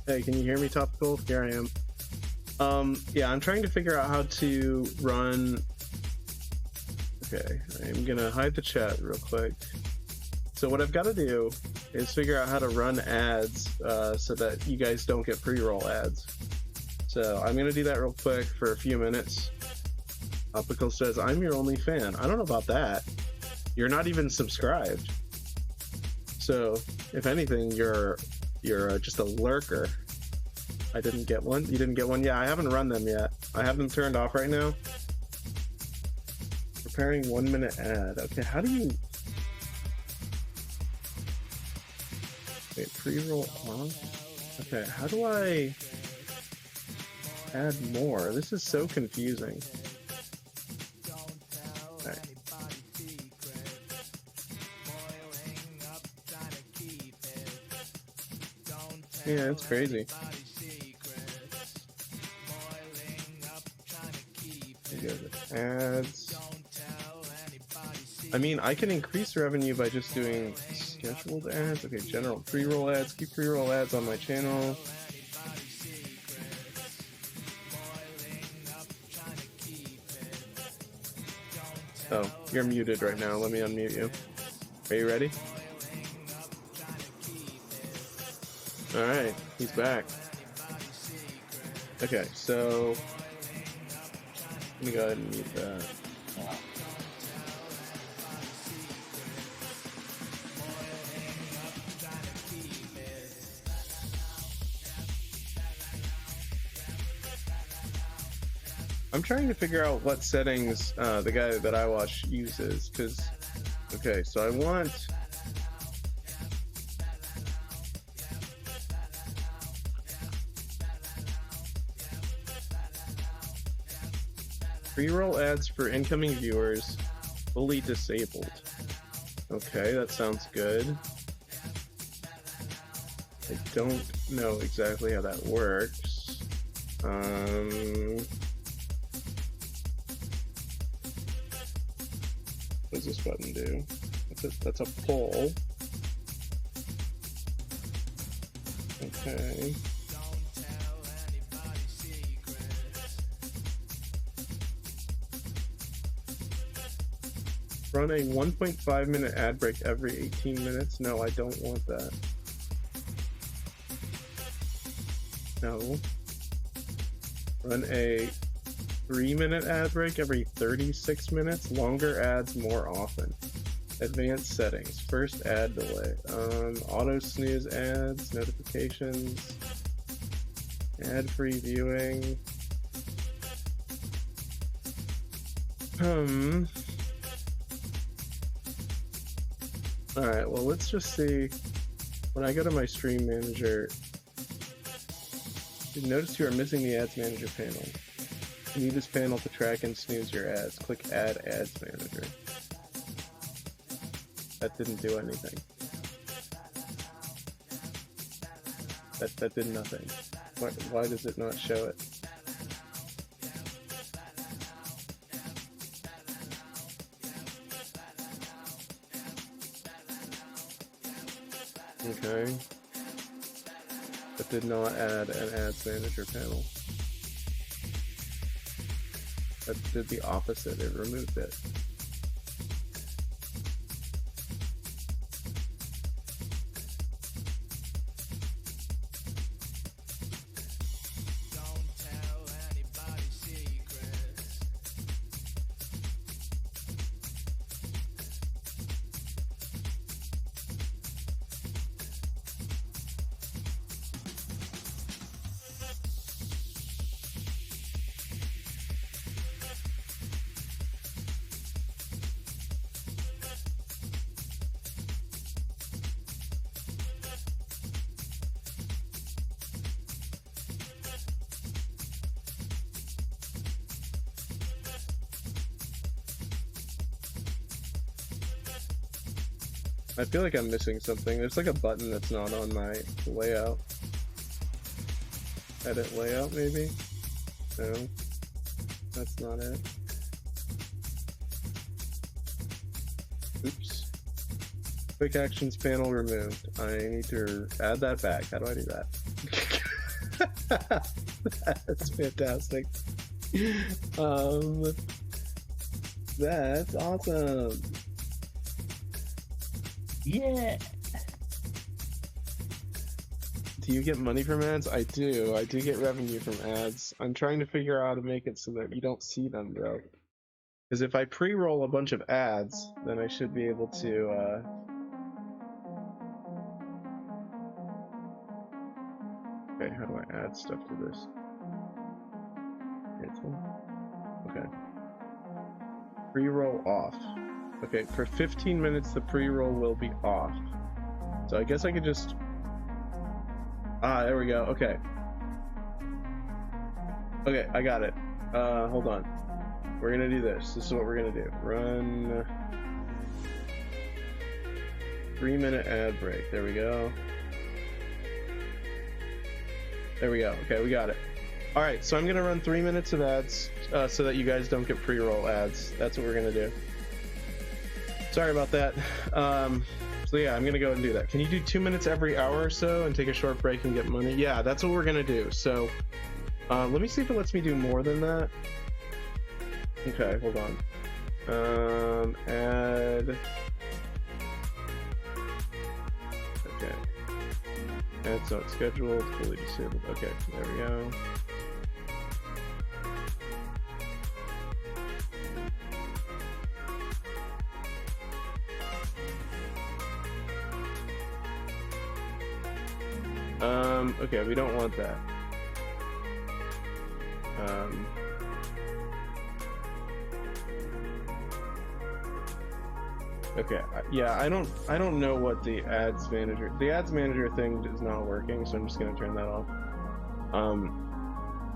Hey, can you hear me, Topical? Here I am. Yeah, I'm trying to figure out how to run... Okay, I'm gonna hide the chat real quick. So what I've got to do is figure out how to run ads so that you guys don't get pre-roll ads. So I'm gonna do that real quick for a few minutes. Topical says, I'm your only fan. I don't know about that. You're not even subscribed. So, if anything, you're just a lurker. I didn't get one. You didn't get one? Yeah, I haven't run them yet. I have them turned off right now. Preparing 1 minute ad. Okay, how do you... Wait, pre-roll on? Okay, how do I add more? This is so confusing. Okay. Yeah, it's crazy. Ads. I mean, I can increase revenue by just doing scheduled ads. Okay, general pre-roll ads. Keep pre-roll ads on my channel. Oh, you're muted right now. Let me unmute you. Are you ready? Alright, he's back. Okay, so let me go ahead and mute that. I'm trying to figure out what settings the guy that I watch uses, because, okay, so I want... Pre-roll ads for incoming viewers, fully disabled. Okay, that sounds good. I don't know exactly how that works. What does this button do? That's a pull. Okay. Run a 1.5 minute ad break every 18 minutes. No, I don't want that. No. Run a 3-minute ad break every 36 minutes. Longer ads more often. Advanced settings. First ad delay. Auto snooze ads. Notifications. Ad-free viewing. Alright, well, let's just see. When I go to my stream manager, you notice you are missing the ads manager panel. You need this panel to track and snooze your ads. Click add ads manager. That didn't do anything. That did nothing. Why does it not show it? Okay. That did not add an ads manager panel. That did the opposite, it removed it. I feel like I'm missing something. There's like a button that's not on my layout. Edit layout, maybe? No. That's not it. Oops. Quick actions panel removed. I need to add that back. How do I do that? That's fantastic. That's awesome. Yeah. Do you get money from ads? I do. I do get revenue from ads. I'm trying to figure out how to make it so that you don't see them, though. Because if I pre-roll a bunch of ads, then I should be able to, Okay, how do I add stuff to this? Okay. Pre-roll off. Okay, for 15 minutes the pre-roll will be off. So I guess I could just... Ah, there we go. Okay. Okay, I got it. Hold on. We're gonna do this. This is what we're gonna do. Run... 3-minute ad break. There we go. There we go. Okay, we got it. Alright, so I'm gonna run 3 minutes of ads so that you guys don't get pre-roll ads. That's what we're gonna do. Sorry about that. So yeah, I'm gonna go ahead and do that. Can you do 2 minutes every hour or so and take a short break and get money? Yeah, that's what we're gonna do. So let me see if it lets me do more than that. Okay, hold on. Add. Okay. Ads not scheduled, fully disabled. Okay, there we go. Okay, we don't want that. Okay, yeah, I don't know what the ads manager thing is not working, so I'm just gonna turn that off.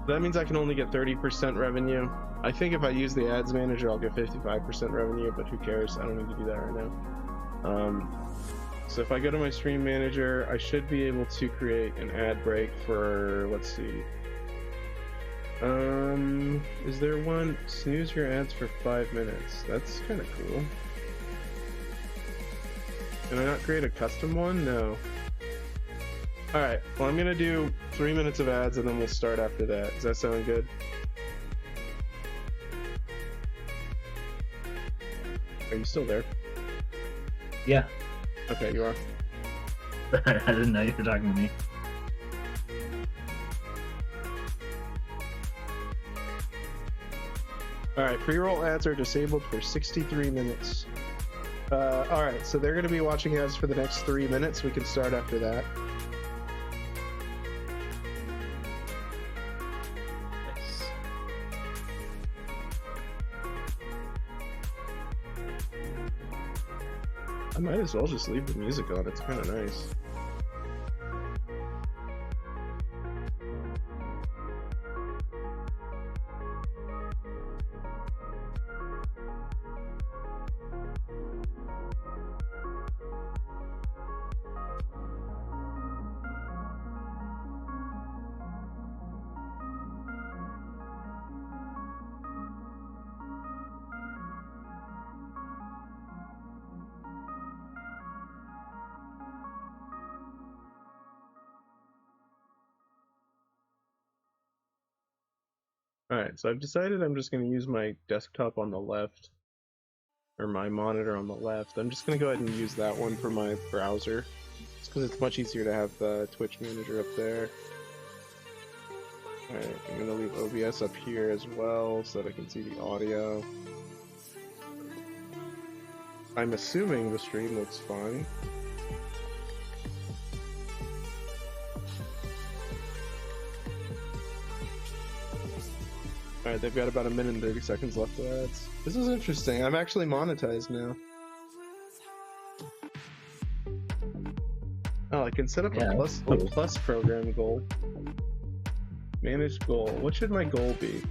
That means I can only get 30% revenue. I think if I use the ads manager, I'll get 55% revenue, but who cares? I don't need to do that right now. So if I go to my stream manager, I should be able to create an ad break for, let's see. Is there one? Snooze your ads for 5 minutes. That's kind of cool. Can I not create a custom one? No. Alright, well I'm gonna do 3 minutes of ads and then we'll start after that. Does that sound good? Are you still there? Yeah. Okay, you are. I didn't know you were talking to me. Alright, pre-roll ads are disabled for 63 minutes. Alright, so they're going to be watching ads for the next 3 minutes. We can start after that. Nice. I might as well just leave the music on. It's kind of nice. Alright, so I've decided I'm just going to use my desktop on the left, or my monitor on the left. I'm just going to go ahead and use that one for my browser, just because it's much easier to have the Twitch manager up there. Alright, I'm going to leave OBS up here as well, so that I can see the audio. I'm assuming the stream looks fine. Alright, they've got about 1 minute and 30 seconds left of ads. This is interesting. I'm actually monetized now. Oh, I can set up a plus program goal. Manage goal. What should my goal be?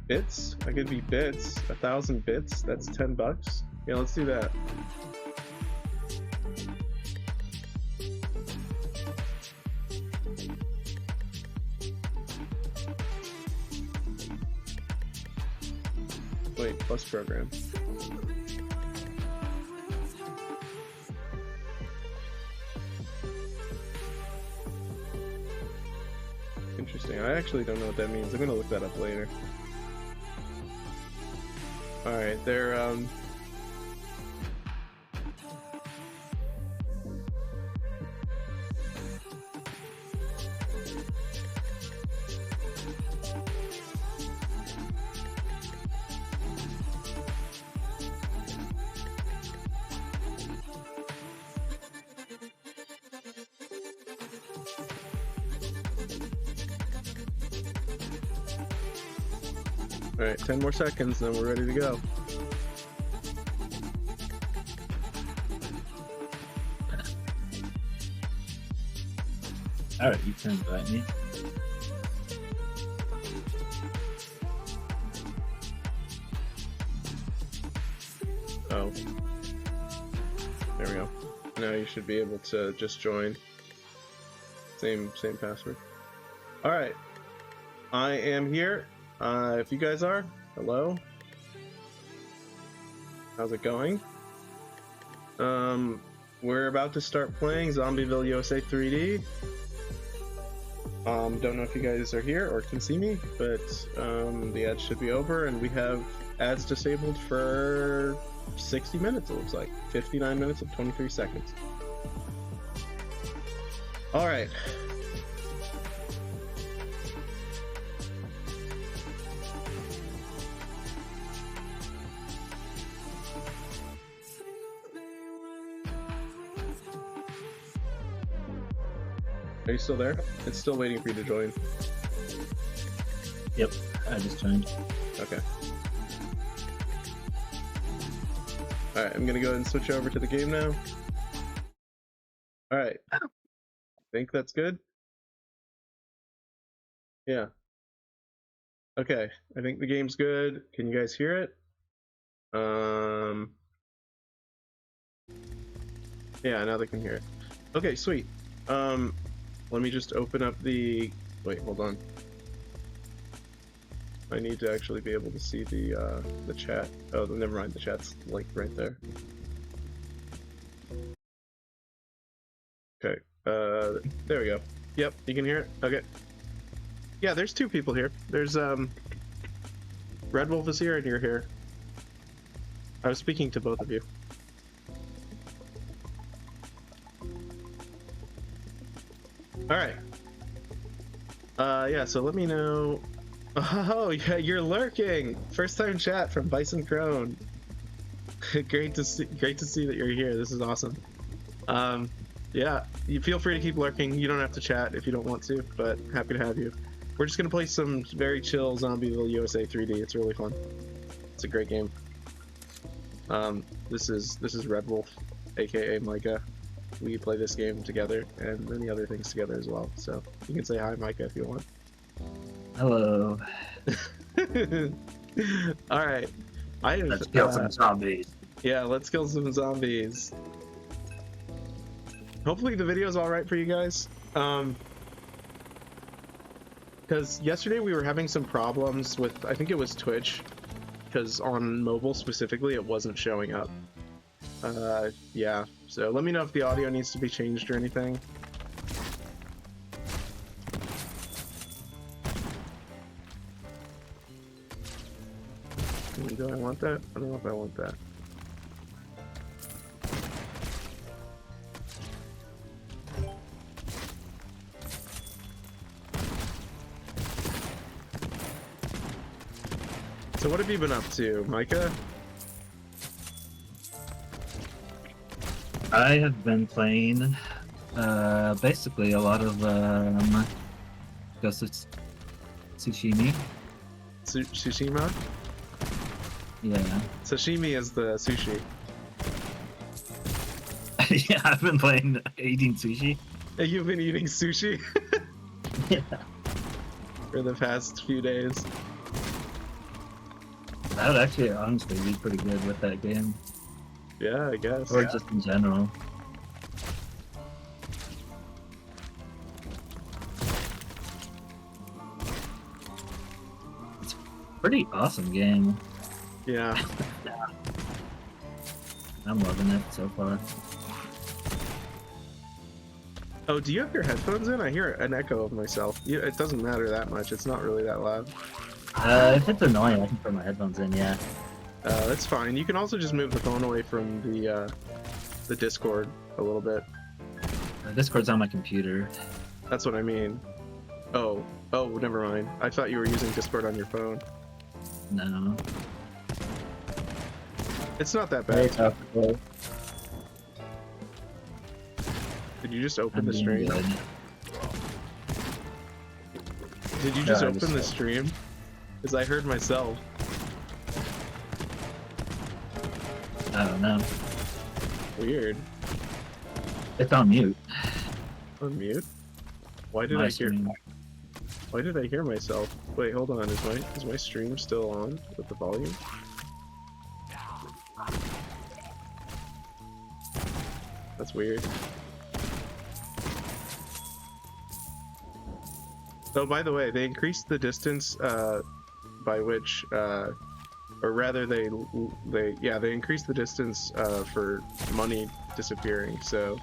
Bits? I could be bits. 1,000 bits? That's $10. Yeah, let's do that. Wait, plus program. Interesting. I actually don't know what that means. I'm gonna look that up later. Alright, they're, Alright, 10 more seconds, then we're ready to go. Alright, you can invite me. Oh. There we go. Now you should be able to just join. Same password. Alright. I am here. If you guys are, hello. How's it going? We're about to start playing Zombieville USA 3D. Don't know if you guys are here or can see me, but the ads should be over, and we have ads disabled for 60 minutes, it looks like. 59 minutes and 23 seconds. Alright. Are you still there? It's still waiting for you to join. Yep, I just joined. Okay. Alright, I'm gonna go ahead and switch over to the game now. Alright. Think that's good? Yeah. Okay, I think the game's good. Can you guys hear it? Yeah, now they can hear it. Okay, sweet. Let me just open up the... Wait, hold on. I need to actually be able to see the chat. Oh, never mind, the chat's like right there. Okay, there we go. Yep, you can hear it? Okay. Yeah, there's two people here. There's, Red Wolf is here and you're here. I was speaking to both of you. Alright. Yeah, so let me know. Oh, yeah, you're lurking! First time chat from Bison Crone. Great to see that you're here. This is awesome. Yeah, you feel free to keep lurking. You don't have to chat if you don't want to, but happy to have you. We're just gonna play some very chill Zombieville USA 3D. It's really fun. It's a great game. This is Red Wolf, aka Micah. We play this game together and many other things together as well. So you can say hi, Micah, if you want. Hello. All right. Let's kill some zombies. Yeah, let's kill some zombies. Hopefully the video's all right for you guys. Because yesterday we were having some problems with, I think it was Twitch, because on mobile specifically it wasn't showing up. Yeah, so let me know if the audio needs to be changed or anything. Do I want that? I don't know if I want that. So what have you been up to, Micah? I have been playing basically a lot of Ghost of Tsushima. Tsushima? Yeah. Sashimi is the sushi. Yeah, I've been eating sushi. You've been eating sushi? Yeah. For the past few days. That would actually honestly be pretty good with that game. Yeah, I guess. Or just in general. It's a pretty awesome game. Yeah. I'm loving it so far. Oh, do you have your headphones in? I hear an echo of myself. It doesn't matter that much. It's not really that loud. If it's annoying, I can put my headphones in, yeah. That's fine. You can also just move the phone away from the Discord a little bit. Discord's on my computer. That's what I mean. Oh, never mind. I thought you were using Discord on your phone. No. It's not that Very bad. topical. Did you just open I'm the doing stream? good. Did you just I open just- the stream? Because I heard myself. I don't know. Weird. It's on mute. Unmute? Why did My I hear? stream. Why did I hear myself? Wait, hold on. Is my stream still on with the volume? That's weird. Oh, by the way, they increased the distance by which, or rather, they increased the distance for money disappearing, so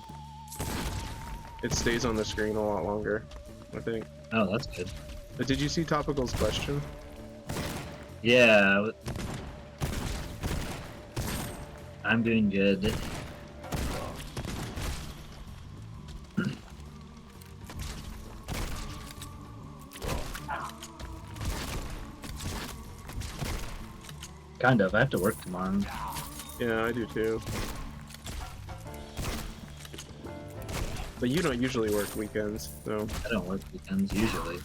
it stays on the screen a lot longer, I think. Oh, that's good. But did you see Topical's question? Yeah. I'm doing good. Kind of. I have to work tomorrow. Yeah, I do too. But you don't usually work weekends, so. I don't work weekends usually.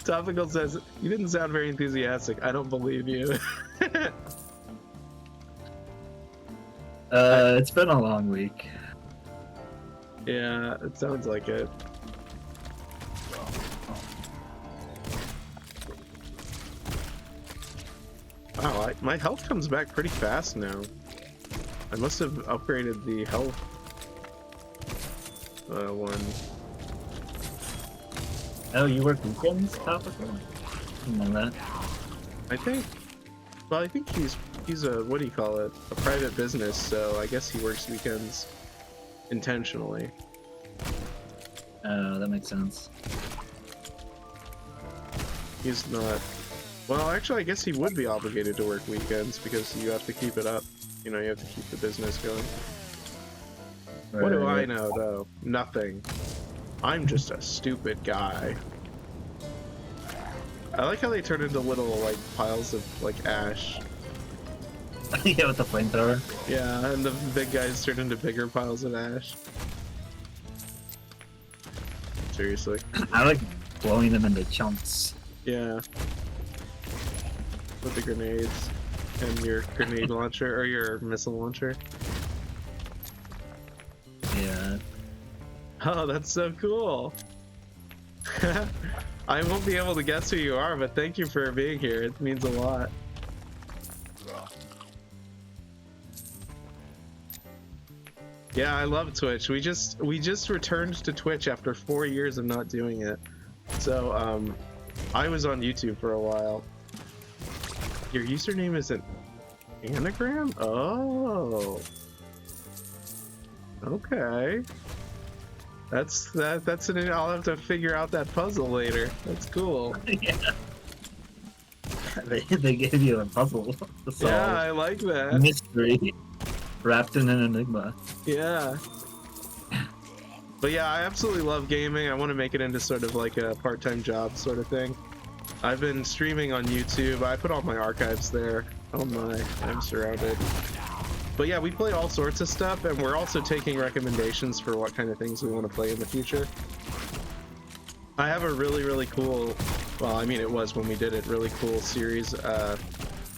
Topical says, you didn't sound very enthusiastic. I don't believe you. It's been a long week. Yeah, it sounds like it. Wow, my health comes back pretty fast now. I must have upgraded the health one. Oh, you work weekends, Topical? I know that. I think. Well, I think he's a, what do you call it? A private business, so I guess he works weekends intentionally. That makes sense. He's not. Well, actually, I guess he would be obligated to work weekends because you have to keep it up. You know, you have to keep the business going. What do I know, though? Nothing. I'm just a stupid guy. I like how they turn into little, like, piles of, like, ash. Yeah, with the flamethrower. Yeah, and the big guys turn into bigger piles of ash. Seriously. I like blowing them into chunks. Yeah. With the grenades and your grenade launcher or your missile launcher. Yeah. Oh, that's so cool. I won't be able to guess who you are, but thank you for being here. It means a lot. Yeah, I love Twitch. We just returned to Twitch after 4 years of not doing it. So, I was on YouTube for a while. Your username is an anagram? Oh. Okay. That's an, I'll have to figure out that puzzle later. That's cool. Yeah. They gave you a puzzle to solve. Yeah, I like that. Mystery wrapped in an enigma. Yeah. But yeah, I absolutely love gaming. I want to make it into sort of like a part-time job sort of thing. I've been streaming on YouTube. I put all my archives there. Oh my, I'm surrounded. But yeah, we play all sorts of stuff, and we're also taking recommendations for what kind of things we want to play in the future. I have a really, really cool, well, I mean, it was when we did it, really cool series.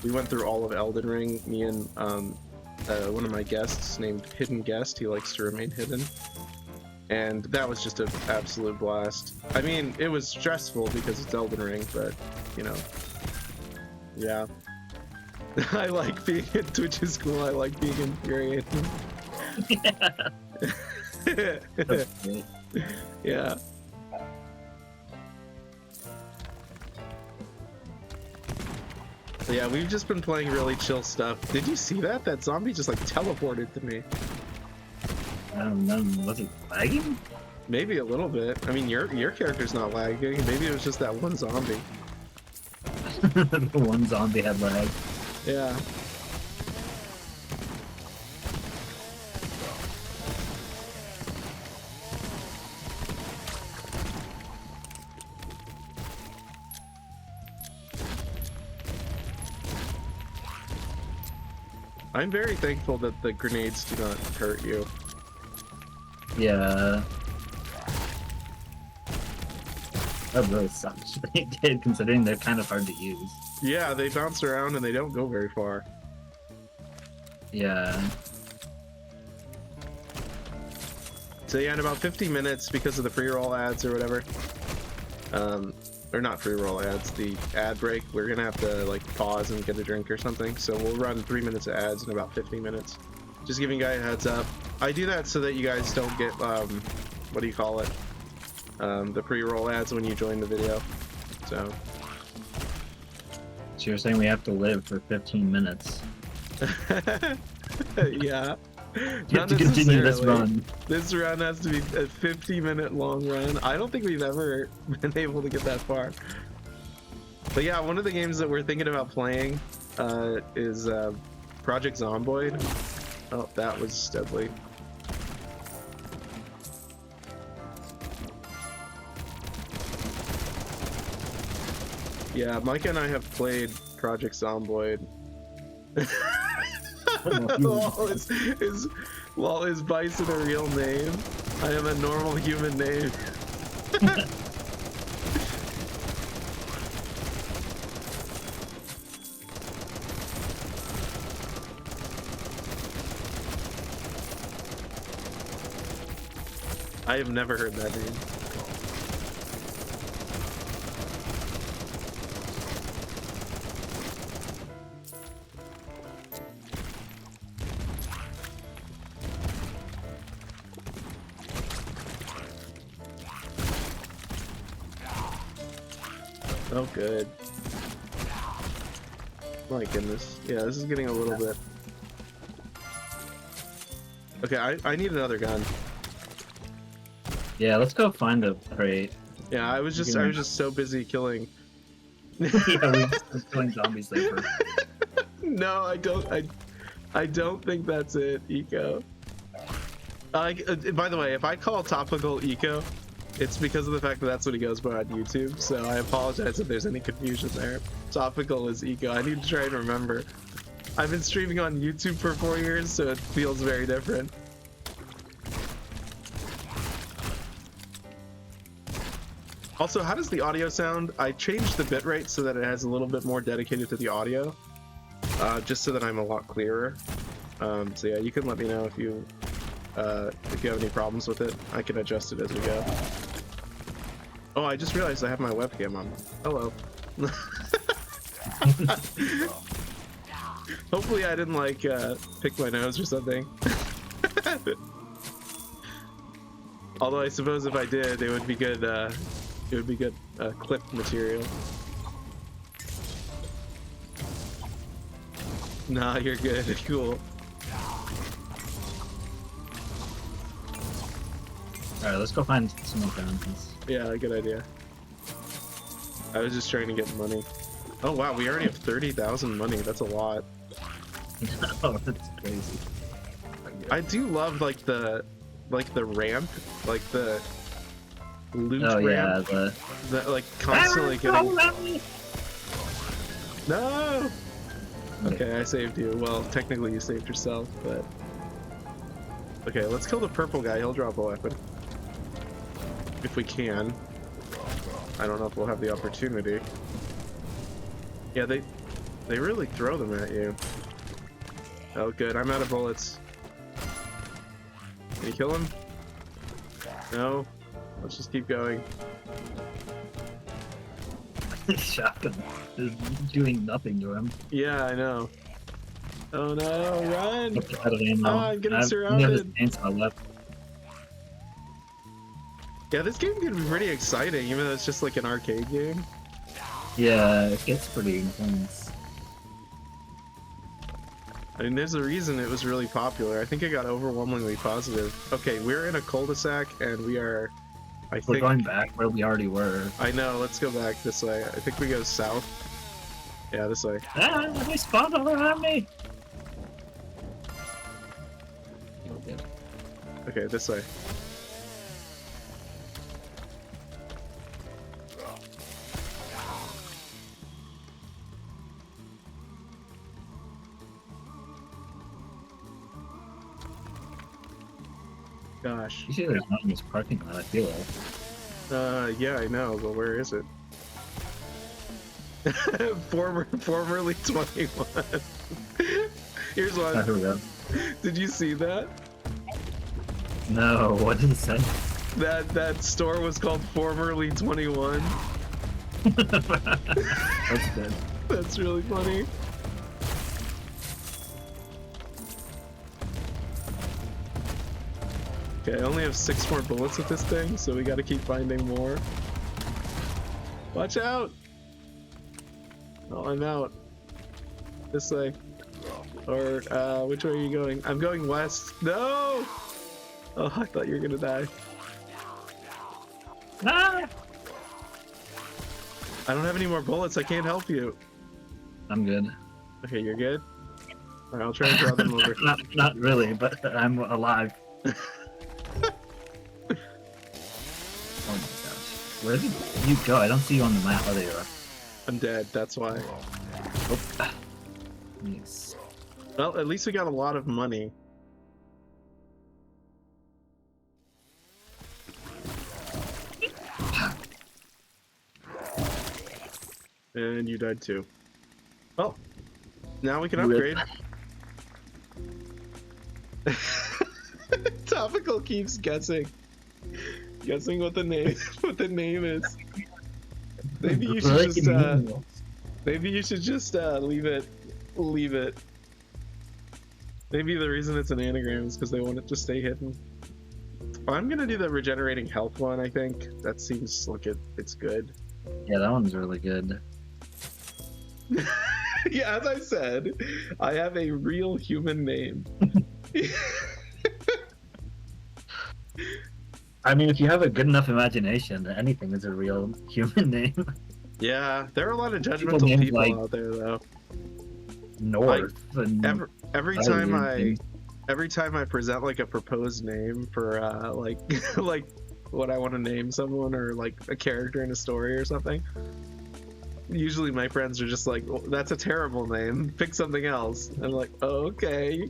We went through all of Elden Ring, me and one of my guests named Hidden Guest. He likes to remain hidden. And that was just an absolute blast. I mean, it was stressful because it's Elden Ring, but, you know, yeah. I like being in Twitch is cool. I like being infuriated. Yeah. Yeah. Yeah, we've just been playing really chill stuff. Did you see that? That zombie just like teleported to me. I don't know. Was it lagging? Maybe a little bit. I mean, your character's not lagging. Maybe it was just that one zombie. The one zombie had lag. Yeah. I'm very thankful that the grenades do not hurt you. Yeah. That really sucks. They did, considering they're kind of hard to use. Yeah, they bounce around and they don't go very far. Yeah. So yeah, in about 50 minutes, because of the pre-roll ads or whatever, or not pre-roll ads, the ad break, we're gonna have to like pause and get a drink or something. So we'll run 3 minutes of ads in about 50 minutes. Just giving you guys a heads up. I do that so that you guys don't get, what do you call it? The pre-roll ads when you join the video. So you're saying we have to live for 15 minutes. yeah. You have to continue this run. This run has to be a 50-minute long run. I don't think we've ever been able to get that far. But yeah, one of the games that we're thinking about playing is Project Zomboid. Oh, that was deadly. Yeah, Micah and I have played Project Zomboid. Lol, is Bison a real name? I am a normal human name. I have never heard that name. Oh, good. My goodness. Yeah, this is getting a little bit... Okay, I need another gun. Yeah, let's go find a crate. Yeah, I was just so busy killing. Yeah, we just killing zombies there first. No, I don't think that's it, Eco. By the way, if I call Topical Eco, it's because of the fact that that's what he goes by on YouTube, so I apologize if there's any confusion there. Topical is Eco. I need to try and remember. I've been streaming on YouTube for 4 years, so it feels very different. Also, how does the audio sound? I changed the bitrate so that it has a little bit more dedicated to the audio, just so that I'm a lot clearer. So yeah, you can let me know if you have any problems with it. I can adjust it as we go. Oh, I just realized I have my webcam on. Hello. Hopefully I didn't like pick my nose or something. Although I suppose if I did, it would be good. It would be good clip material. Nah, you're good. Cool. Alright, let's go find some more guns. Yeah, good idea. I was just trying to get money. Oh wow, we already have 30,000 money. That's a lot. Oh, that's crazy. I do love like the ramp, like the loot ramp. Yeah, the like constantly getting. No. Okay, I saved you. Well, technically you saved yourself, but okay. Let's kill the purple guy. He'll drop a weapon if we can. I don't know if we'll have the opportunity. Yeah, they really throw them at you. Oh, good. I'm out of bullets. Can you kill him? No. Let's just keep going. Shotgun is doing nothing to him. Yeah, I know. Oh no, run! Oh, I'm getting surrounded. Left. Yeah, this game can be pretty exciting, even though it's just like an arcade game. Yeah, it gets pretty intense. I mean, there's a reason it was really popular. I think it got overwhelmingly positive. Okay, we're in a cul-de-sac, and we are... We're going back where we already were. I know, let's go back this way. I think we go south. Yeah, this way. Ah, they spawned all around me! Okay, this way. Gosh. You see there's not in this parking lot, I feel like. Yeah, I know, but where is it? Formerly 21. Here's one. Oh, here we go. Did you see that? No, what did it say? That store was called Formerly 21. That's good. That's really funny. Okay, I only have 6 more bullets with this thing, so we gotta keep finding more. Watch out! Oh, I'm out. This way. Or, which way are you going? I'm going west. No! Oh, I thought you were gonna die. Ah! I don't have any more bullets, I can't help you. I'm good. Okay, you're good? Alright, I'll try and draw them over. Not really, but I'm alive. Oh my gosh. Where did you go? I don't see you on the map. Oh, there you are. I'm dead, that's why. Oh. Yes. Well, at least we got a lot of money. And you died too. Well, now we can upgrade. Topical keeps guessing what the name is. Maybe you should just leave it. Maybe the reason it's an anagram is because they want it to stay hidden. I'm gonna do the regenerating health one. I think that seems like it's good. Yeah, that one's really good. Yeah, as I said, I have a real human name. I mean, if you have a good enough imagination, anything is a real human name. Yeah, there are a lot of judgmental people like out there, though. North. Like, every time I present like a proposed name for like like what I want to name someone or like a character in a story or something, usually my friends are just like, well, that's a terrible name, pick something else. I'm like, oh, okay.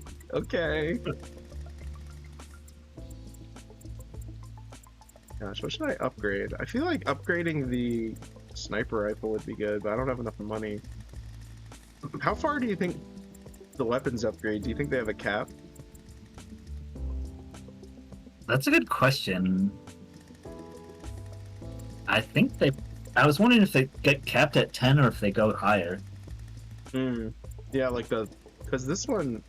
Gosh, what should I upgrade? I feel like upgrading the sniper rifle would be good, but I don't have enough money. How far do you think the weapons upgrade? Do you think they have a cap? That's a good question. I think I was wondering if they get capped at 10 or if they go higher. Yeah, like because this one...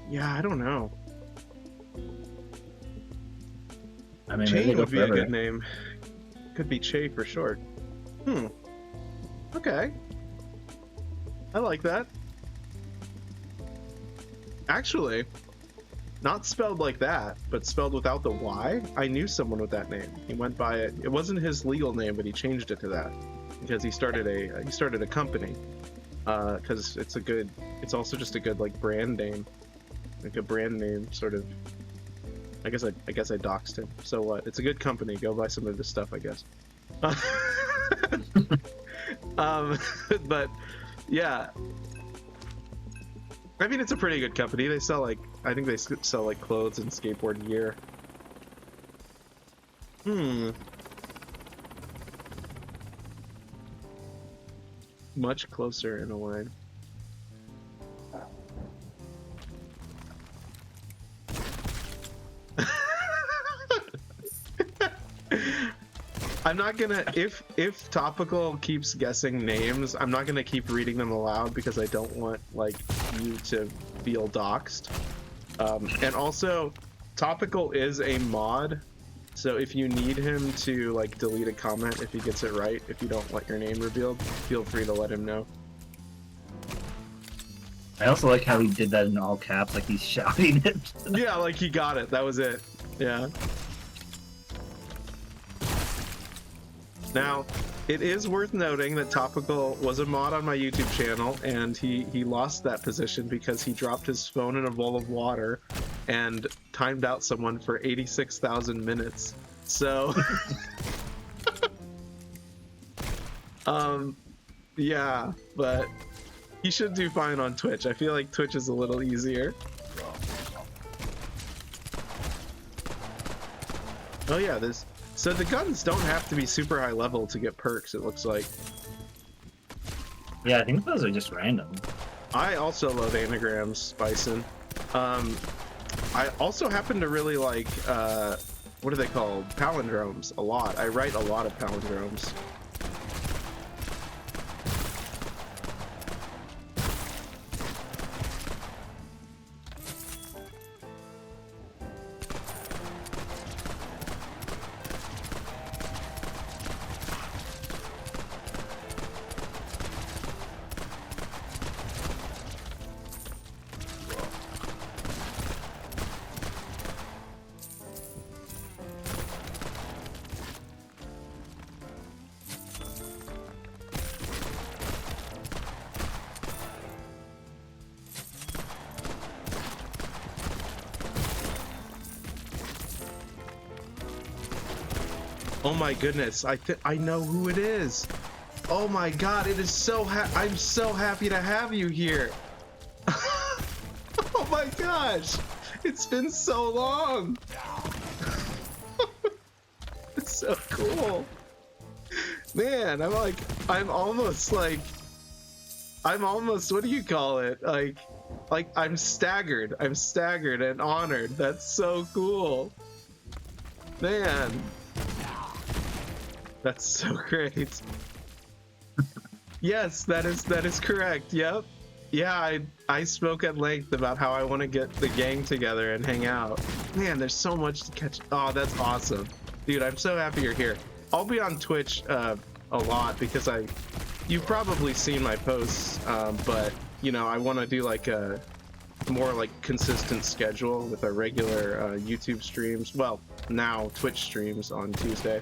Yeah, I don't know. I mean, Chain would be a good name. Could be Che for short. Okay. I like that. Actually, not spelled like that, but spelled without the Y. I knew someone with that name. He went by it. It wasn't his legal name, but he changed it to that because he started a company. Because it's also just a good like brand name, like a brand name sort of. I guess I doxed him. So what? It's a good company. Go buy some of this stuff, I guess. But yeah. I mean, it's a pretty good company. They sell I think they sell like clothes and skateboard gear. Much closer in a line. I'm not gonna, if Topical keeps guessing names, I'm not gonna keep reading them aloud because I don't want like you to feel doxxed. And also, Topical is a mod, so if you need him to like delete a comment if he gets it right, if you don't want your name revealed, feel free to let him know. I also like how he did that in all caps, like he's shouting it. Yeah, like he got it. That was it. Yeah. Now, it is worth noting that Topical was a mod on my YouTube channel, and he lost that position because he dropped his phone in a bowl of water and timed out someone for 86,000 minutes. So, yeah, but he should do fine on Twitch. I feel like Twitch is a little easier. Oh yeah, so the guns don't have to be super high level to get perks, it looks like. Yeah, I think those are just random. I also love anagrams, Bison. I also happen to really like, what are they called? Palindromes a lot. I write a lot of palindromes. Oh my goodness, I know who it is. Oh my god, it is so I'm so happy to have you here. Oh my gosh, it's been so long. It's so cool. Man, I'm almost, what do you call it? Like I'm staggered and honored. That's so cool. Man. That's so great. Yes, that is correct. Yep. Yeah, I spoke at length about how I want to get the gang together and hang out. Man, there's so much to catch. Oh, that's awesome. Dude, I'm so happy you're here. I'll be on Twitch a lot because you've probably seen my posts, but you know, I want to do like a more like consistent schedule with our regular YouTube streams. Well, now Twitch streams on Tuesday.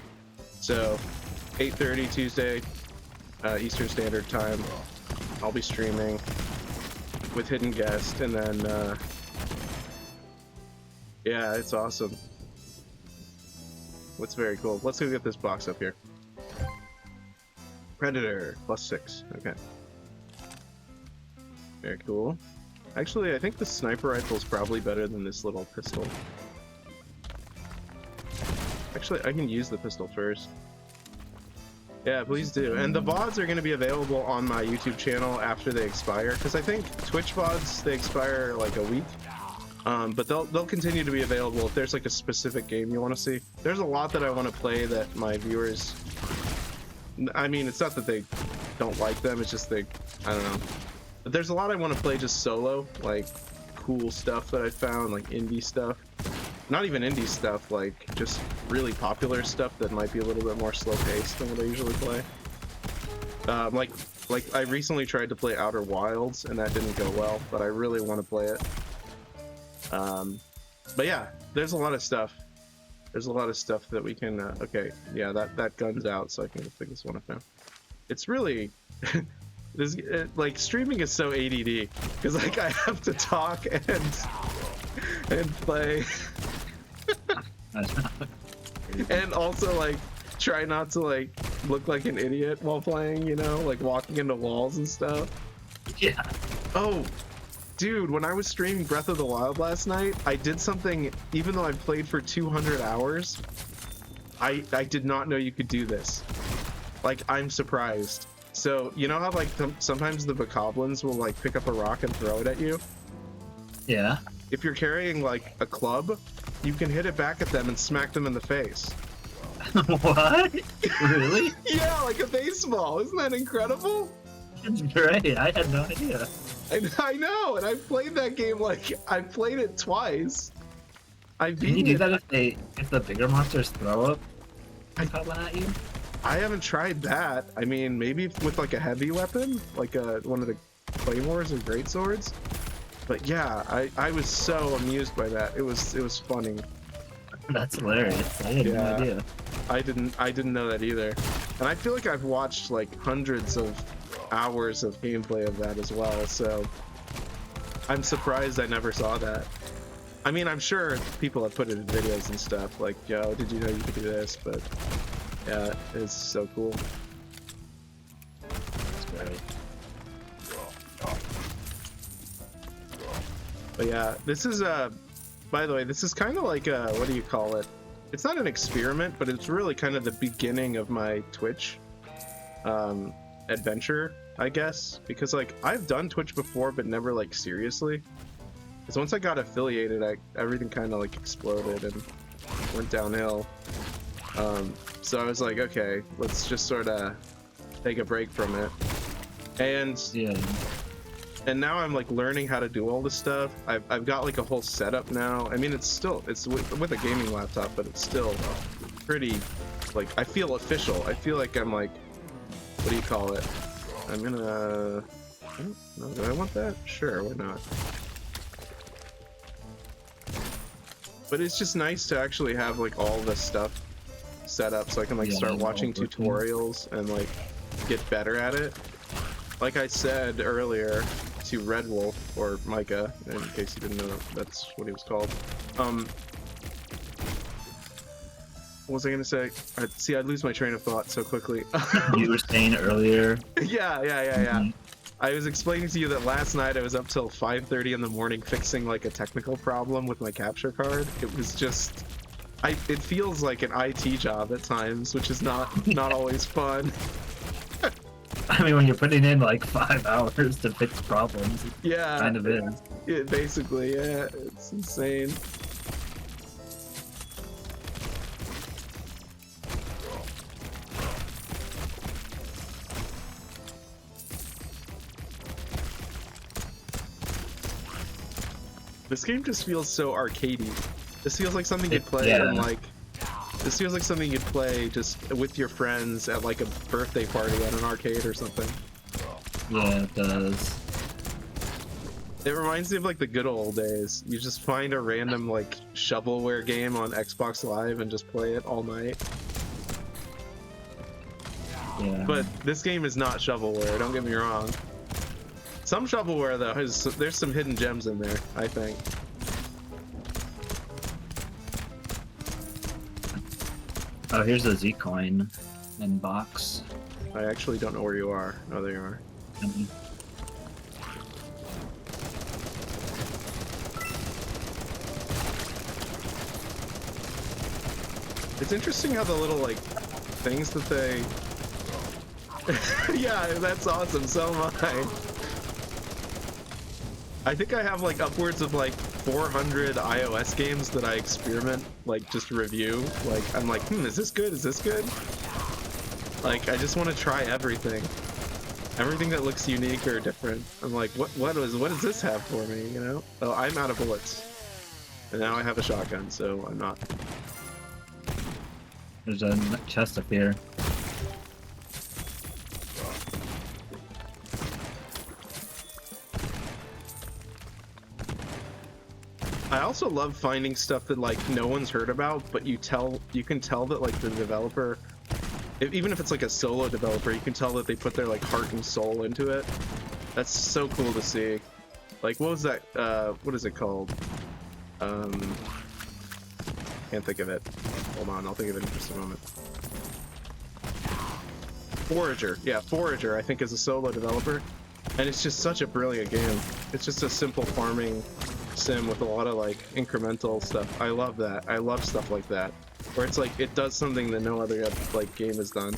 So 8:30 Tuesday, Eastern Standard Time, I'll be streaming with hidden guest, and then yeah, it's awesome. What's very cool. Let's go get this box up here. Predator +6. Okay. Very cool. Actually, I think the sniper rifle is probably better than this little pistol. Actually, I can use the pistol first. Yeah, please do. And the VODs are going to be available on my YouTube channel after they expire, because I think Twitch VODs, they expire like a week. But they'll continue to be available if there's like a specific game you want to see. There's a lot that I want to play that my viewers... I mean, it's not that they don't like them, it's just I don't know. But there's a lot I want to play just solo, like cool stuff that I found, like indie stuff. Not even indie stuff, like just really popular stuff that might be a little bit more slow paced than what I usually play. Like I recently tried to play Outer Wilds and that didn't go well, but I really want to play it. But yeah, there's a lot of stuff. There's a lot of stuff that we can, okay, yeah, that gun's out, so I can pick this one up now. It's really, like, streaming is so ADD, because, like, I have to talk and play. And also, like, try not to, like, look like an idiot while playing, you know? Like, walking into walls and stuff. Yeah. Oh, dude, when I was streaming Breath of the Wild last night, I did something, even though I've played for 200 hours, I did not know you could do this. Like, I'm surprised. So, you know how, like, sometimes the bokoblins will, like, pick up a rock and throw it at you? Yeah. If you're carrying, like, a club, you can hit it back at them and smack them in the face. What? Really? Yeah, like a baseball. Isn't that incredible? It's great. I had no idea. I know, and I've played that game, like, I've played it twice. Can you do that if the bigger monsters throw up goblin at you? I haven't tried that. I mean, maybe with, like, a heavy weapon? Like, one of the claymores or great swords. But yeah, I was so amused by that. It was funny. That's hilarious. I had no idea. I didn't know that either. And I feel like I've watched like hundreds of hours of gameplay of that as well, so I'm surprised I never saw that. I mean, I'm sure people have put it in videos and stuff, like, yo, did you know you could do this? But yeah, it's so cool. It's great. But yeah, this is by the way, this is kind of like a, what do you call it? It's not an experiment, but it's really kind of the beginning of my Twitch adventure, I guess, because like I've done Twitch before, but never like seriously. Because once I got affiliated, everything kind of like exploded and went downhill. So I was like, okay, let's just sort of take a break from it. And Yeah. and now I'm like learning how to do all this stuff. I've got like a whole setup now. I mean, it's with a gaming laptop, but it's still pretty, like, I feel official. I feel like I'm like, what do you call it? I'm gonna, I don't know, do I want that? Sure, why not? But it's just nice to actually have like all this stuff set up so I can like start watching tutorials and like get better at it. Like I said earlier to Red Wolf, or Micah, in case you didn't know that's what he was called. What was I gonna say? See, I'd lose my train of thought so quickly. You were saying earlier. Yeah. I was explaining to you that last night I was up till 5:30 in the morning fixing like a technical problem with my capture card. It was just, it feels like an IT job at times, which is not always fun. I mean, when you're putting in like 5 hours to fix problems, it kind of is. It basically, yeah, it's insane. This game just feels so arcadey. This feels like something you'd play in like, this feels like something you'd play just with your friends at like a birthday party at an arcade or something. Yeah, it does. It reminds me of like the good old days. You just find a random like shovelware game on Xbox Live and just play it all night. Yeah. But this game is not shovelware, don't get me wrong. Some shovelware though, there's some hidden gems in there, I think. Oh, here's a Z coin in box. I actually don't know where you are. Oh, there you are. It's interesting how the little like things that they yeah, that's awesome. So am I think I have like upwards of like 400 iOS games that I experiment, like just review. Like I'm like, is this good? Is this good? Like I just want to try everything that looks unique or different. I'm like, what does this have for me? You know? Oh, I'm out of bullets, and now I have a shotgun, so I'm not. There's a chest up here. I also love finding stuff that like no one's heard about, but you can tell that like the developer, even if it's like a solo developer, you can tell that they put their like heart and soul into it. That's so cool to see. Like, what was that? What is it called? Can't think of it. Hold on, I'll think of it in just a moment. Forager, yeah, Forager I think is a solo developer, and it's just such a brilliant game. It's just a simple farming sim with a lot of like incremental stuff. I love that. I love stuff like that, where it's like it does something that no other like game has done.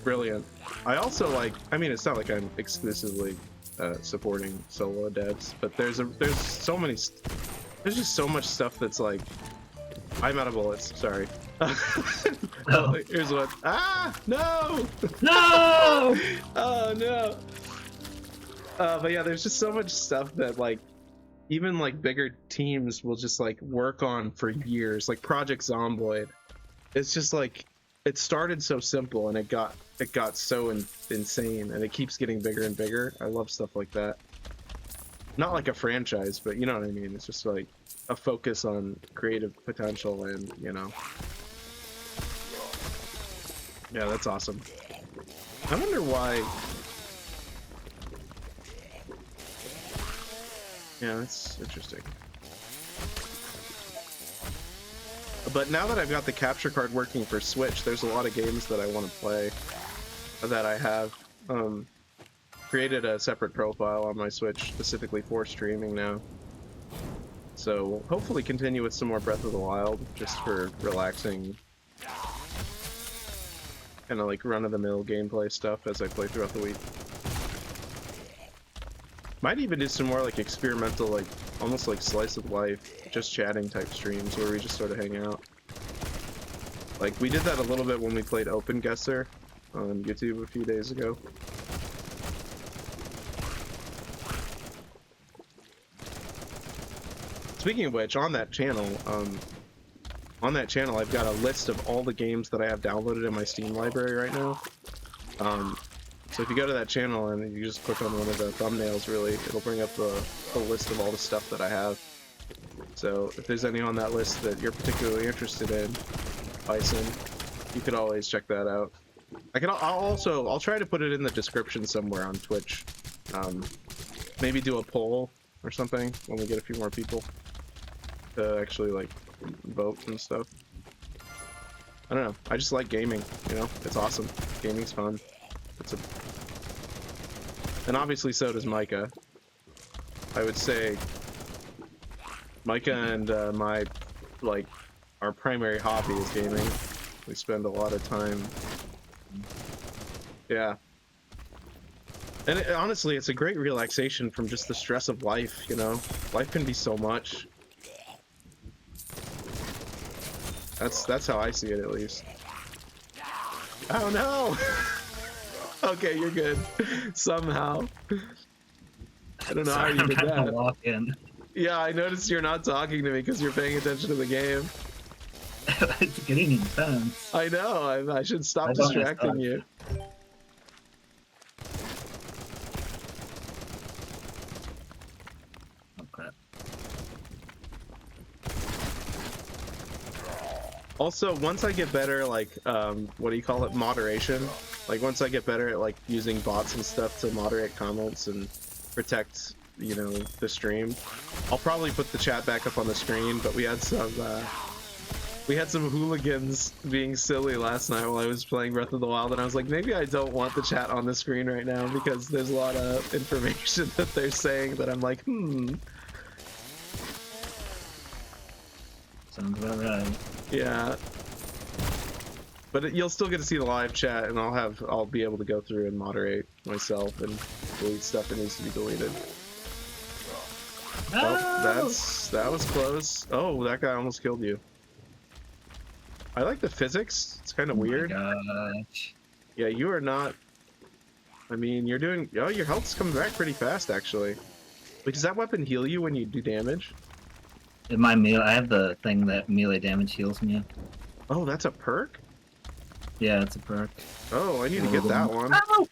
Brilliant. I also like, I mean, it's not like I'm exclusively supporting solo devs, but there's just so much stuff that's like, I'm out of bullets, sorry. Oh, here's one. Ah, no! No! Oh no! But yeah, there's just so much stuff that like, even like bigger teams will just like work on for years, like Project Zomboid. It's just like, it started so simple and it got it got so insane, and it keeps getting bigger and bigger. I love stuff like that. Not like a franchise, but you know what I mean. It's just like a focus on creative potential, and you know. Yeah, that's awesome. I wonder why. Yeah, that's interesting. But now that I've got the capture card working for Switch, there's a lot of games that I want to play that I have created a separate profile on my Switch specifically for streaming now. So we'll hopefully continue with some more Breath of the Wild just for relaxing, kind of like run-of-the-mill gameplay stuff as I play throughout the week. Might even do some more like experimental, like almost like slice of life, just chatting type streams where we just sort of hang out. Like we did that a little bit when we played Open Guesser on YouTube a few days ago. Speaking of which, on that channel I've got a list of all the games that I have downloaded in my Steam library right now. So if you go to that channel and you just click on one of the thumbnails, really, it'll bring up the list of all the stuff that I have. So if there's any on that list that you're particularly interested in, Bison, you could always check that out. I'll try to put it in the description somewhere on Twitch. Maybe do a poll or something when we get a few more people to actually like vote and stuff. I don't know. I just like gaming, you know? It's awesome. Gaming's fun. And obviously so does Micah. I would say Micah and our primary hobby is gaming. We spend a lot of time. Yeah. And honestly, it's a great relaxation from just the stress of life, you know? Life can be so much. That's how I see it, at least. Oh no! Okay, you're good. Somehow. I don't know how you did that. Walk in. Yeah, I noticed you're not talking to me because you're paying attention to the game. It's getting intense. I know, I should stop distracting you. Okay. Also, once I get better, like, what do you call it, moderation, like once I get better at like using bots and stuff to moderate comments and protect, you know, the stream, I'll probably put the chat back up on the screen. But we had some hooligans being silly last night while I was playing Breath of the Wild, and I was like, maybe I don't want the chat on the screen right now because there's a lot of information that they're saying that I'm like, Sounds about right. Yeah. But you'll still get to see the live chat, and I'll be able to go through and moderate myself and delete stuff that needs to be deleted. No! Oh, that was close. Oh, that guy almost killed you. I like the physics. It's kind of weird. Gosh. Yeah, you are not. I mean, you're doing. Oh, your health's coming back pretty fast, actually. Wait, does that weapon heal you when you do damage? In my melee, I have the thing that melee damage heals me. Oh, that's a perk? Yeah, it's a perk. Oh, I need to get that one. Oh!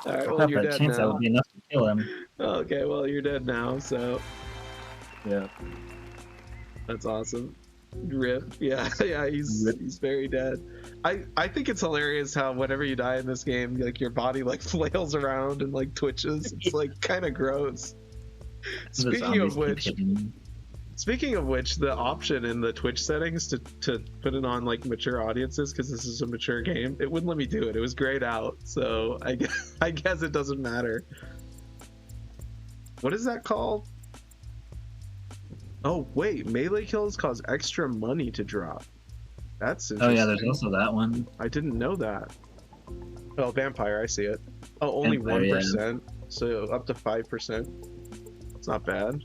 Alright, well, you're dead chance now. that would be enough to kill him. Okay, well, you're dead now, so. Yeah. That's awesome. Rip. Yeah, yeah, he's very dead. I think it's hilarious how whenever you die in this game, like your body like flails around and like twitches. It's like kind of gross. Speaking of which, the option in the Twitch settings to put it on like mature audiences, because this is a mature game, it wouldn't let me do it. It was grayed out, so I guess it doesn't matter. What is that called? Oh wait, melee kills cause extra money to drop. That's interesting. Oh yeah, there's also that one. I didn't know that. Oh, vampire, I see it. Oh, only 1%, so up to 5%. It's not bad.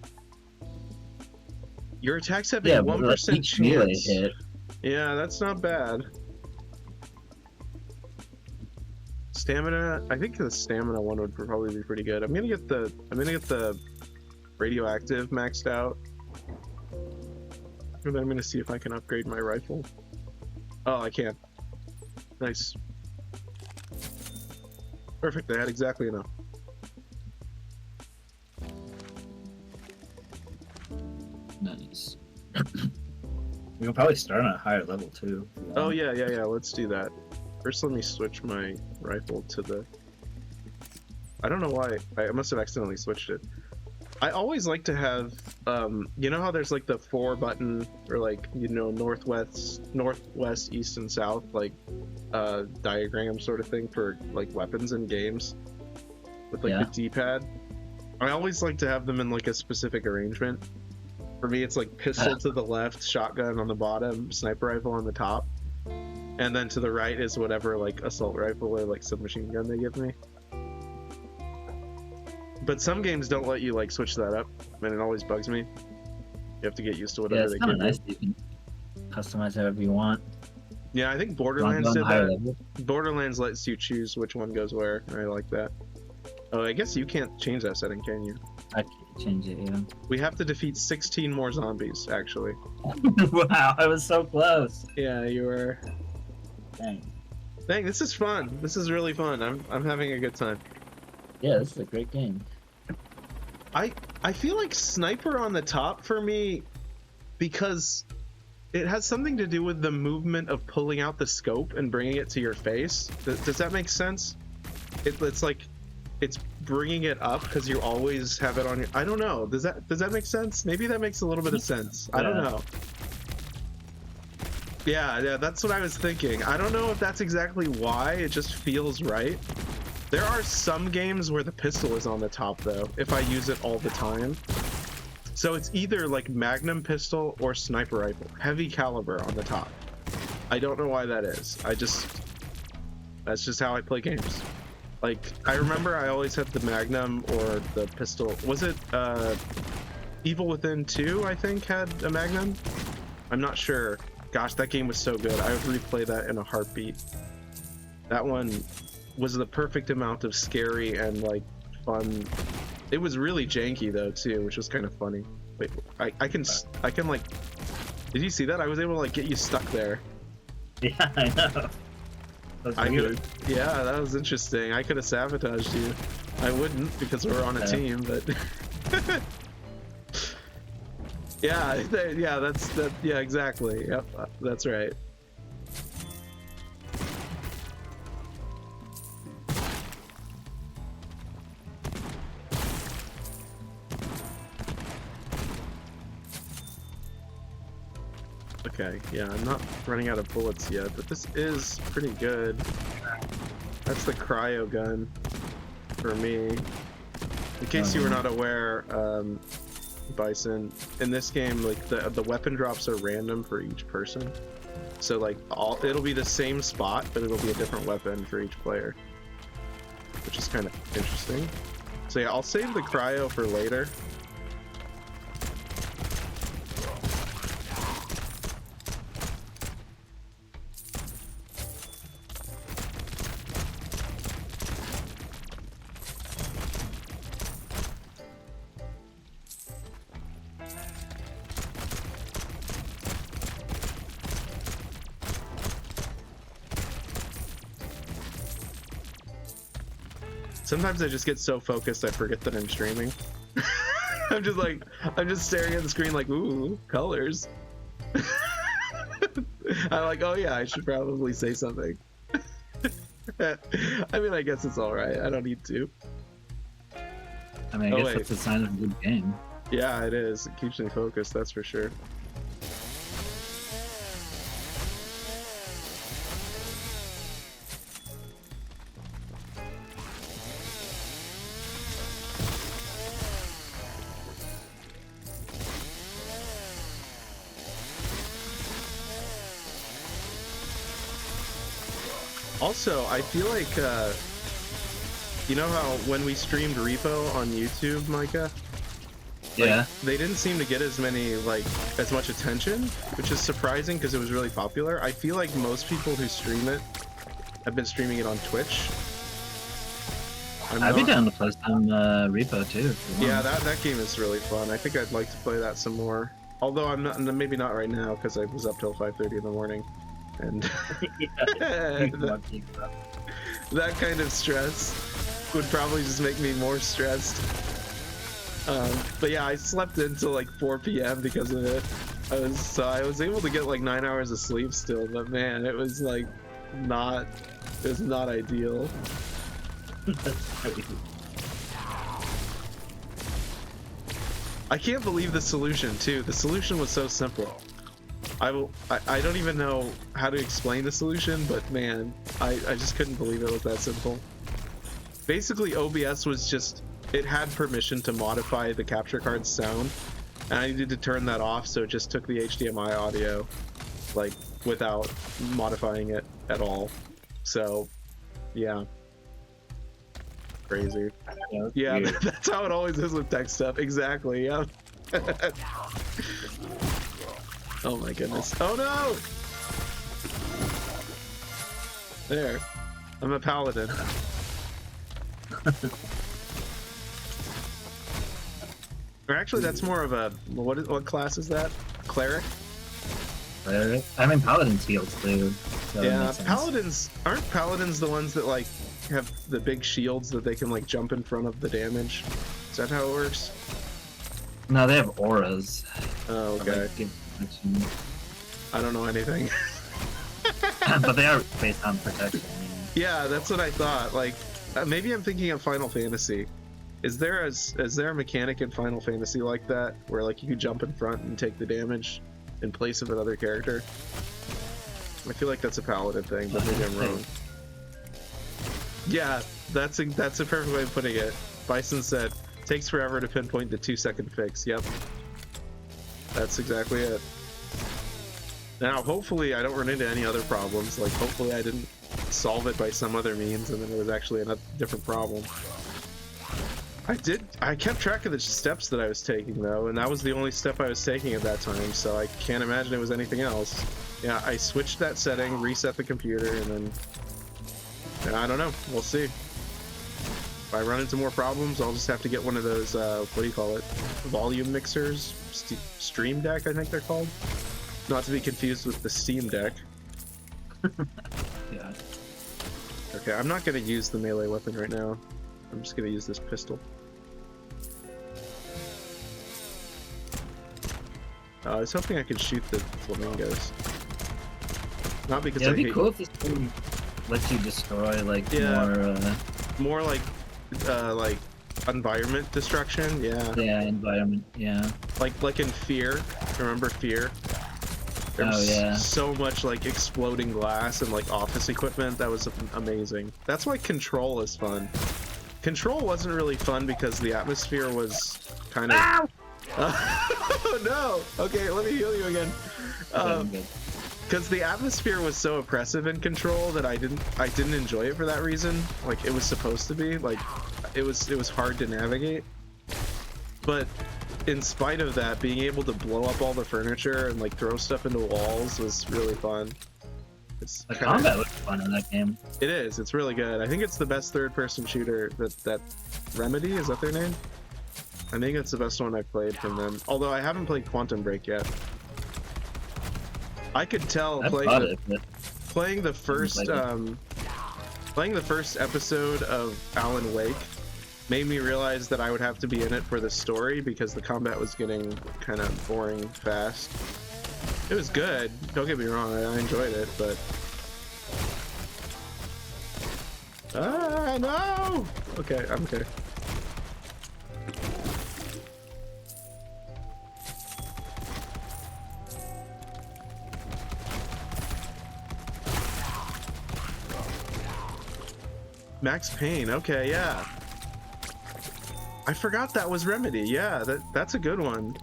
Your attacks have a 1% chance. Hit. Yeah, that's not bad. Stamina, I think the stamina one would probably be pretty good. I'm gonna get the radioactive maxed out. And I'm gonna see if I can upgrade my rifle. Oh, I can. Nice. Perfect. I had exactly enough. Nice. We can probably start on a higher level too. Oh yeah, yeah, yeah. Let's do that. First, let me switch my rifle to the. I don't know why. I must have accidentally switched it. I always like to have, you know how there's like the 4-button or like, you know, northwest, east, and south, like diagram sort of thing for like weapons in games with like the D-pad. I always like to have them in like a specific arrangement. For me, it's like pistol to the left, shotgun on the bottom, sniper rifle on the top, and then to the right is whatever like assault rifle or like submachine gun they give me. But some games don't let you like switch that up, and it always bugs me. You have to get used to whatever they give you. Nice. You can customize however you want. Yeah, I think Borderlands did that. Borderlands lets you choose which one goes where. I like that. Oh, I guess you can't change that setting, can you? I can't change it, yeah. We have to defeat 16 more zombies, actually. Wow, I was so close. Yeah, you were. Dang. Dang, this is fun. This is really fun. I'm having a good time. Yeah, this is a great game. I feel like sniper on the top for me, because it has something to do with the movement of pulling out the scope and bringing it to your face. Does that make sense? It's like it's bringing it up because you always have it on your. I don't know. Does that make sense? Maybe that makes a little bit of sense. I don't know. Yeah, that's what I was thinking. I don't know if that's exactly why. It just feels right. There are some games where the pistol is on the top though, if I use it all the time. So it's either like Magnum pistol or sniper rifle, heavy caliber on the top. I don't know why that is. That's just how I play games. Like, I remember I always had the Magnum or the pistol. Was it Evil Within 2, I think, had a Magnum? I'm not sure. Gosh, that game was so good. I would replay that in a heartbeat. That one was the perfect amount of scary and like fun. It was really janky though too, which was kind of funny. Wait, I can like. Did you see that? I was able to like get you stuck there. Yeah, I know. Yeah, that was interesting. I could have sabotaged you. I wouldn't because we're on a team, but yeah, yeah, exactly. Yep, that's right. Okay, yeah, I'm not running out of bullets yet, but this is pretty good. That's the cryo gun for me. In case you were not aware, Bison, in this game, like the weapon drops are random for each person. So like it'll be the same spot, but it'll be a different weapon for each player, which is kind of interesting. So yeah, I'll save the cryo for later. Sometimes I just get so focused I forget that I'm streaming. I'm just staring at the screen like, ooh, colors. I'm like, oh yeah, I should probably say something. I mean, I guess it's alright. I don't need to. I mean, I guess that's a sign of a good game. Yeah, it is. It keeps me focused, that's for sure. Also, I feel like, you know how when we streamed Repo on YouTube, Micah? Yeah. They didn't seem to get as much attention, which is surprising because it was really popular. I feel like most people who stream it have been streaming it on Twitch. I'd be down to play some Repo too. Yeah, that game is really fun. I think I'd like to play that some more. Although I'm not, maybe not right now because I was up till 5:30 in the morning. and Yeah. that kind of stress would probably just make me more stressed. But yeah, I slept until like 4 p.m. because of it. I was able to get like 9 hours of sleep still, but man, it was like not ideal. I can't believe the solution too. The solution was so simple. I don't even know how to explain the solution, but man, I just couldn't believe it was that simple. Basically, OBS was just, it had permission to modify the capture card's sound, and I needed to turn that off, so it just took the HDMI audio, like, without modifying it at all. So, yeah. Crazy. Yeah, that's how it always is with tech stuff. Exactly, yeah. Oh my goodness. Oh no! There. I'm a paladin. Or actually, that's more of a, what class is that? Cleric? I'm in Paladin's fields too. So yeah, paladins, aren't paladins the ones that like have the big shields that they can like jump in front of the damage? Is that how it works? No, they have auras. Oh, okay. I don't know anything. But they are based on protection. Yeah, that's what I thought. Like, maybe I'm thinking of Final Fantasy. Is there a mechanic in Final Fantasy like that, where like you could jump in front and take the damage in place of another character? I feel like that's a paladin thing, but maybe I'm wrong. Yeah, that's a perfect way of putting it. Bison said, takes forever to pinpoint the 2-second fix. Yep. That's exactly it. Now, hopefully I don't run into any other problems. Like, hopefully I didn't solve it by some other means and then it was actually a different problem. I kept track of the steps that I was taking though, and that was the only step I was taking at that time, so I can't imagine it was anything else. Yeah, I switched that setting, reset the computer, and then, I don't know, we'll see. If I run into more problems, I'll just have to get one of those, what do you call it, volume mixers? Stream Deck, I think they're called? Not to be confused with the Steam Deck. Yeah. Okay, I'm not going to use the melee weapon right now. I'm just going to use this pistol. I was hoping I could shoot the flamingos. Not because I hate... it'd be cool if this game lets you destroy, like, more like environment destruction, yeah. Yeah, environment, yeah. Like in Fear, remember Fear? There's so much like exploding glass and like office equipment. That was amazing. That's why Control is fun. Control wasn't really fun because the atmosphere was kind of... Ow! Oh no! Okay, let me heal you again. Because the atmosphere was so oppressive in Control that I didn't enjoy it for that reason. Like, it was supposed to be. Like, it was hard to navigate. But in spite of that, being able to blow up all the furniture and like throw stuff into walls was really fun. The combat looks fun in that game. It is. It's really good. I think it's the best third-person shooter that Remedy, is that their name? I think it's the best one I've played from them. Although I haven't played Quantum Break yet. I could tell playing the first episode of Alan Wake made me realize that I would have to be in it for the story because the combat was getting kind of boring fast. It was good, don't get me wrong, I enjoyed it, but... Ah, no! Okay, I'm okay. Max Payne, okay, yeah. I forgot that was Remedy, yeah, that's a good one.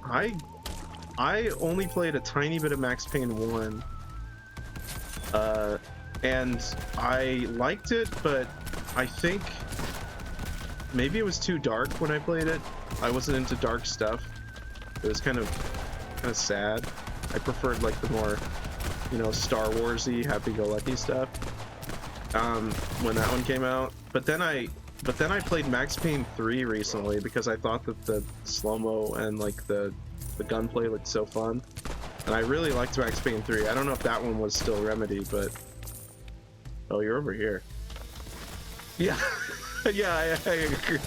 I only played a tiny bit of Max Payne 1. And I liked it, but I think maybe it was too dark when I played it. I wasn't into dark stuff. It was kind of sad. I preferred like the more, you know, Star Wars-y, happy-go-lucky stuff. When that one came out. But then I played Max Payne 3 recently because I thought that the slow-mo and like the gunplay looked so fun. And I really liked Max Payne 3. I don't know if that one was still Remedy, but... Oh, you're over here. Yeah, yeah, I agree.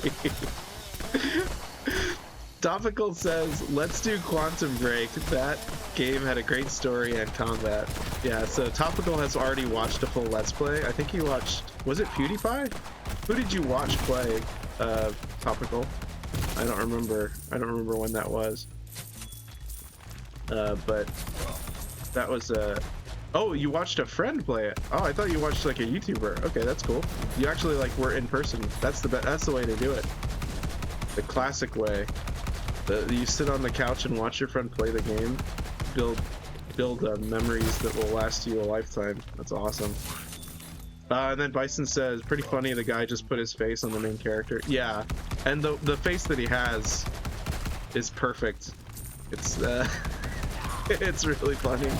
Topical says, let's do Quantum Break. That game had a great story and combat. Yeah, so Topical has already watched a full Let's Play. I think he watched... Was it PewDiePie? Who did you watch play, Topical? I don't remember. I don't remember when that was. But that was oh, you watched a friend play it. Oh, I thought you watched like a YouTuber. Okay, that's cool. You actually like were in person. That's the way to do it. The classic way. You sit on the couch and watch your friend play the game. Build memories that will last you a lifetime. That's awesome. And then Bison says, pretty funny, the guy just put his face on the main character. Yeah, and the face that he has is perfect. It's it's really funny.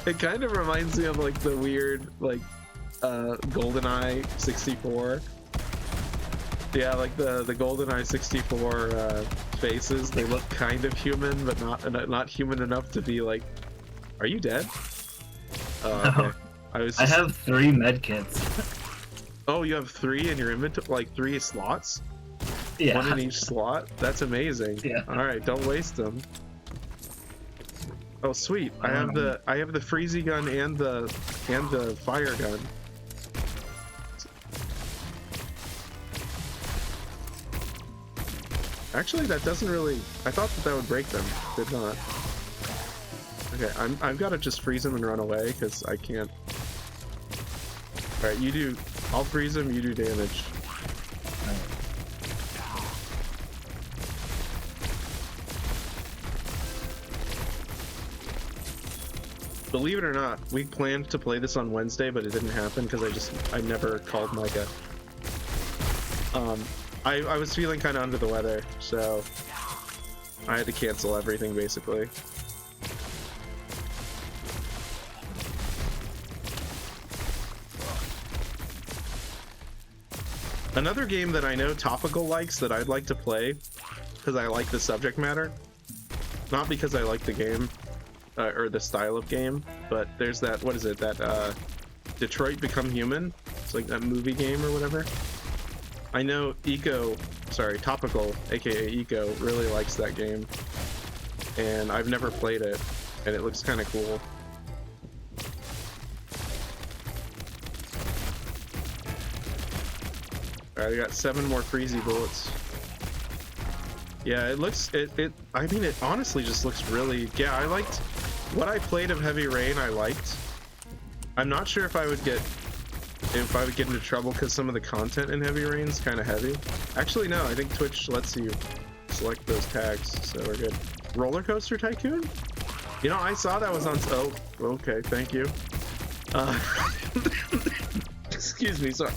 It kind of reminds me of like the weird like GoldenEye 64. Yeah, like the GoldenEye 64 faces. They look kind of human, but not human enough to be like. Are you dead? Oh, okay. I have 3 medkits. Oh, you have 3 in your inventory, like 3 slots? Yeah. 1 in each slot? That's amazing. Yeah. All right, don't waste them. Oh, sweet. I have the freezy gun and the fire gun. Actually, that doesn't really... I thought that would break them. Did not. Okay, I've got to just freeze him and run away, because I can't... Alright, you do... I'll freeze him, you do damage. Believe it or not, we planned to play this on Wednesday, but it didn't happen, because I never called Micah. I was feeling kind of under the weather, so I had to cancel everything, basically. Another game that I know Topical likes that I'd like to play, because I like the subject matter, not because I like the game, or the style of game, but there's that, what is it, that Detroit Become Human? It's like that movie game or whatever. I know Topical, aka Eco, really likes that game, and I've never played it, and it looks kind of cool. Alright, I got 7 more freezy bullets. Yeah, it looks, I mean, it honestly just looks really, yeah, I liked, what I played of Heavy Rain, I liked. I'm not sure if I would get into trouble because some of the content in Heavy Rain is kind of heavy. Actually, no, I think Twitch lets you select those tags, so we're good. Roller Coaster Tycoon? You know, I saw that was on, oh, okay, thank you. Excuse me, sorry.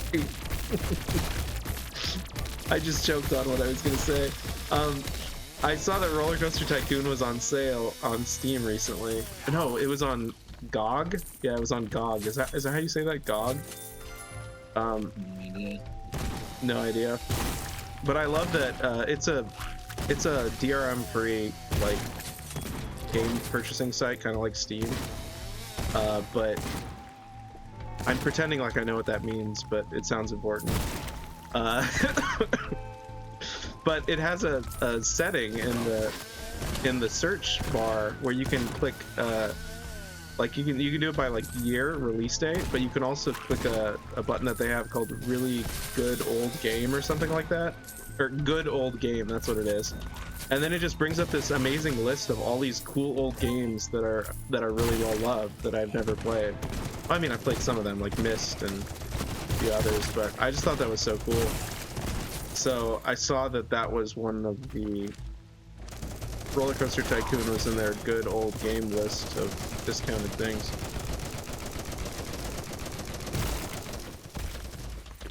I just choked on what I was gonna say. I saw that Roller Coaster Tycoon was on sale on Steam recently. No, it was on GOG. Yeah, it was on GOG. Is that how you say that? GOG. No idea. But I love that it's a DRM free like game purchasing site, kind of like Steam. But I'm pretending like I know what that means, but it sounds important. But it has a setting in the search bar where you can click like you can do it by like year release date, but you can also click a button that they have called really good old game or something like that, or good old game, that's what it is. And then it just brings up this amazing list of all these cool old games that are really well loved that I've never played. I mean, I've played some of them like Myst and a few others, but I just thought that was so cool. So I saw that was one of the Roller Coaster Tycoon was in their good old game list of discounted things.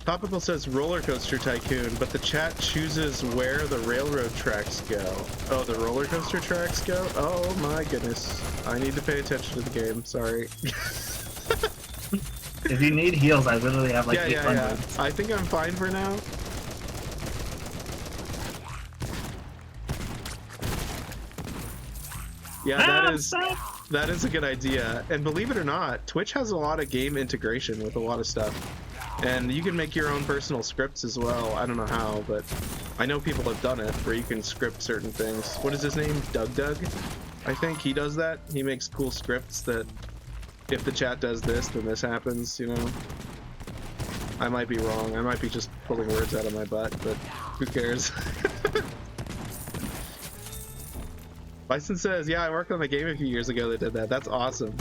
Topical says Roller Coaster Tycoon, but the chat chooses where the railroad tracks go. Oh, the roller coaster tracks go? Oh my goodness. I need to pay attention to the game, sorry. If you need heals, I literally have like 800. Yeah. I think I'm fine for now. Yeah, That is a good idea. And believe it or not, Twitch has a lot of game integration with a lot of stuff. And you can make your own personal scripts as well. I don't know how, but I know people have done it where you can script certain things. What is his name? Doug? I think he does that. He makes cool scripts that if the chat does this, then this happens, you know? I might be wrong. I might be just pulling words out of my butt, but who cares? Bison says, yeah, I worked on a game a few years ago that did that. That's awesome.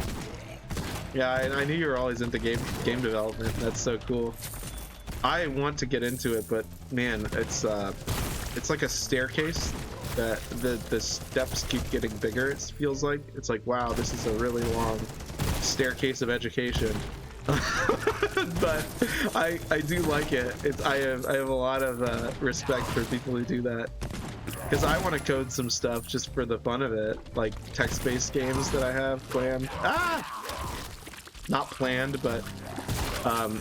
Yeah, I knew you were always into game development. That's so cool. I want to get into it, but man, it's like a staircase that the steps keep getting bigger. It feels like it's like, wow, this is a really long staircase of education. But I do like it. I have a lot of respect for people who do that. Because I want to code some stuff just for the fun of it, like text-based games that I have planned. Not planned, but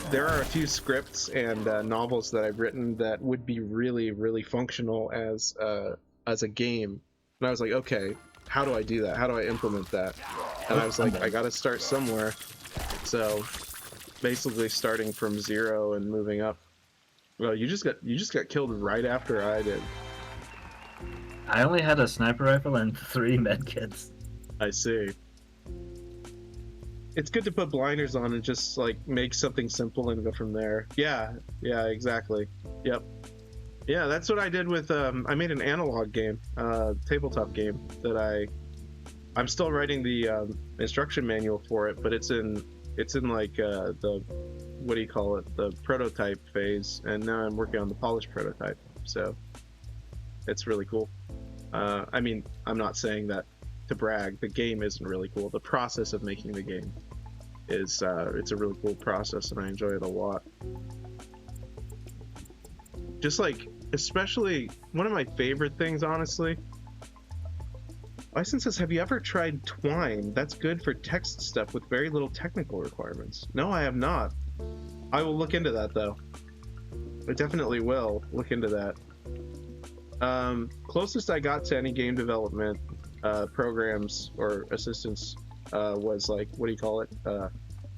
there are a few scripts and novels that I've written that would be really, really functional as a game. And I was like, okay, how do I do that? How do I implement that? And I was like, I got to start somewhere. So basically, starting from 0 and moving up. Well, you just got killed right after I did. I only had a sniper rifle and 3 medkits. I see. It's good to put blinders on and just like make something simple and go from there. Yeah, exactly. Yep. Yeah, that's what I did with I made an analog game, tabletop game that I'm still writing the instruction manual for it, but it's in like the, what do you call it, the prototype phase, and now I'm working on the polished prototype. So it's really cool. I mean, I'm not saying that to brag. The game isn't really cool. The process of making the game is it's a really cool process, and I enjoy it a lot. Just like, especially one of my favorite things, honestly. Bison says, have you ever tried Twine? That's good for text stuff with very little technical requirements. No, I have not. I will look into that though. I definitely will look into that. Closest I got to any game development programs or assistance was like, what do you call it?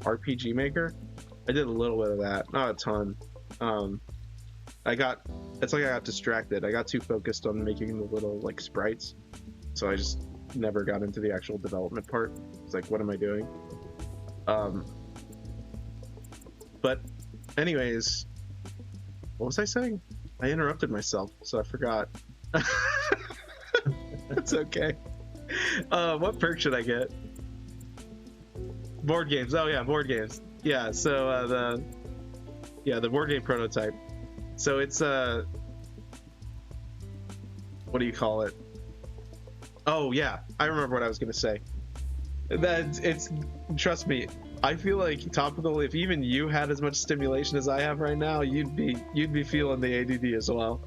RPG Maker. I did a little bit of that, not a ton. It's like I got distracted. I got too focused on making the little like sprites, so I just never got into the actual development part. It's like, what am I doing? But anyways, what was I saying? I interrupted myself, so I forgot. It's okay. What perk should I get? Board games. Oh yeah, board games. Yeah, so the board game prototype. So it's what do you call it? Oh yeah, I remember what I was gonna say. Trust me, I feel like topical. If even you had as much stimulation as I have right now, you'd be feeling the ADD as well.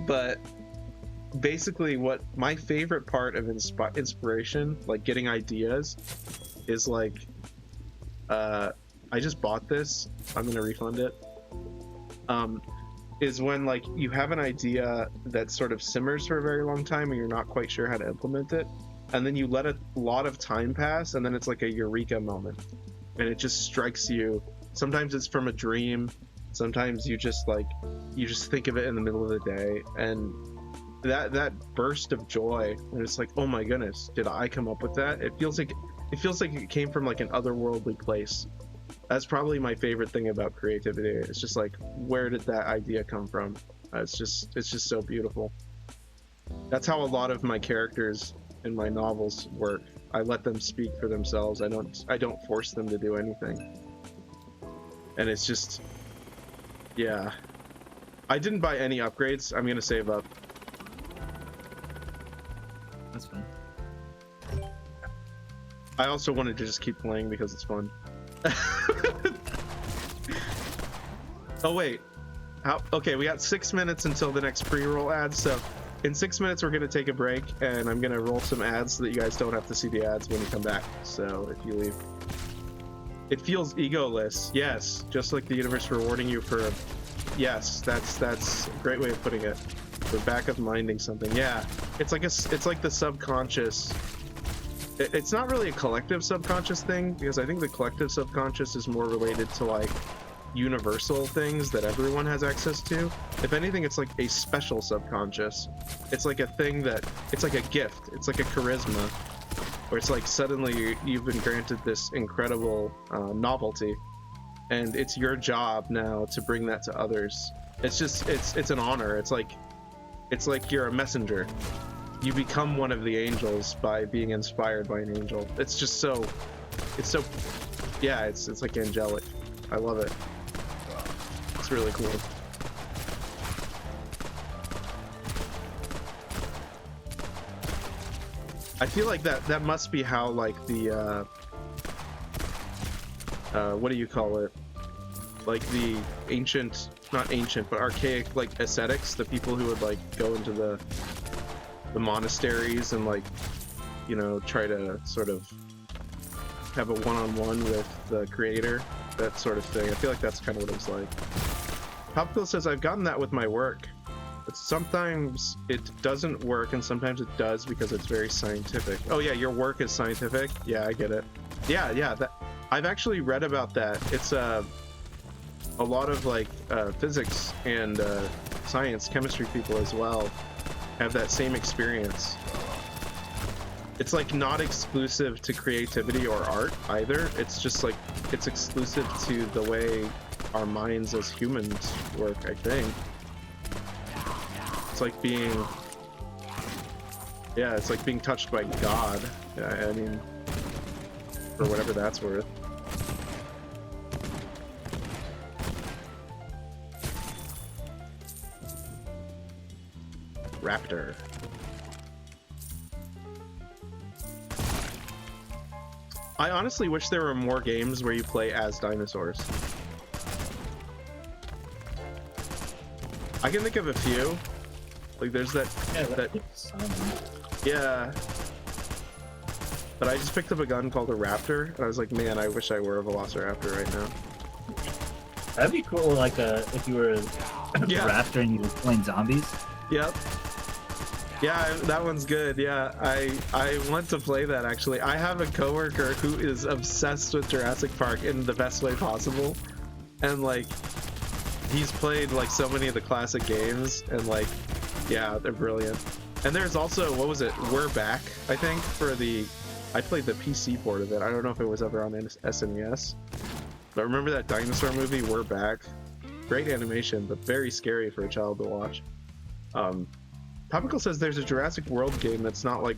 But basically, what my favorite part of inspiration, like getting ideas, is like, I just bought this. I'm gonna refund it. Is when like you have an idea that sort of simmers for a very long time and you're not quite sure how to implement it, and then you let a lot of time pass, and then it's like a eureka moment, and it just strikes you. Sometimes it's from a dream, sometimes you just think of it in the middle of the day, and that burst of joy, and it's like, oh my goodness, did I come up with that? It feels like it came from like an otherworldly place. That's probably my favorite thing about creativity. It's just like, where did that idea come from? It's just so beautiful. That's how a lot of my characters in my novels work. I let them speak for themselves. I don't force them to do anything. And it's just, yeah. I didn't buy any upgrades. I'm gonna save up. That's fine. I also wanted to just keep playing because it's fun. Oh wait, okay, we got 6 minutes until the next pre-roll ad, so in 6 minutes we're gonna take a break, and I'm gonna roll some ads so that you guys don't have to see the ads when you come back. So if you leave, it feels egoless. Yes, just like the universe rewarding you for, yes, that's a great way of putting it. For back of minding something. Yeah, it's like the subconscious it's not really a collective subconscious thing, because I think the collective subconscious is more related to like universal things that everyone has access to. If anything, it's like a special subconscious. It's like a thing that, it's like a gift. It's like a charisma, where it's like suddenly you've been granted this incredible novelty, and it's your job now to bring that to others. It's just, it's an honor. It's like you're a messenger. You become one of the angels by being inspired by an angel. It's just so, yeah, it's like angelic. I love it. It's really cool. I feel like that must be how like the what do you call it? Like the ancient, not ancient, but archaic like ascetics, the people who would like go into the monasteries and like, you know, try to sort of have a one-on-one with the creator, that sort of thing. I feel like that's kind of what it's like. Topical says, I've gotten that with my work, but sometimes it doesn't work and sometimes it does because it's very scientific. Oh yeah, your work is scientific? Yeah, I get it. Yeah, that I've actually read about that. It's a lot of like physics and science, chemistry people as well have that same experience. It's like not exclusive to creativity or art either. It's just like, it's exclusive to the way our minds as humans work, I think. It's like being, yeah, it's like being touched by God. I mean, for whatever that's worth. Raptor. I honestly wish there were more games where you play as dinosaurs. I can think of a few. Like there's that, yeah. But I just picked up a gun called a Raptor, and I was like, man, I wish I were a Velociraptor right now. That'd be cool, like if you were a raptor and you were playing zombies. Yep. Yeah, that one's good. Yeah, I want to play that actually. I have a coworker who is obsessed with Jurassic Park in the best way possible, and like he's played like so many of the classic games, and like, yeah, they're brilliant. And there's also, what was it? We're Back, I think, for the, I played the PC port of it. I don't know if it was ever on SNES, but remember that dinosaur movie, We're Back? Great animation, but very scary for a child to watch. Topical says there's a Jurassic World game that's not like,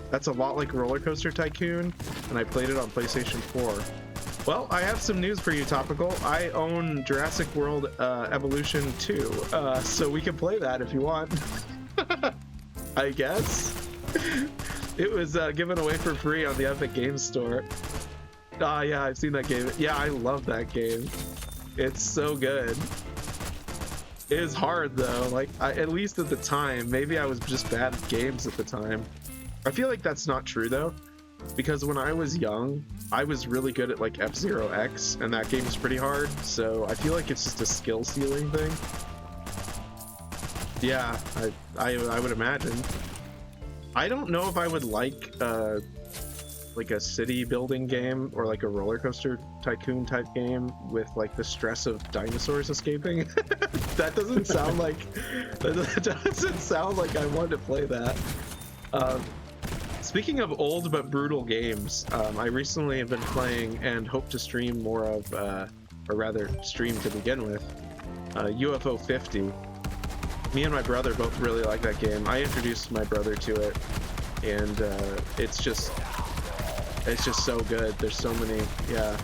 that's a lot like Roller Coaster Tycoon, and I played it on PlayStation 4. Well, I have some news for you, Topical. I own Jurassic World Evolution 2, so we can play that if you want. I guess. It was given away for free on the Epic Games Store. Ah, yeah, I've seen that game. Yeah, I love that game. It's so good. It is hard though, like at least at the time. Maybe I was just bad at games at the time. I feel like that's not true though, because when I was young, I was really good at like F-Zero X, and that game is pretty hard, so I feel like it's just a skill ceiling thing. Yeah, I would imagine. I don't know if I would like a city building game or like a roller coaster tycoon type game with like the stress of dinosaurs escaping. That doesn't sound like I want to play that. Speaking of old but brutal games, I recently have been playing and hope to stream more of, or rather stream to begin with, UFO 50. Me and my brother both really like that game. I introduced my brother to it, and it's just so good. There's so many, yeah.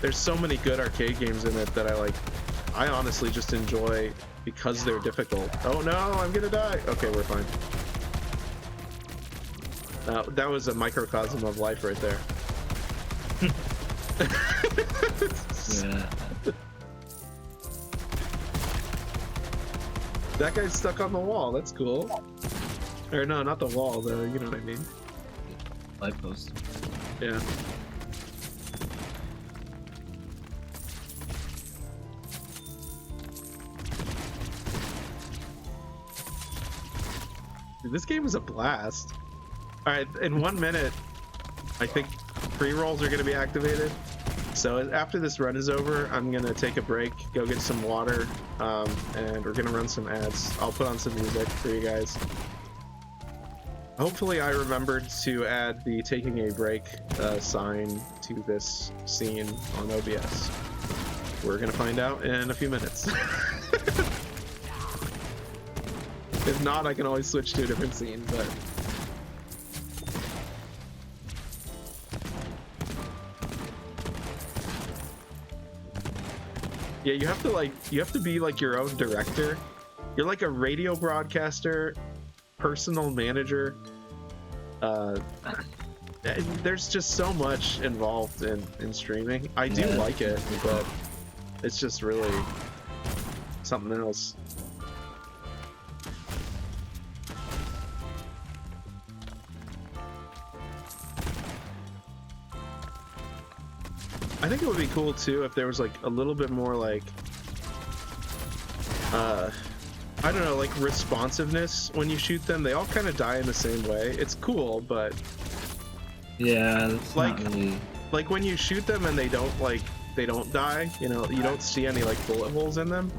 There's so many good arcade games in it that I honestly just enjoy because they're difficult. Oh no, I'm gonna die. Okay, we're fine. That was a microcosm of life right there. Yeah. That guy's stuck on the wall. That's cool. Or no, not the wall, though. You know what I mean. Light post. Yeah. Dude, this game is a blast. All right, in 1 minute, I think pre-rolls are going to be activated. So after this run is over, I'm going to take a break, go get some water, and we're going to run some ads. I'll put on some music for you guys. Hopefully I remembered to add the taking a break sign to this scene on OBS. We're going to find out in a few minutes. If not, I can always switch to a different scene, but... Yeah, you have to be like your own director. You're like a radio broadcaster, personal manager. There's just so much involved in streaming. I do like it, but it's just really something else. I think it would be cool too if there was like a little bit more like I don't know, like responsiveness when you shoot them. They all kind of die in the same way. It's cool, but yeah, that's like not really... like when you shoot them and they don't die, you know, you don't see any like bullet holes in them.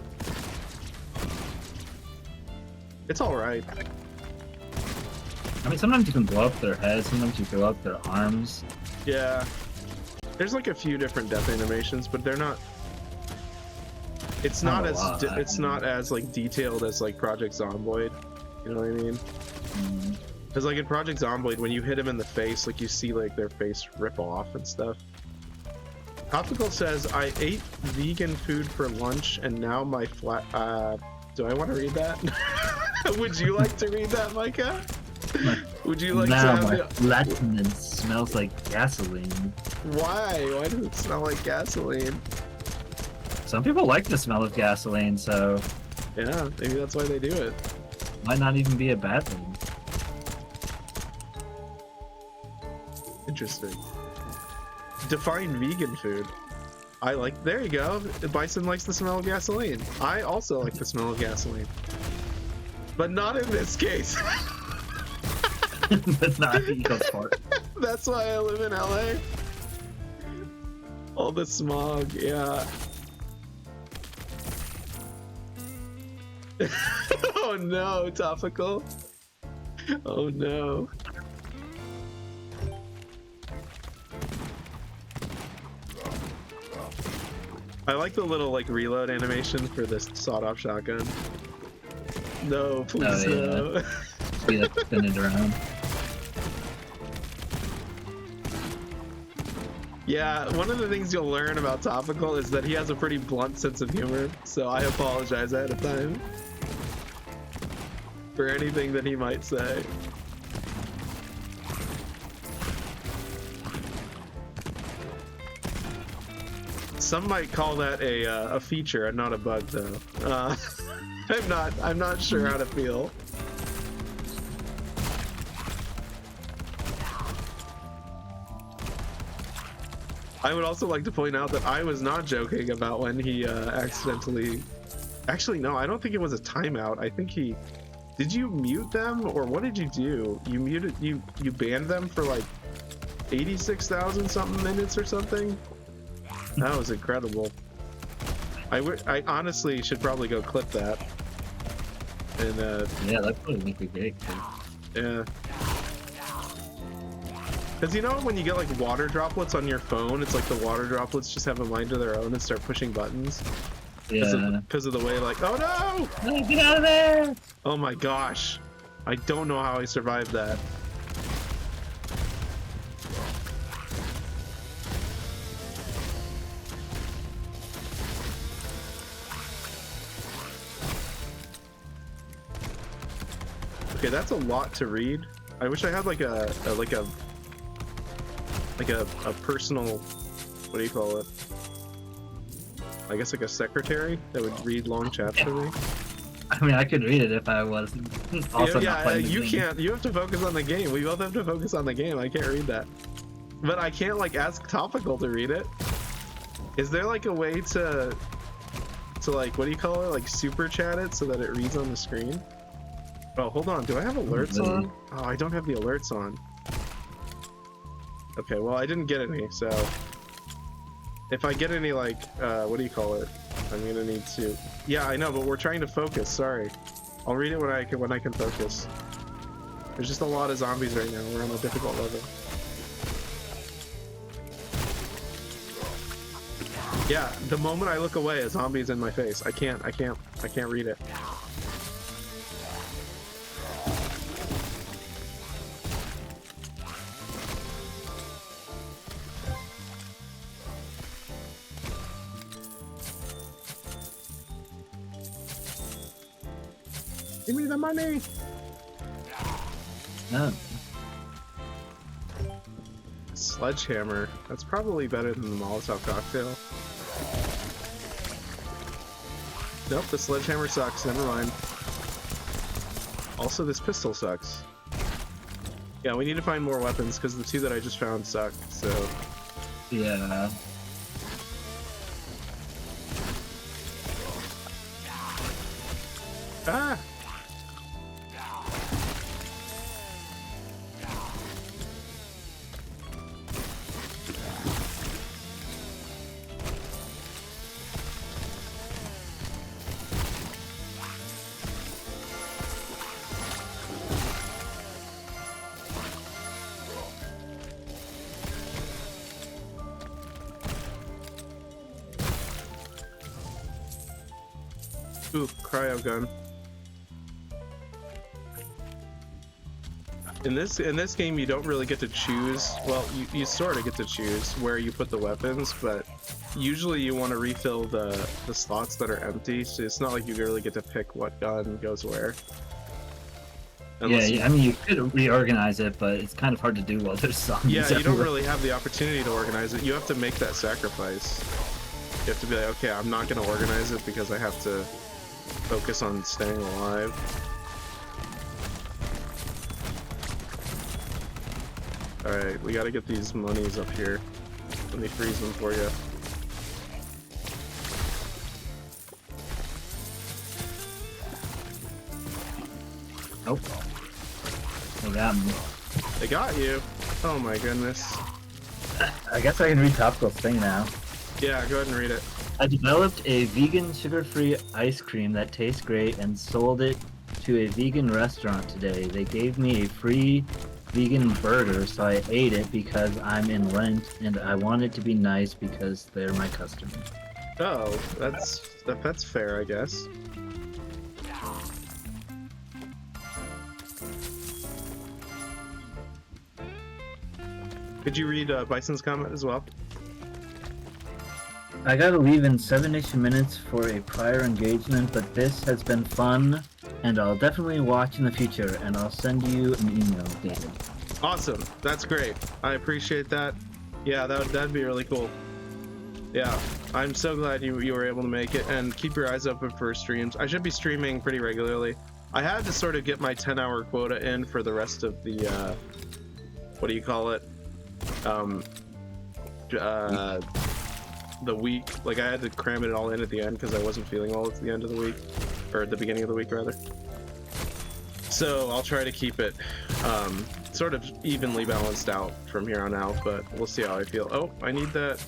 It's all right. I mean, sometimes you can blow up their heads, sometimes you blow up their arms. Yeah. There's like a few different death animations, but they're not. It's not as like detailed as like Project Zomboid. You know what I mean? Because like in Project Zomboid, when you hit him in the face, like you see like their face rip off and stuff. Topical says, "I ate vegan food for lunch, and now my flat." Do I want to read that? Would you like to read that, Micah? Would you like to have my the... flatulence smells like gasoline. Why? Why does it smell like gasoline? Some people like the smell of gasoline, so... Yeah, maybe that's why they do it. Might not even be a bad thing. Interesting. Define vegan food. I like... There you go. Bison likes the smell of gasoline. I also like the smell of gasoline. But not in this case. But not the eco part. That's why I live in LA. All the smog, yeah. Oh no, Topical. Oh no. I like the little like reload animation for this sawed-off shotgun. No, please no. Be like spin it around. Yeah, one of the things you'll learn about Topical is that he has a pretty blunt sense of humor, so I apologize ahead of time for anything that he might say. Some might call that a feature and not a bug, though. I'm not sure how to feel. I would also like to point out that I was not joking about when he accidentally... Actually, no, I don't think it was a timeout. I think he... Did you mute them, or what did you do? You muted... You banned them for like 86,000 something minutes or something? That was incredible. I honestly should probably go clip that. And yeah, that probably make a great thing. Yeah. Because you know when you get like water droplets on your phone, it's like the water droplets just have a mind of their own and start pushing buttons? Yeah. Because of the way like, oh no! No, get out of there! Oh my gosh. I don't know how I survived that. Okay, that's a lot to read. I wish I had like a personal, what do you call it? I guess like a secretary that would read long chats for me. I mean, I could read it if I was also not playing the you game. can't. You have to focus on the game. We both have to focus on the game. I can't read that. But I can't like ask Topical to read it. Is there like a way to like, what do you call it? Like super chat it so that it reads on the screen? Oh, hold on. Do I have alerts on? Oh, I don't have the alerts on. Okay, well, I didn't get any, so if I get any, like, what do you call it? I'm gonna need to. Yeah, I know, but we're trying to focus. Sorry, I'll read it when I can focus. There's just a lot of zombies right now. We're on a difficult level. Yeah, the moment I look away, a zombie's in my face. I can't read it. Give me the money! No. Sledgehammer. That's probably better than the Molotov cocktail. Nope, the sledgehammer sucks. Never mind. Also, this pistol sucks. Yeah, we need to find more weapons because the two that I just found suck, so... Yeah. Ah! Ooh, cryo gun. In this game, you don't really get to choose. Well, you sort of get to choose where you put the weapons, but usually you want to refill the slots that are empty. So it's not like you really get to pick what gun goes where. Yeah, I mean, you could reorganize it, but it's kind of hard to do while there's zombies. Yeah, you don't everywhere. really have the opportunity to organize it. You have to make that sacrifice. You have to be like, okay, I'm not going to organize it because I have to focus on staying alive. Alright, we gotta get these monies up here. Let me freeze them for you. Oh. They got me. They got you! Oh my goodness. I guess I can read Topical's thing now. Yeah, go ahead and read it. I developed a vegan sugar-free ice cream that tastes great and sold it to a vegan restaurant today. They gave me a free vegan burger, so I ate it because I'm in Lent and I wanted to be nice because they're my customer. Oh, that's fair, I guess. Could you read Bison's comment as well? I gotta leave in 7-ish minutes for a prior engagement, but this has been fun, and I'll definitely watch in the future, and I'll send you an email, David. Awesome, that's great. I appreciate that. Yeah, that'd be really cool. Yeah, I'm so glad you were able to make it, and keep your eyes open for streams. I should be streaming pretty regularly. I had to sort of get my 10-hour quota in for the rest of the, what do you call it? The week. Like, I had to cram it all in at the end because I wasn't feeling well at the end of the week, or at the beginning of the week rather. So I'll try to keep it sort of evenly balanced out from here on out, but we'll see how I feel. Oh, I need that.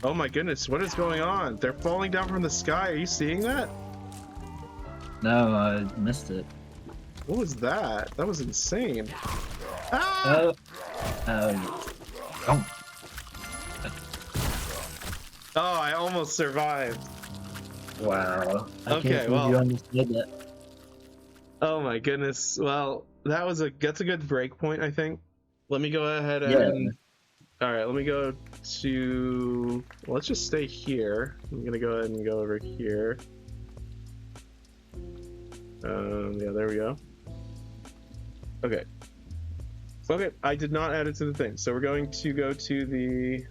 Oh my goodness, what is going on? They're falling down from the sky. Are you seeing that? No, I missed it. What was that? That was insane. Ah! Oh. Oh, I almost survived. Wow. I Okay, can't believe well. you understood that. Oh my goodness. Well, that's a good break point, I think. Let me go ahead and Yeah. all right, let me go to, let's just stay here. I'm gonna go ahead and go over here. Yeah, there we go. Okay. Okay, I did not add it to the thing, so we're going to go to the.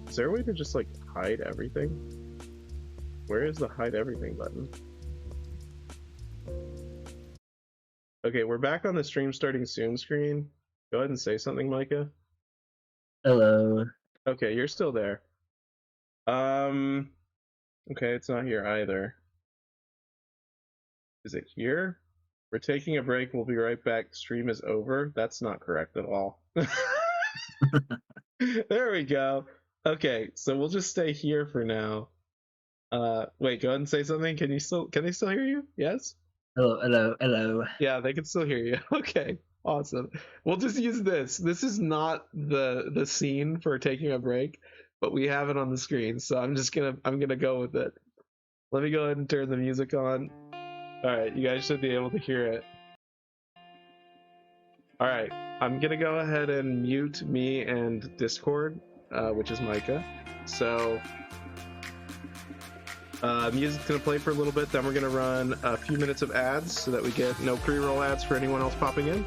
Is there a way to just like hide everything? Where is the hide everything button? Okay, we're back on the stream starting soon screen. Go ahead and say something, Micah. Hello. Okay, you're still there. Okay, it's not here either. Is it here? We're taking a break. We'll be right back. Stream is over. That's not correct at all. There we go. Okay, so we'll just stay here for now. Wait, go ahead and say something. Can they still hear you? Yes? Hello, hello, hello. Yeah, they can still hear you. Okay, awesome. We'll just use this. This is not the scene for taking a break, but we have it on the screen, so I'm gonna go with it. Let me go ahead and turn the music on. Alright, you guys should be able to hear it. Alright, I'm gonna go ahead and mute me and Discord, which is Micah. So music's gonna play for a little bit, then we're gonna run a few minutes of ads so that we get no pre-roll ads for anyone else popping in.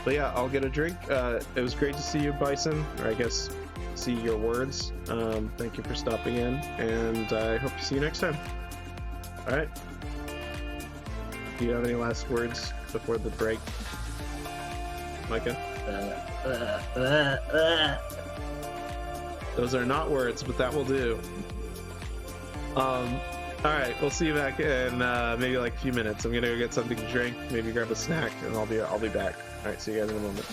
But yeah, I'll get a drink. It was great to see you, Bison, or I guess see your words. Thank you for stopping in, and I hope to see you next time. Alright. Do you have any last words before the break, Micah? Those are not words, but that will do. Alright, we'll see you back in maybe like a few minutes. I'm gonna go get something to drink, maybe grab a snack, and I'll be back. Alright, see you guys in a moment.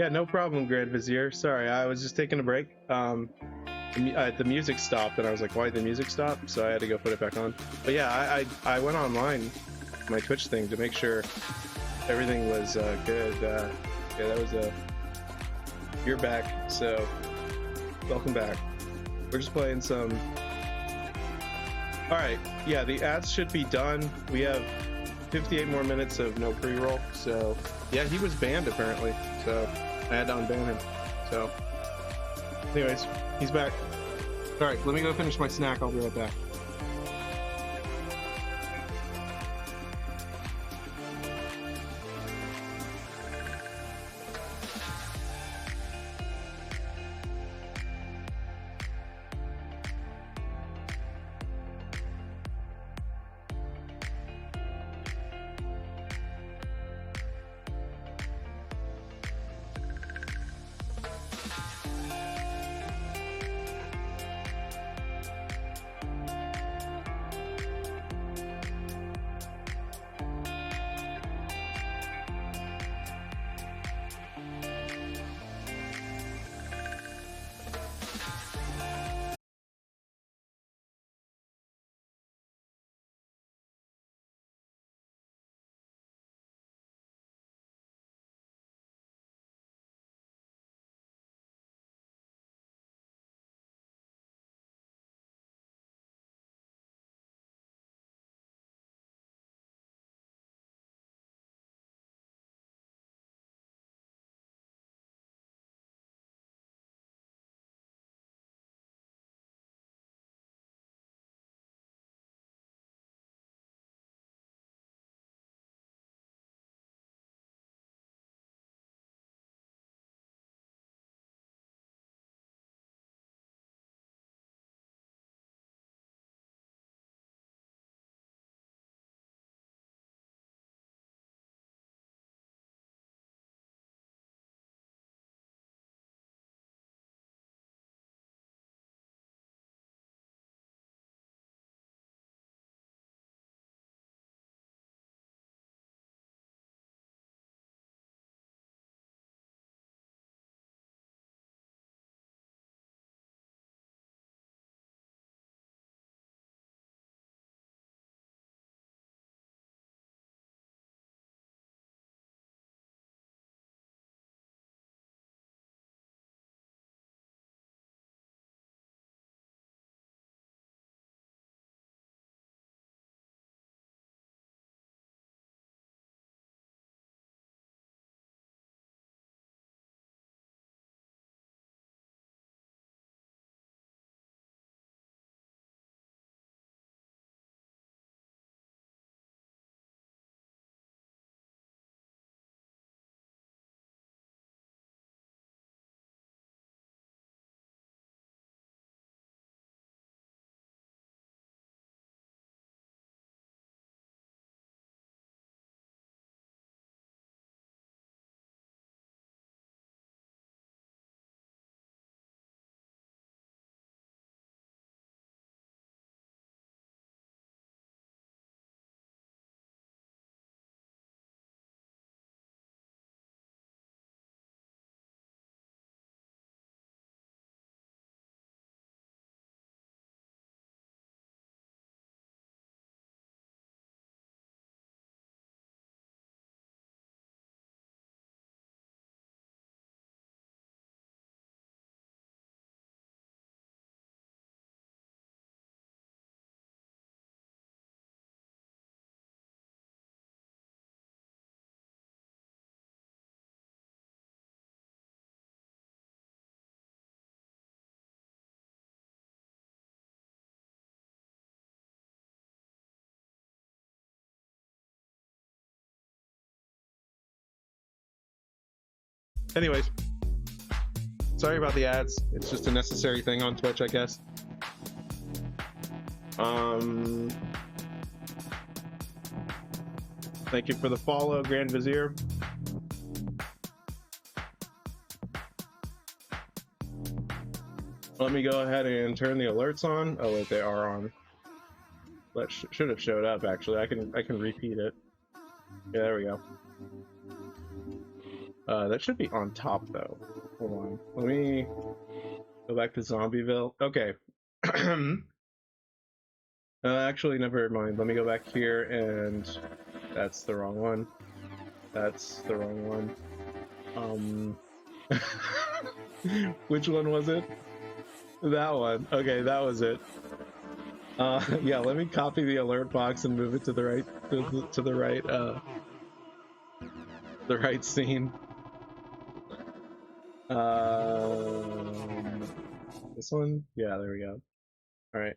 Yeah, no problem, Grand Vizier. Sorry, I was just taking a break. The music stopped, and I was like, "Why did the music stop?" So I had to go put it back on. But yeah, I went online, my Twitch thing, to make sure everything was good. Yeah, that was a. You're back, so welcome back. We're just playing some. All right, yeah, the ads should be done. We have 58 more minutes of no pre-roll. So yeah, he was banned apparently. So I had to unban him. So anyways, he's back. All right, let me go finish my snack. I'll be right back. Anyways, sorry about the ads. It's just a necessary thing on Twitch, I guess. Thank you for the follow, Grand Vizier. Let me go ahead and turn the alerts on. Oh wait, they are on. That should have showed up actually. I can repeat it. Yeah, there we go. That should be on top though. Hold on. Let me go back to Zombieville. Okay. Actually, never mind. Let me go back here, and that's the wrong one. That's the wrong one. Which one was it? That one. Okay, that was it. Yeah, let me copy the alert box and move it to the right, to the right, the right scene. This one? Yeah, there we go. All right.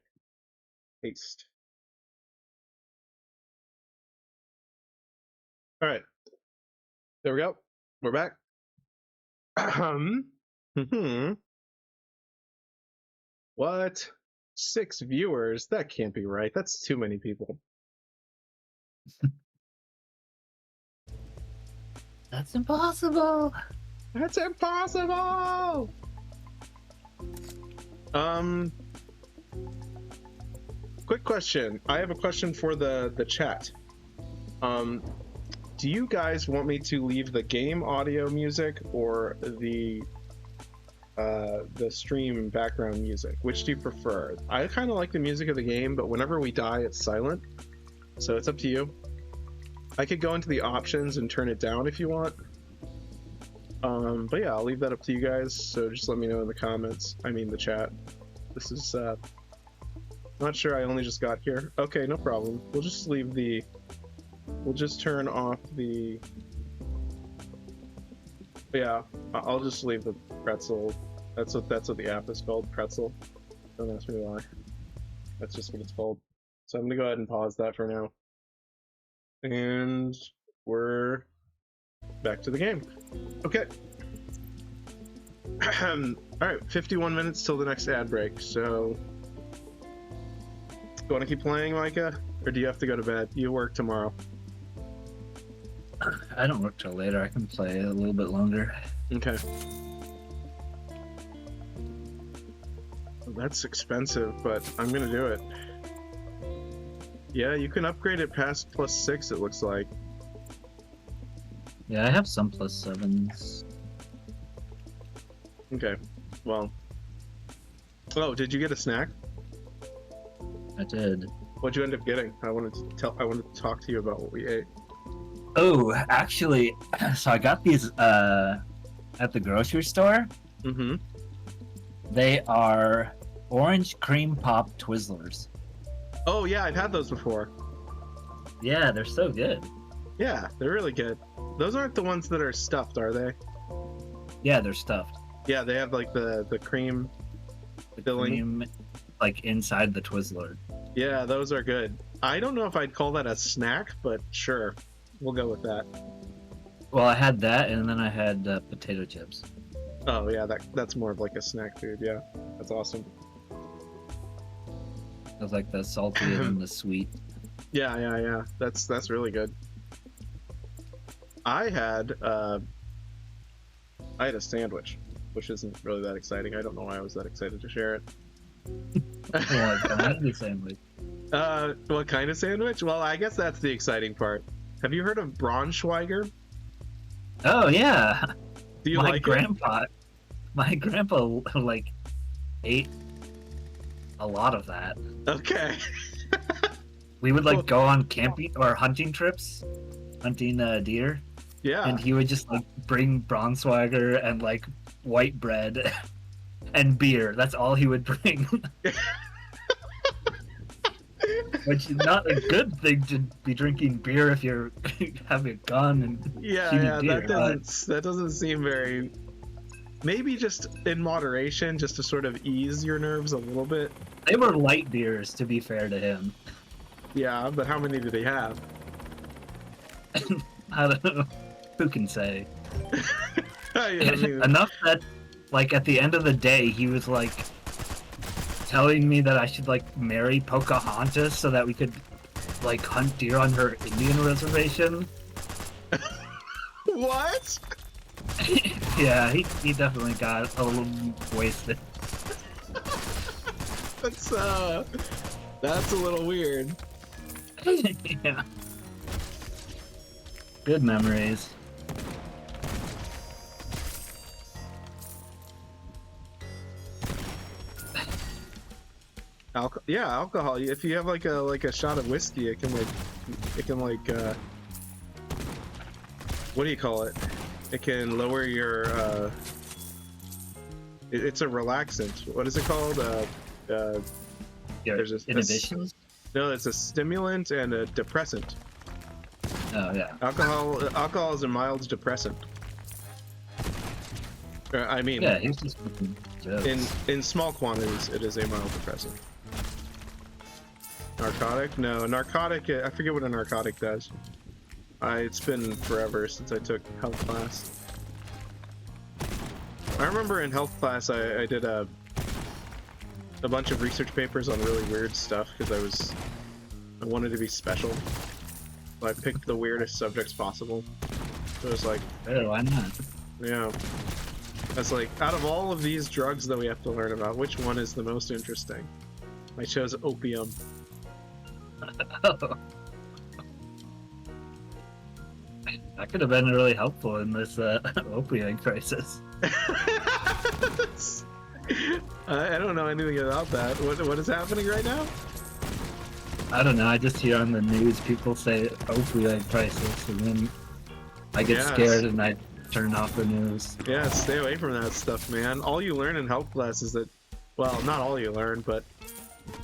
Paste. All right. There we go. We're back. What? 6 viewers? That can't be right. That's too many people. That's impossible. That's impossible. Quick question. I have a question for the chat. Do you guys want me to leave the game audio music or the stream background music? Which do you prefer? I kind of like the music of the game, but whenever we die, it's silent. So it's up to you. I could go into the options and turn it down if you want. But yeah, I'll leave that up to you guys. So just let me know in the comments. I mean the chat. This is not sure. I only just got here. Okay, no problem. We'll just leave the. We'll just turn off the. Yeah, I'll just leave the pretzel. That's what the app is called, pretzel. Don't ask me why. That's just what it's called. So I'm gonna go ahead and pause that for now. And we're back to the game. Okay. Alright, 51 minutes till the next ad break, so... You wanna keep playing, Micah? Or do you have to go to bed? You work tomorrow. I don't work till later. I can play a little bit longer. Okay. Well, that's expensive, but I'm gonna do it. Yeah, you can upgrade it past +6, it looks like. Yeah, I have some +7s. Okay, well. Oh, did you get a snack? I did. What'd you end up getting? I wanted to talk to you about what we ate. Oh, actually, so I got these at the grocery store. Mm-hmm. They are orange cream pop Twizzlers. Oh yeah, I've had those before. Yeah, they're so good. Yeah, they're really good. Those aren't the ones that are stuffed, are they? Yeah, they're stuffed. Yeah, they have like the cream filling. Cream, like inside the Twizzler. Yeah, those are good. I don't know if I'd call that a snack, but sure, we'll go with that. Well, I had that, and then I had potato chips. Oh yeah, that's more of like a snack food. Yeah, that's awesome. It was like the salty and the sweet. Yeah. That's really good. I had a sandwich, which isn't really that exciting. I don't know why I was that excited to share it. What kind of sandwich? What kind of sandwich? Well, I guess that's the exciting part. Have you heard of Braunschweiger? Oh yeah. Do you my like grandpa, it? My grandpa like ate a lot of that. Okay. We would like go on camping or hunting trips, hunting deer. Yeah. And he would just like bring Braunschweiger and like white bread and beer. That's all he would bring. Which is not a good thing to be drinking beer if you're having a gun and yeah, deer, that doesn't seem very. Maybe just in moderation, just to sort of ease your nerves a little bit. They were light beers, to be fair to him. Yeah, but how many did he have? I don't know. Who can say? I mean... Enough that, like, at the end of the day, he was like telling me that I should like marry Pocahontas so that we could like hunt deer on her Indian reservation. What? Yeah, he definitely got a little wasted. That's a little weird. Yeah. Good memories. Yeah, alcohol. If you have like a shot of whiskey, it can what do you call it? It can lower your it's a relaxant. What is it called? Your There's inhibitions? No, it's a stimulant and a depressant. Oh yeah. Alcohol is a mild depressant. I mean, Yeah, he's just making jokes. in small quantities, it is a mild depressant. Narcotic? No, narcotic. I forget what a narcotic does. It's been forever since I took health class. I remember in health class I did a bunch of research papers on really weird stuff because I wanted to be special. So I picked the weirdest subjects possible. So it was like, Oh, why not? yeah. That's like, out of all of these drugs that we have to learn about, which one is the most interesting? I chose opium. That could have been really helpful in this opioid crisis. I don't know anything about that. What is happening right now? I don't know. I just hear on the news people say opioid crisis, and then I get scared and I turn off the news. Yeah, stay away from that stuff, man. All you learn in health class is that, well, not all you learn, but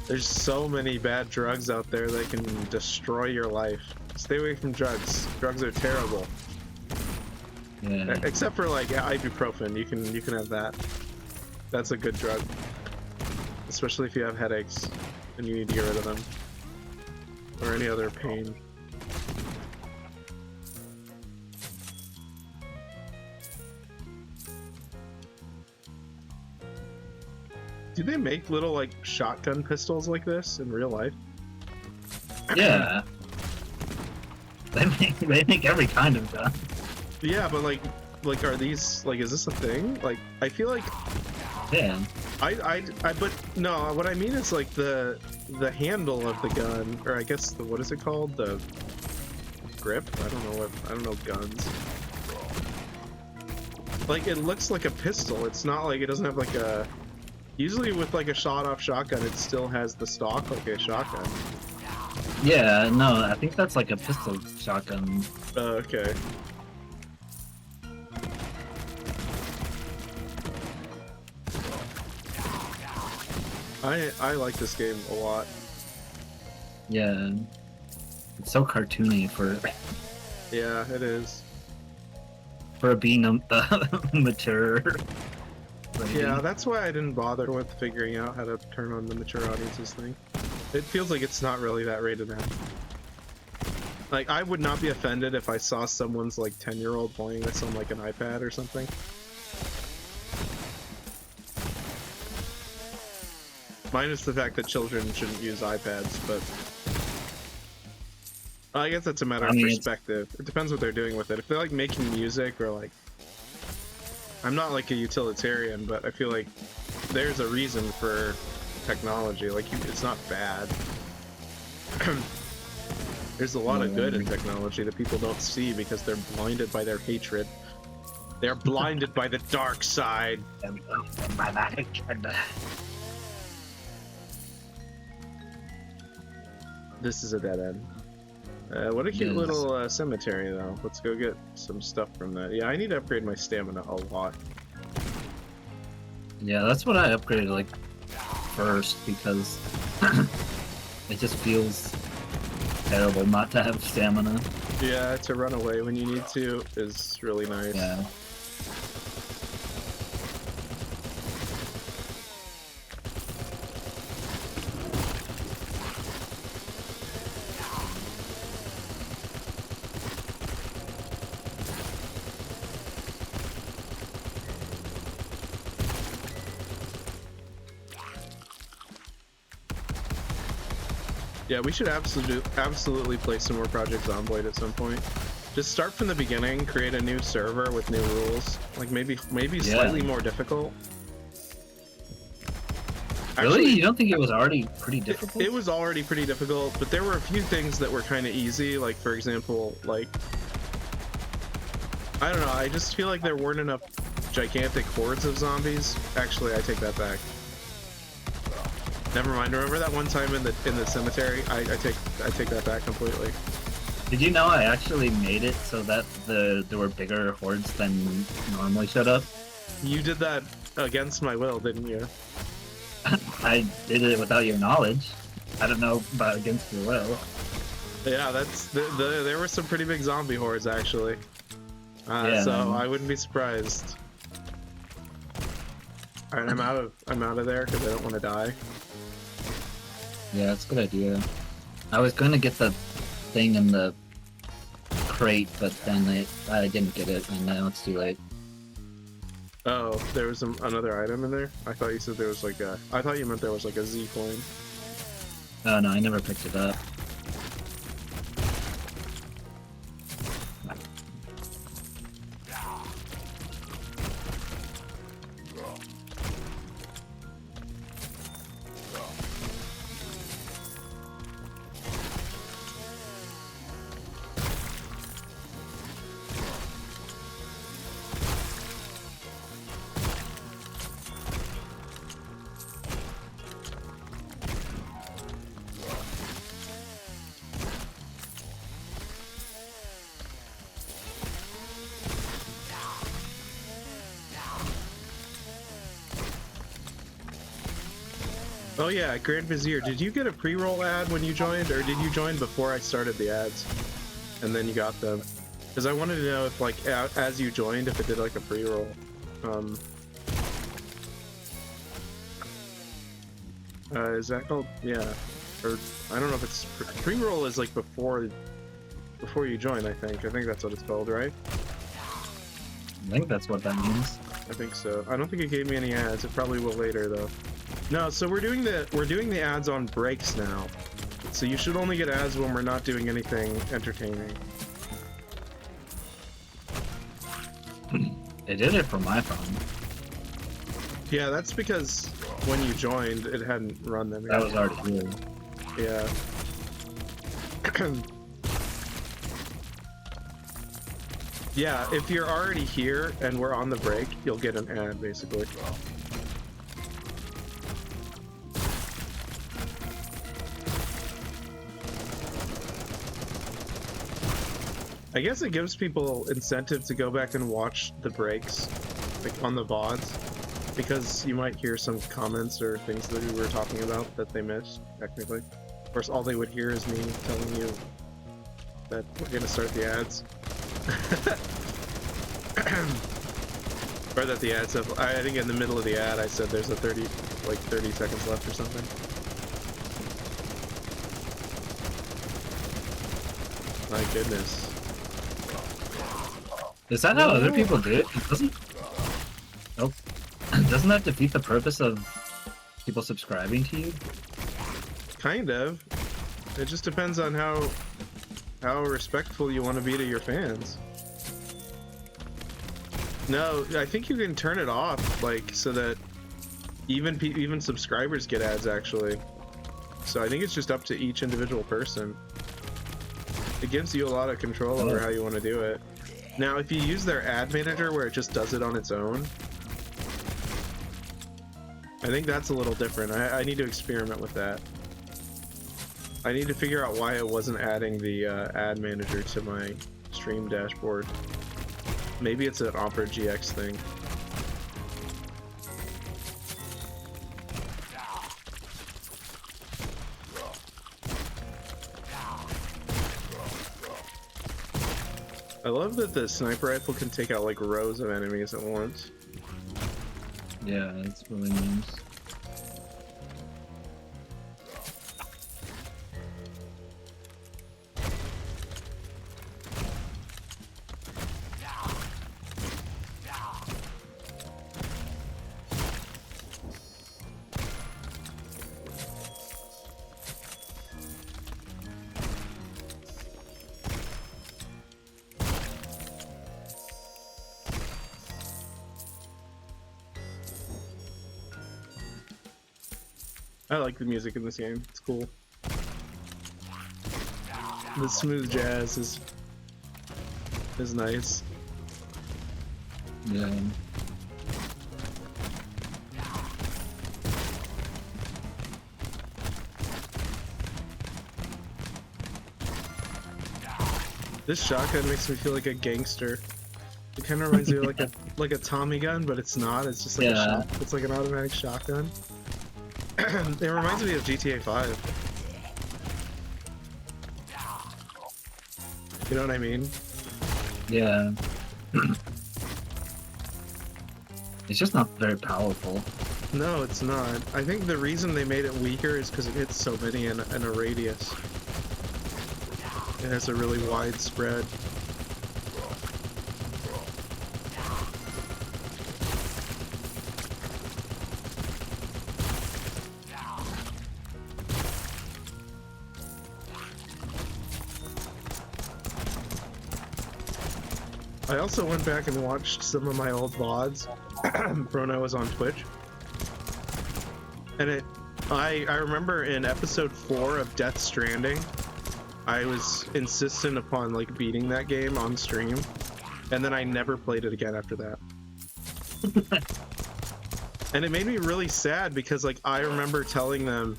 there's so many bad drugs out there that can destroy your life. Stay away from drugs. Drugs are terrible. Yeah. Except for like ibuprofen, you can have that. That's a good drug, especially if you have headaches and you need to get rid of them, or any other pain. Do they make little like shotgun pistols like this in real life? Yeah. They make every kind of gun. Yeah, but like are these like, is this a thing? Like, I feel like Yeah. but no, what I mean is like the handle of the gun, or I guess what is it called? The grip? I don't know guns. Like, it looks like a pistol. It's not like, it doesn't have like a, usually with like a shot-off shotgun, it still has the stock like a shotgun. Yeah, no, I think that's like a pistol shotgun. Okay. I like this game a lot. Yeah. It's so cartoony for Yeah, it is. being a mature. Yeah, that's why I didn't bother with figuring out how to turn on the mature audiences thing. It feels like it's not really that rated M. Like, I would not be offended if I saw someone's like 10-year-old playing this on like an iPad or something. Minus the fact that children shouldn't use iPads, but I guess that's a matter of perspective. It depends what they're doing with it. If they're like making music or like, I'm not like a utilitarian, but I feel like there's a reason for technology. Like, it's not bad. There's a lot of good in technology that people don't see because they're blinded by their hatred. They're blinded by the dark side. This is a dead end. What a cute little cemetery, though. Let's go get some stuff from that. Yeah, I need to upgrade my stamina a lot. Yeah, that's what I upgraded like first because it just feels terrible not to have stamina. Yeah, to run away when you need to is really nice. Yeah. Yeah, we should absolutely play some more Project Zomboid at some point. Just start from the beginning, create a new server with new rules. Like, maybe slightly more difficult. Really? Actually, you don't think it was already pretty difficult? It was already pretty difficult, but there were a few things that were kind of easy. Like, for example, like, I don't know, I just feel like there weren't enough gigantic hordes of zombies. Actually, I take that back. Never mind. Remember that one time in the cemetery? I take that back completely. Did you know I actually made it so that there were bigger hordes than normally showed up? You did that against my will, didn't you? I did it without your knowledge. I don't know about against your will. Yeah, there were some pretty big zombie hordes actually. Yeah, so I wouldn't be surprised. All right, I'm out of there because I don't want to die. Yeah, that's a good idea. I was going to get the thing in the crate, but then I didn't get it, and now it's too late. Oh, there was another item in there? I thought you said there was like a... I thought you meant there was like a Z coin. Oh no, I never picked it up. Oh yeah, Grand Vizier, did you get a pre-roll ad when you joined, or did you join before I started the ads? And then you got them? Because I wanted to know if, like, as you joined, if it did, like, a pre-roll. Is that called? Yeah. Or, I don't know if it's... Pre-roll is, like, before you join, I think. I think that's what it's called, right? I think that's what that means. I think so. I don't think it gave me any ads. It probably will later, though. No, so we're doing the ads on breaks now. So you should only get ads when we're not doing anything entertaining. It did it from my phone. Yeah, that's because when you joined, it hadn't run them yet. That was already here. Yeah. Yeah, if you're already here and we're on the break, you'll get an ad, basically. I guess it gives people incentive to go back and watch the breaks, like on the VODs, because you might hear some comments or things that we were talking about that they missed, technically. Of course, all they would hear is me telling you that we're gonna start the ads. Or that the ads have, I think in the middle of the ad I said there's a 30 seconds left or something. My goodness. Is that how other people do it? Nope. Doesn't that defeat the purpose of people subscribing to you? Kind of. It just depends on how respectful you want to be to your fans. No, I think you can turn it off, like, so that even subscribers get ads, actually. So I think it's just up to each individual person. It gives you a lot of control over how you want to do it. Now, if you use their ad manager where it just does it on its own, I think that's a little different. I need to experiment with that. I need to figure out why it wasn't adding the ad manager to my stream dashboard. Maybe it's an Opera GX thing. I love that the sniper rifle can take out like rows of enemies at once. Yeah, that's really nice. I like the music in this game. It's cool. The smooth jazz is nice. Yeah. This shotgun makes me feel like a gangster. It kind of reminds me of like a Tommy gun, but it's not. It's just like it's like an automatic shotgun. It reminds me of GTA 5. You know what I mean? Yeah. It's just not very powerful. No, it's not. I think the reason they made it weaker is because it hits so many in a radius. It has a really wide spread. I also went back and watched some of my old VODs from when I was on Twitch. And I remember in episode 4 of Death Stranding, I was insistent upon like beating that game on stream, and then I never played it again after that. And it made me really sad because like I remember telling them,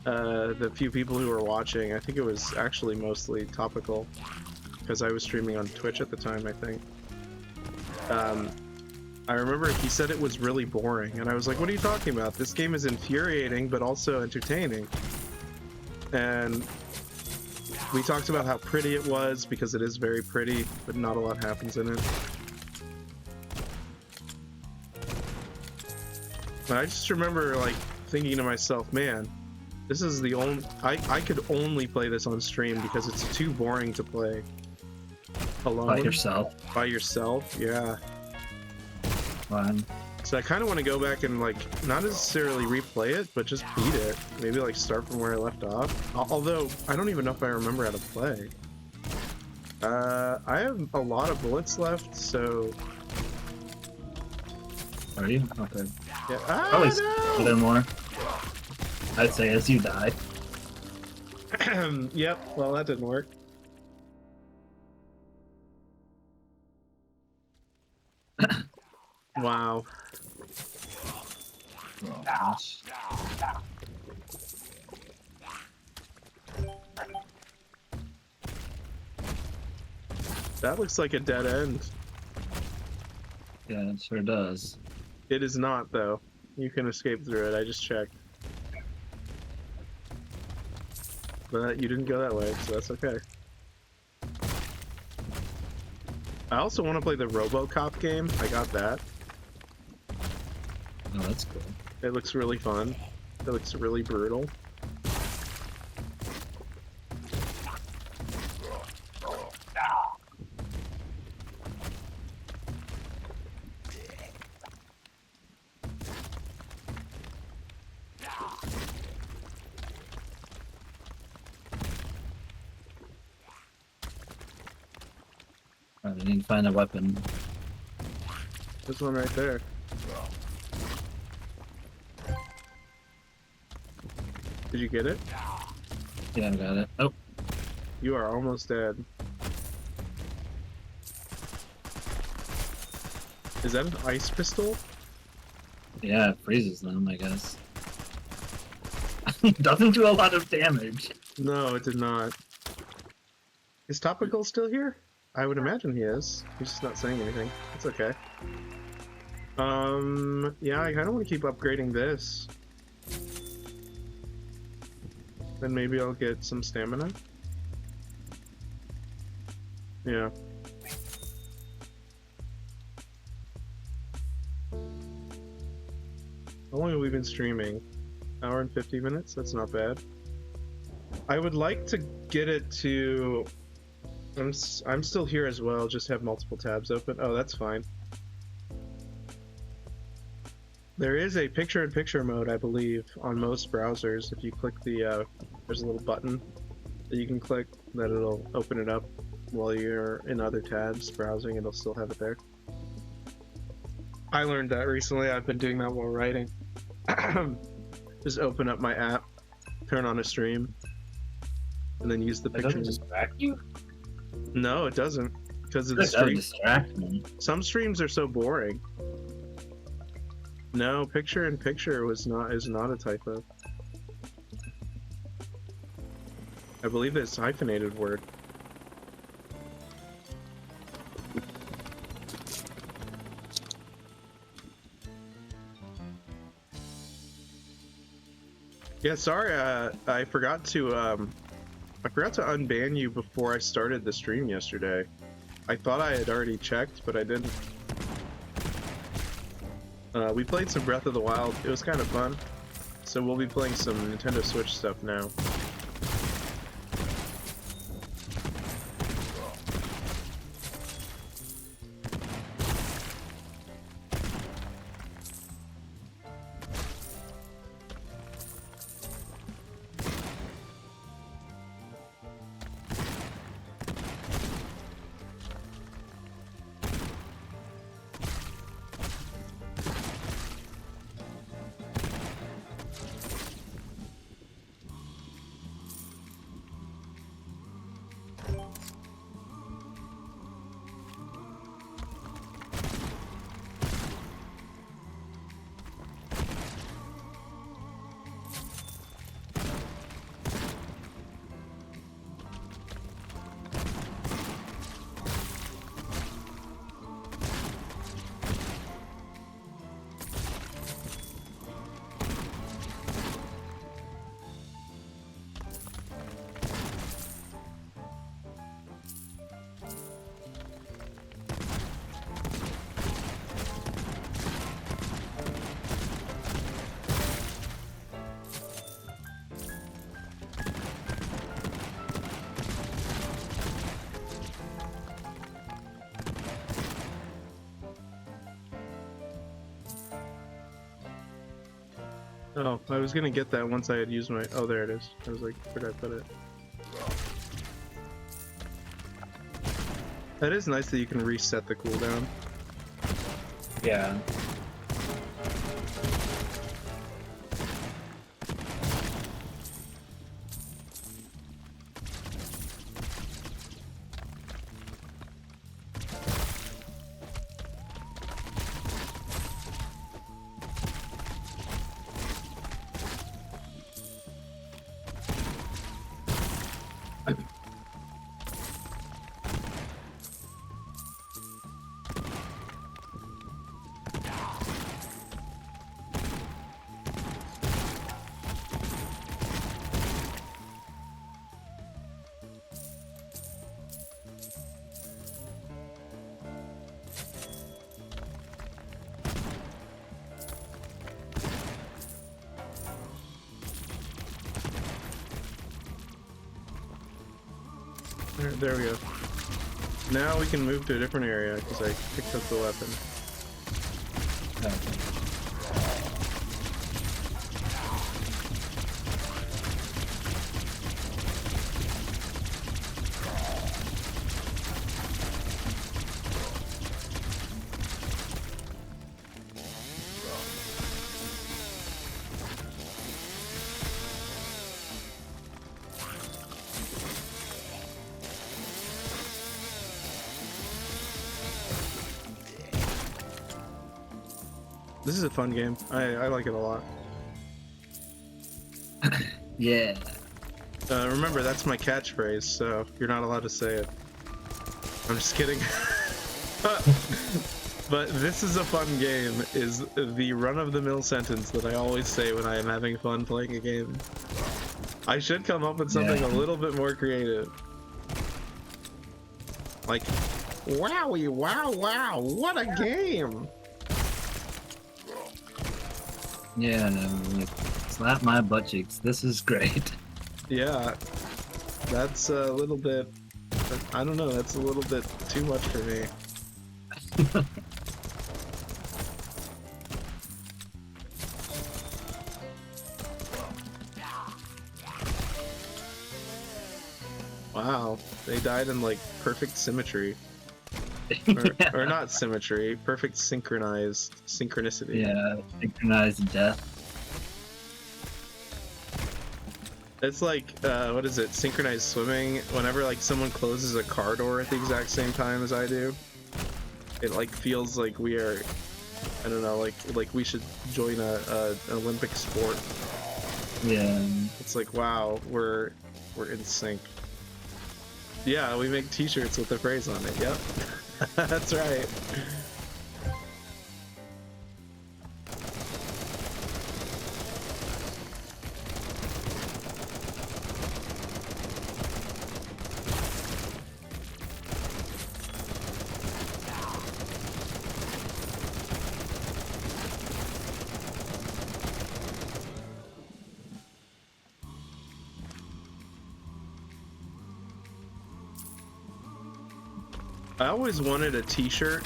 the few people who were watching, I think it was actually mostly Topical, because I was streaming on Twitch at the time, I think. I remember he said it was really boring, and I was like, what are you talking about? This game is infuriating, but also entertaining. And we talked about how pretty it was, because it is very pretty, but not a lot happens in it. And I just remember like thinking to myself, man, this is the only... I could only play this on stream because it's too boring to play alone. By yourself. By yourself, yeah. Fine. So I kind of want to go back and like not necessarily replay it, but just beat it. Maybe like start from where I left off. Although I don't even know if I remember how to play. I have a lot of bullets left, so. Are you? Okay. Yeah. Probably put in more. I'd say as you die. Yep. Well, that didn't work. Wow. Oh, gosh. That looks like a dead end. Yeah, it sure does. It is not, though. You can escape through it. I just checked. But you didn't go that way, so that's okay. I also want to play the RoboCop game. I got that. Oh, that's cool. It looks really fun. It looks really brutal. I need to find a weapon. There's one right there. Did you get it? Yeah, I got it. Oh. You are almost dead. Is that an ice pistol? Yeah, it freezes them, I guess. Doesn't do a lot of damage. No, it did not. Is Topical still here? I would imagine he is. He's just not saying anything. It's okay. Yeah, I kind of want to keep upgrading this. Then maybe I'll get some stamina. Yeah. How long have we been streaming? Hour and 50 minutes? That's not bad. I would like to get it to... I'm still here as well, just have multiple tabs open. Oh, that's fine. There is a picture-in-picture mode, I believe, on most browsers. If you click the, there's a little button that you can click that it'll open it up while you're in other tabs browsing. It'll still have it there. I learned that recently. I've been doing that while writing. Just open up my app, turn on a stream, and then use the That picture. doesn't distract you? No, it doesn't, because of the That would stream. distract me. Some streams are so boring. No, picture-in-picture is not a typo. I believe it's hyphenated word. Yeah, sorry, I forgot to unban you before I started the stream yesterday. I thought I had already checked, but I didn't. We played some Breath of the Wild. It was kind of fun. So we'll be playing some Nintendo Switch stuff now. Oh, I was gonna get that once I had used my... Oh, there it is. I was like, where'd I put it? That is nice that you can reset the cooldown. Yeah. There we go. Now we can move to a different area because I picked up the weapon. Okay. This is a fun game. I like it a lot. Yeah. Remember, that's my catchphrase, so you're not allowed to say it. I'm just kidding. But this is a fun game is the run-of-the-mill sentence that I always say when I am having fun playing a game. I should come up with something a little bit more creative. Like, wowie, wow, wow, what a game! Yeah, no, like, slap my butt cheeks. This is great. Yeah, that's a little bit, I don't know, that's a little bit too much for me. Wow, they died in like perfect symmetry. Or not symmetry, perfect synchronicity. Yeah, synchronized death. It's like, what is it, synchronized swimming? Whenever like someone closes a car door at the exact same time as I do, it like feels like we are, I don't know, like we should join an Olympic sport. Yeah. It's like, wow, we're in sync. Yeah, we make t-shirts with the phrase on it, yep. That's right. I always wanted a t-shirt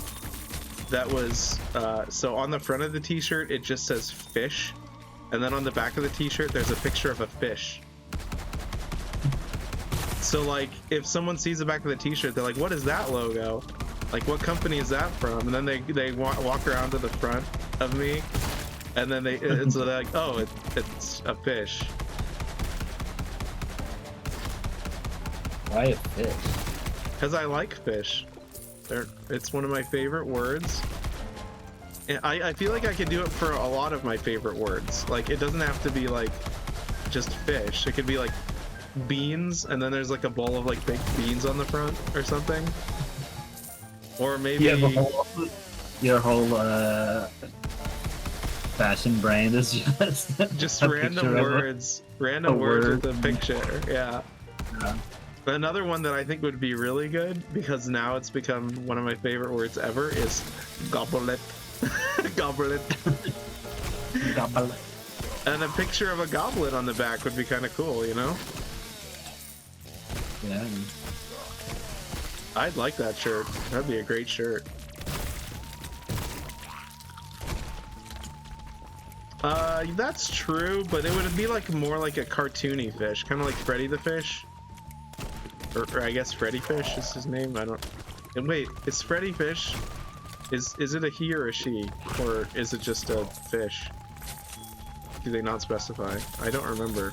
that was, so on the front of the t-shirt, it just says fish. And then on the back of the t-shirt, there's a picture of a fish. So like, if someone sees the back of the t-shirt, they're like, what is that logo? Like, what company is that from? And then they walk around to the front of me, and then so they're like, oh, it's a fish. Why a fish? Because I like fish. It's one of my favorite words. And I feel like I could do it for a lot of my favorite words. Like, it doesn't have to be like just fish. It could be like beans, and then there's like a bowl of like baked beans on the front or something. Or maybe your whole fashion brand is just random words, with a picture. Yeah. Another one that I think would be really good, because now it's become one of my favorite words ever, is goblet. Goblet. Goblet. And a picture of a goblet on the back would be kind of cool, you know? Yeah. I'd like that shirt. That'd be a great shirt. That's true, but it would be like more like a cartoony fish, kind of like Freddy the Fish. Or I guess Freddy Fish is his name. I don't. And wait, is Freddy Fish? Is it a he or a she, or is it just a fish? Do they not specify? I don't remember.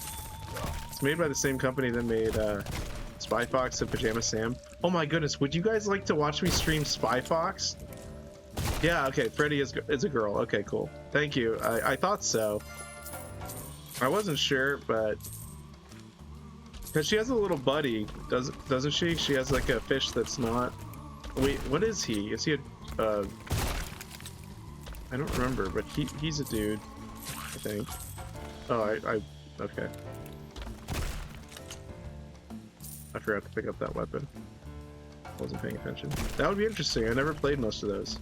It's made by the same company that made Spy Fox and Pajama Sam. Oh my goodness, would you guys like to watch me stream Spy Fox? Yeah, okay, Freddy is a girl. Okay, cool. Thank you. I thought so. I wasn't sure, but because she has a little buddy, doesn't she? She has like a fish that's not. Wait, what is he? Is he a? I don't remember, but he's a dude, I think. Oh, okay. I forgot to pick up that weapon. Wasn't paying attention. That would be interesting. I never played most of those.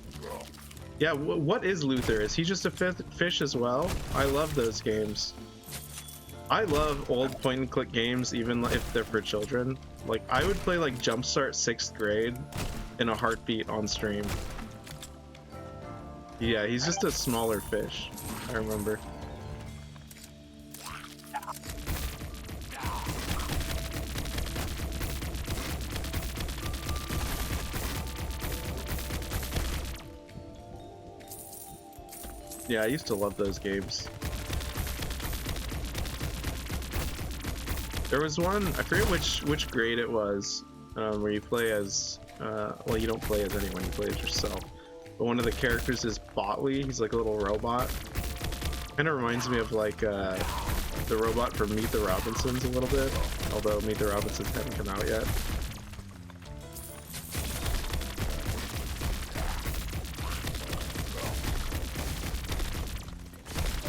Yeah, what is Luther? Is he just a fish as well? I love those games. I love old point-and-click games, even if they're for children. Like, I would play like Jumpstart 6th grade in a heartbeat on stream. Yeah, he's just a smaller fish, I remember. Yeah, I used to love those games. There was one, I forget which grade it was, where you play as, well, you don't play as anyone, you play as yourself. But one of the characters is Botley. He's like a little robot. Kind of reminds me of like the robot from Meet the Robinsons a little bit, although Meet the Robinsons haven't come out yet.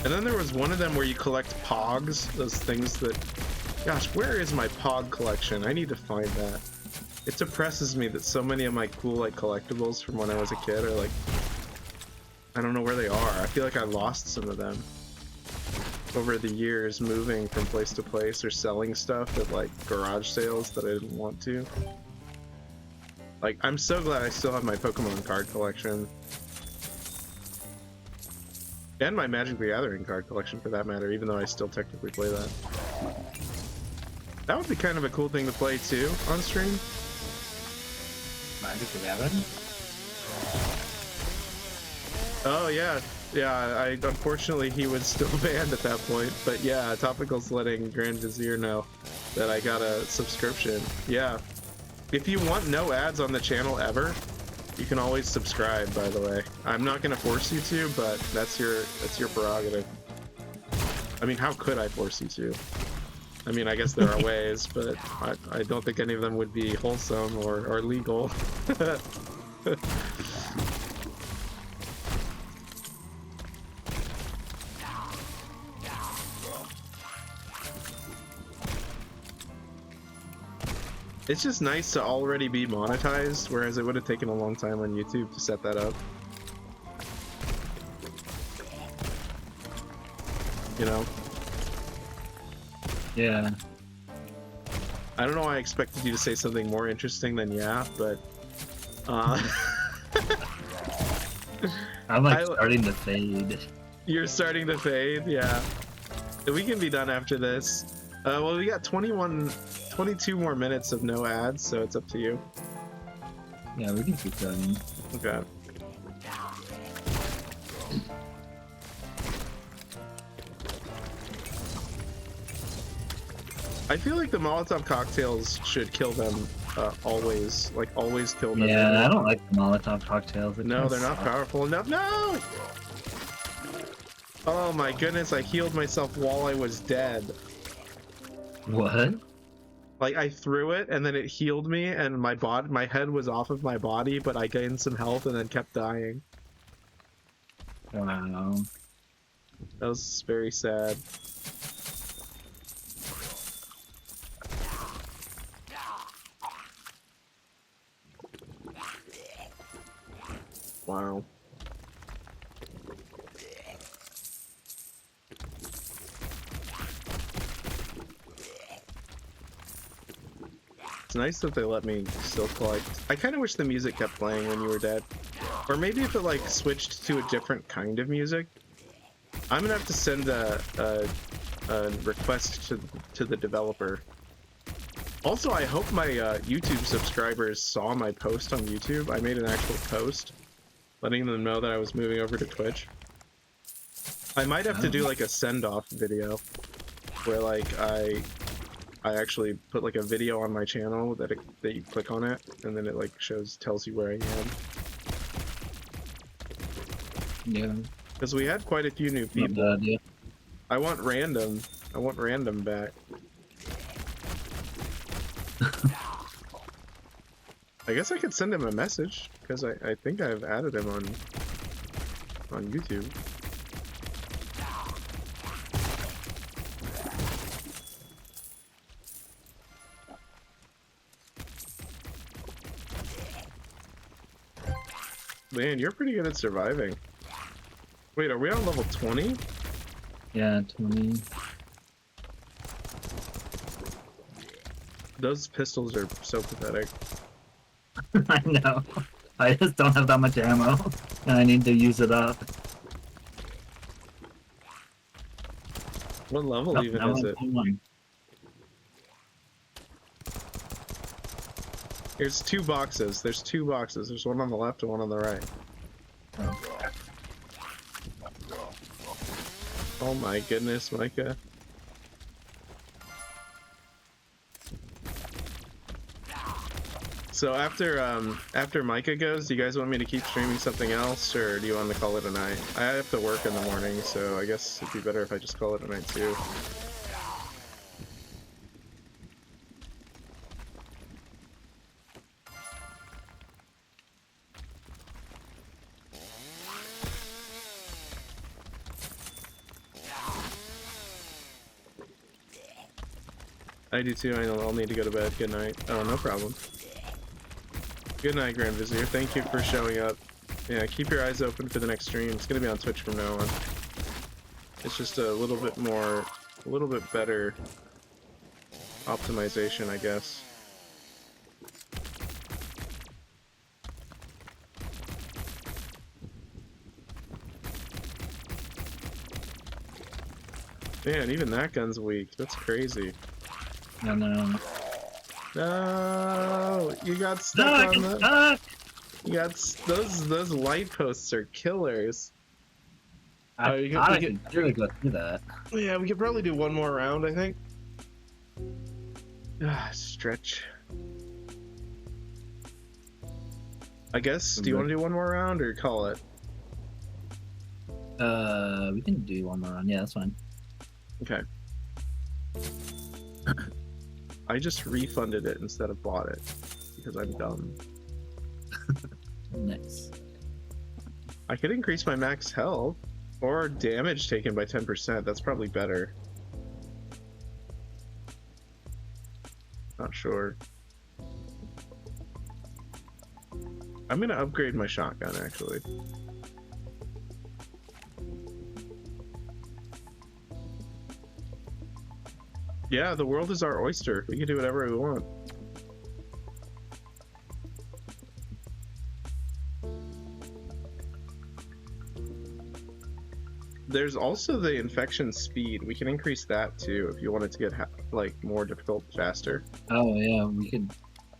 And then there was one of them where you collect pogs, those things that... Gosh, where is my pog collection? I need to find that. It depresses me that so many of my cool like collectibles from when I was a kid are like... I don't know where they are. I feel like I lost some of them over the years, moving from place to place or selling stuff at like garage sales that I didn't want to. Like, I'm so glad I still have my Pokemon card collection. And my Magic the Gathering card collection, for that matter, even though I still technically play that. That would be kind of a cool thing to play, too, on stream. Magic the Gathering? Oh, yeah. Yeah, unfortunately, he was still banned at that point. But yeah, Topical's letting Grand Vizier know that I got a subscription. Yeah. If you want no ads on the channel ever, you can always subscribe, by the way. I'm not gonna force you to, but that's your prerogative. I mean, how could I force you to? I mean, I guess there are ways, but I don't think any of them would be wholesome or legal. It's just nice to already be monetized, whereas it would have taken a long time on YouTube to set that up. You know? Yeah. I don't know why I expected you to say something more interesting than yeah, but Uh, I'm like starting to fade. You're starting to fade, yeah. We can be done after this. Well, we got 22 more minutes of no ads, so it's up to you. Yeah, we can keep going. Okay. I feel like the Molotov cocktails should kill them always. Like, always kill them. Yeah, I don't like the Molotov cocktails. No, they're not powerful enough. No! Oh my goodness, I healed myself while I was dead. What? Like, I threw it, and then it healed me, and my head was off of my body, but I gained some health and then kept dying. Wow. That was very sad. Wow. It's nice that they let me still collect. I kind of wish the music kept playing when you were dead. Or maybe if it like switched to a different kind of music. I'm gonna have to send a request to the developer. Also, I hope my YouTube subscribers saw my post on YouTube. I made an actual post letting them know that I was moving over to Twitch. I might have to do like a send-off video where like I actually put like a video on my channel that you click on it and then it like tells you where I am. Yeah. Because we had quite a few new people. Not bad, yeah. I want random back. I guess I could send him a message because I think I've added him on YouTube. Man, you're pretty good at surviving. Wait, are we on level 20? Yeah, 20. Those pistols are so pathetic. I know. I just don't have that much ammo, and I need to use it up. What level even is it? There's two boxes. There's two boxes. There's one on the left and one on the right. Oh my goodness, Micah. So after Micah goes, do you guys want me to keep streaming something else, or do you want to call it a night? I have to work in the morning, so I guess it'd be better if I just call it a night too. I do too. I'll need to go to bed. Good night. Oh, no problem. Good night, Grand Vizier. Thank you for showing up. Yeah, keep your eyes open for the next stream. It's gonna be on Twitch from now on. It's just a little bit better optimization, I guess. Man, even that gun's weak. That's crazy. No, no. No, you got stuck on the. You got those light posts are killers. I could really go through that. Yeah, we could probably do one more round, I think. Stretch. I guess. Do you want to do one more round or call it? We can do one more round. Yeah, that's fine. Okay. I just refunded it instead of bought it because I'm dumb. Nice. I could increase my max health or damage taken by 10%. That's probably better. Not sure. I'm gonna upgrade my shotgun actually. Yeah, the world is our oyster. We can do whatever we want. There's also the infection speed. We can increase that too if you want it to get like more difficult faster. Oh yeah, we could.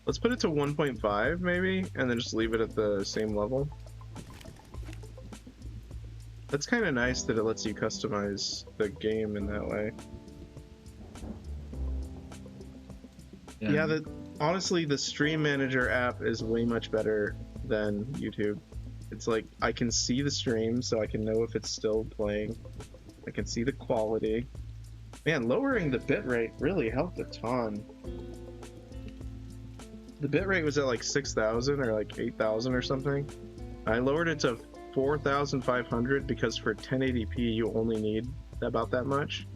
Let's put it to 1.5 maybe, and then just leave it at the same level. That's kind of nice that it lets you customize the game in that way. Yeah, honestly, the Stream Manager app is way much better than YouTube. It's like, I can see the stream, so I can know if it's still playing. I can see the quality. Man, lowering the bitrate really helped a ton. The bitrate was at like 6,000 or like 8,000 or something. I lowered it to 4,500 because for 1080p you only need about that much.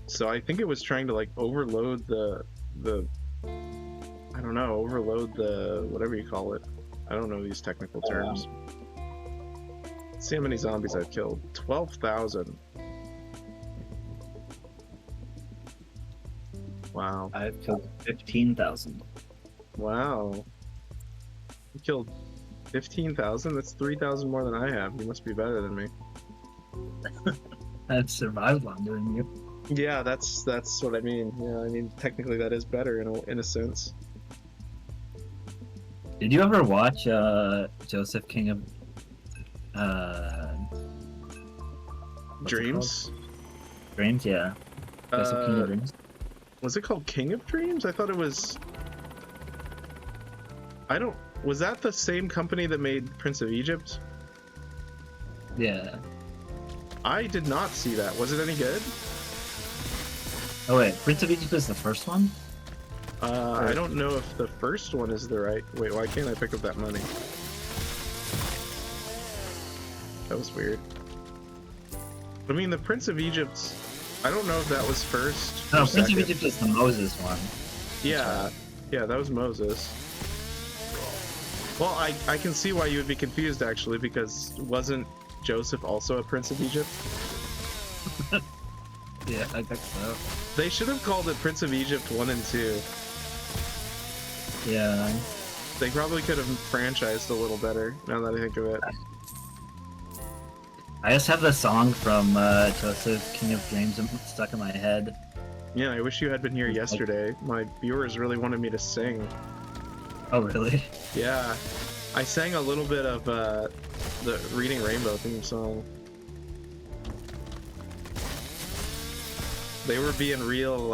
So I think it was trying to like overload the I don't know, overload the whatever you call it. I don't know these technical terms. Let's see how many zombies I've killed. 12,000. Wow. I've killed 15,000. Wow. You killed 15,000? That's 3,000 more than I have. You must be better than me. I've survived longer than you. Yeah, that's what I mean. Yeah, I mean technically that is better in a sense. Did you ever watch Joseph King of Dreams? Dreams, yeah. Joseph King of Dreams. Was it called King of Dreams? I thought it was. Was that the same company that made Prince of Egypt? Yeah. I did not see that. Was it any good? Oh wait, Prince of Egypt is the first one? I don't know if the first one is the right. Wait, why can't I pick up that money? That was weird. I mean, the Prince of Egypt. I don't know if that was first. No, Prince of Egypt is the Moses one. Yeah, yeah, that was Moses. Well, I can see why you would be confused actually, because wasn't Joseph also a Prince of Egypt? Yeah, I think so. They should have called it Prince of Egypt 1 and 2. Yeah. They probably could have franchised a little better, now that I think of it. I just have the song from Joseph King of Dreams stuck in my head. Yeah, I wish you had been here yesterday. My viewers really wanted me to sing. Oh, really? Yeah. I sang a little bit of the Reading Rainbow theme song. They were being real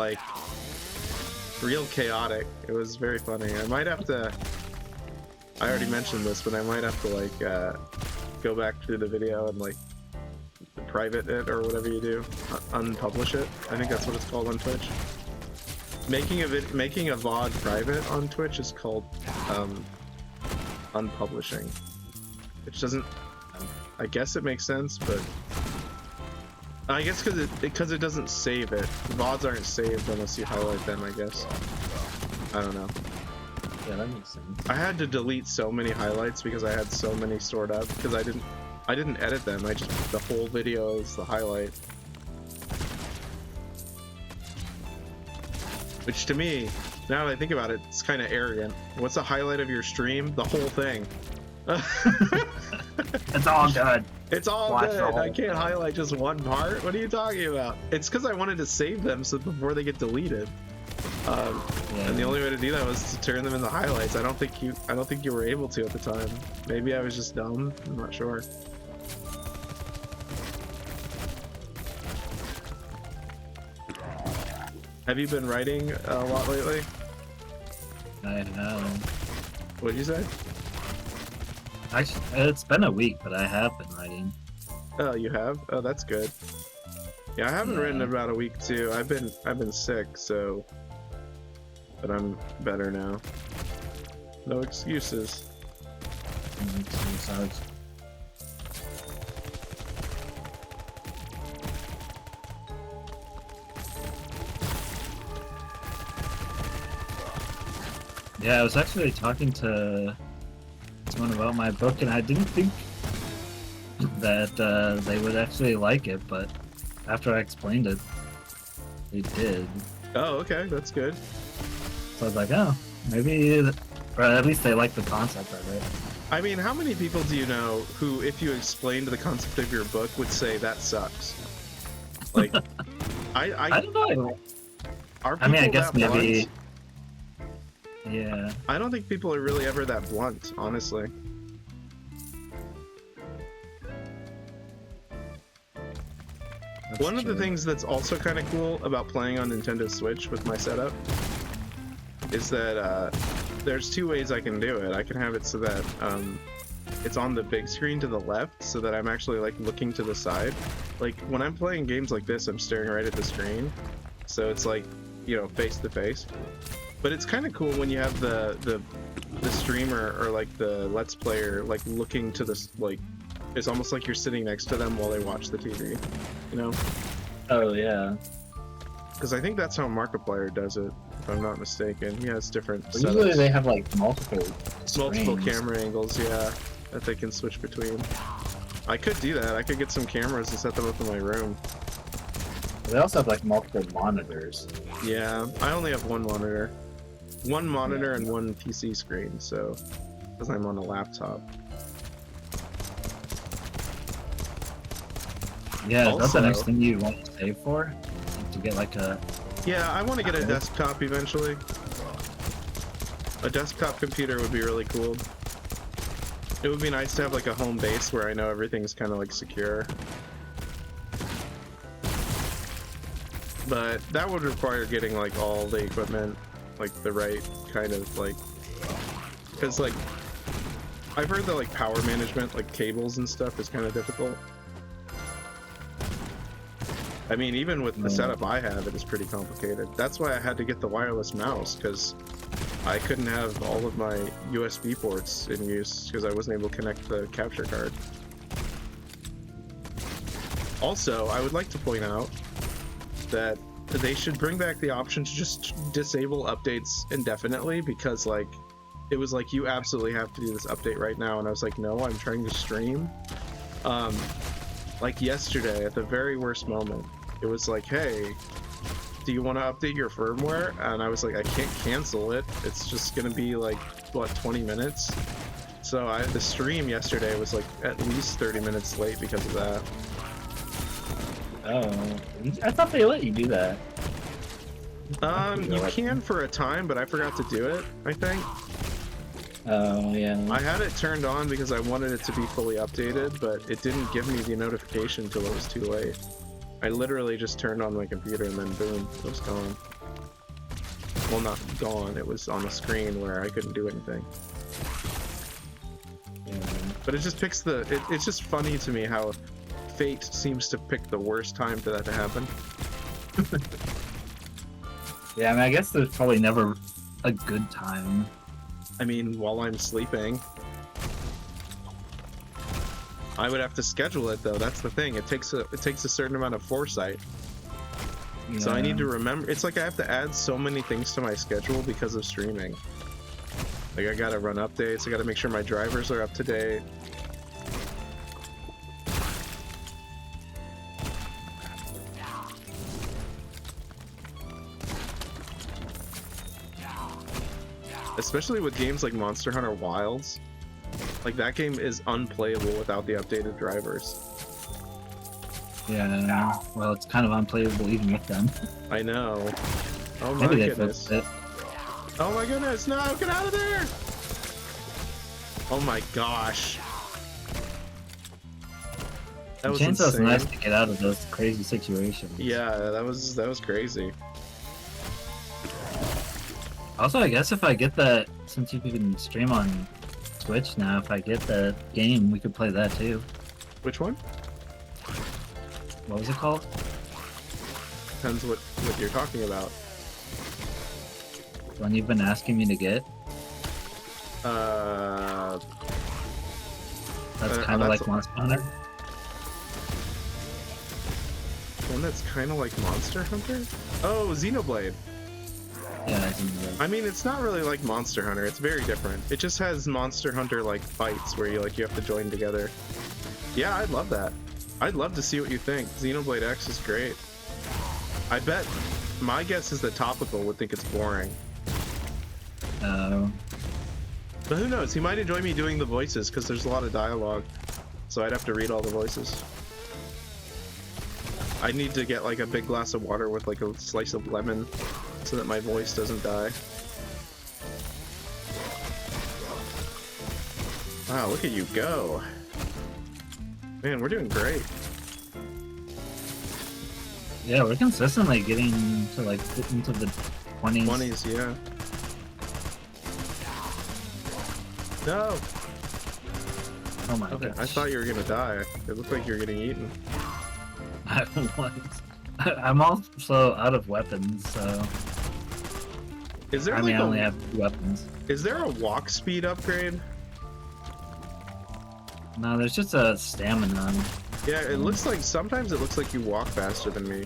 chaotic. It was very funny. I might have to, I already mentioned this, but I might have to go back through the video and private it or whatever you do, unpublish it. I think that's what it's called on Twitch. Making a VOD private on Twitch is called unpublishing, which doesn't. I guess it makes sense, but I guess because it doesn't save it. VODs aren't saved unless you highlight them, I guess. I don't know. Yeah, that makes sense. I had to delete so many highlights because I had so many stored up because I didn't edit them. I just the whole video is the highlight. Which to me, now that I think about it, it's kind of arrogant. What's the highlight of your stream? The whole thing. It's all good. It's all Watch good. I can't highlight just one part. What are you talking about? It's because I wanted to save them so before they get deleted. And the only way to do that was to turn them into highlights. I don't think you were able to at the time. Maybe I was just dumb. I'm not sure. Have you been writing a lot lately? I have. What'd you say? Actually, it's been a week, but I have been writing. Oh, you have? Oh, that's good. Yeah, I haven't written in about a week too. I've been sick, so, but I'm better now. No excuses. Yeah, I was actually talking to someone about my book, and I didn't think that they would actually like it, but after I explained it, they did. Oh, okay, that's good. So I was like, oh, maybe, or at least they like the concept of it. I mean, how many people do you know who, if you explained the concept of your book, would say that sucks? Like, I don't know. Are I mean, I people guess that blunt? maybe. Yeah. I don't think people are really ever that blunt, honestly. That's One of the true. things that's also kind of cool about playing on Nintendo Switch with my setup is that there's two ways I can do it. I can have it so that it's on the big screen to the left, so that I'm actually like looking to the side. Like when I'm playing games like this, I'm staring right at the screen, so it's like, you know, face to face. But it's kind of cool when you have the streamer or like the Let's Player like looking to this, like it's almost like you're sitting next to them while they watch the TV, you know? Oh yeah. Because I think that's how Markiplier does it, if I'm not mistaken. He has different Usually setups. they have like multiple screens. Camera angles, yeah, that they can switch between. I could do that. I could get some cameras and set them up in my room. They also have like multiple monitors. Yeah, I only have one monitor. One monitor and one PC screen, so, because I'm on a laptop. Yeah, that's the Also- next thing you want to save for? To get like a... Yeah, I want to get a desktop eventually. A desktop computer would be really cool. It would be nice to have like a home base where I know everything's kind of like secure. But that would require getting like all the equipment, like the right kind of like, because like I've heard that like power management, like cables and stuff, is kind of difficult. I mean, even with the setup I have, it is pretty complicated. That's why I had to get the wireless mouse, because I couldn't have all of my USB ports in use because I wasn't able to connect the capture card. Also, I would like to point out that they should bring back the option to just disable updates indefinitely, because like it was like, you absolutely have to do this update right now, and I was like, no, I'm trying to stream. Like yesterday, at the very worst moment, it was like, hey, do you want to update your firmware? And I was like, I can't cancel it. It's just gonna be like, what, 20 minutes? So the stream yesterday was like at least 30 minutes late because of that. Oh, I thought they let you do that. You can for a time, but I forgot to do it, I think. Oh, yeah. I had it turned on because I wanted it to be fully updated, but it didn't give me the notification until it was too late. I literally just turned on my computer and then boom, it was gone. Well, not gone, it was on a screen where I couldn't do anything. Yeah. But it just picks it's just funny to me how fate seems to pick the worst time for that to happen. Yeah, I mean, I guess there's probably never a good time. I mean, while I'm sleeping. I would have to schedule it though, that's the thing. It takes a certain amount of foresight. Yeah. So I need to remember, it's like I have to add so many things to my schedule because of streaming. Like I gotta run updates, I gotta make sure my drivers are up to date. Especially with games like Monster Hunter Wilds. Like that game is unplayable without the updated drivers. Yeah, well, it's kind of unplayable even with them. I know. Oh my Maybe they goodness. fixed it. Oh my goodness, no, get out of there! Oh my gosh. That was Chainsaw's insane. nice to get out of those crazy situations. Yeah, that was crazy. Also, I guess if I get that, since you can stream on Twitch now, if I get the game, we could play that too. Which one? What was it called? Depends what you're talking about. One you've been asking me to get? That's kind of like Monster Hunter? One that's kind of like Monster Hunter? Oh, Xenoblade. Yeah, I mean, it's not really like Monster Hunter. It's very different. It just has Monster Hunter like fights where you have to join together. Yeah, I'd love that. I'd love to see what you think. Xenoblade X is great. I bet my guess is that Topical would think it's boring. But who knows? He might enjoy me doing the voices because there's a lot of dialogue. So I'd have to read all the voices. I need to get like a big glass of water with like a slice of lemon so that my voice doesn't die. Wow, look at you go. Man, we're doing great. Yeah, we're consistently getting to like into the 20s. 20s, yeah. No! Oh my Okay, gosh. I thought you were gonna die. It looked like you were getting eaten. I was. I'm also out of weapons, so. Is there I like mean, I only have 2 weapons. Is there a walk speed upgrade? No, there's just a stamina. Yeah, it looks like sometimes it looks like you walk faster than me.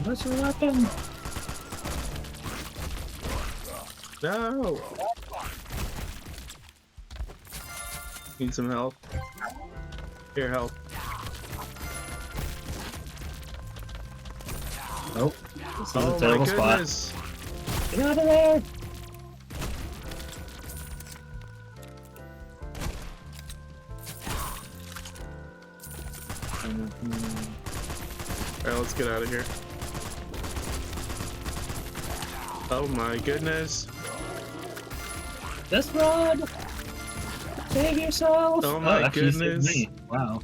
What's your weapon? No! Need some help? Here, help. Oh, this is Oh a terrible my spot. goodness! Get out of there! Alright, let's get out of here. Oh my goodness! Just run! Save yourself! Oh my actually, you saved goodness. me. Wow.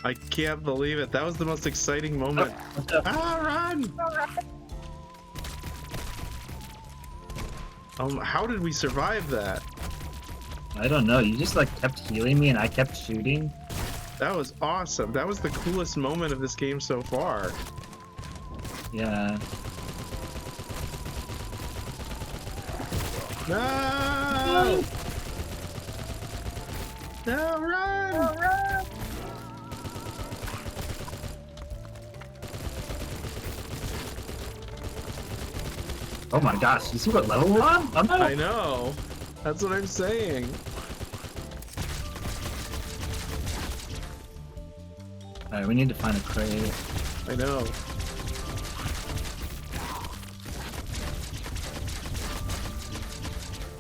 I can't believe it. That was the most exciting moment. Oh, Ah, run! How did we survive that? I don't know. You just like kept healing me and I kept shooting. That was awesome. That was the coolest moment of this game so far. Yeah. No! No, run! Oh my gosh, you see what level we're on? Oh, no. I know. That's what I'm saying. Alright, we need to find a crate. I know.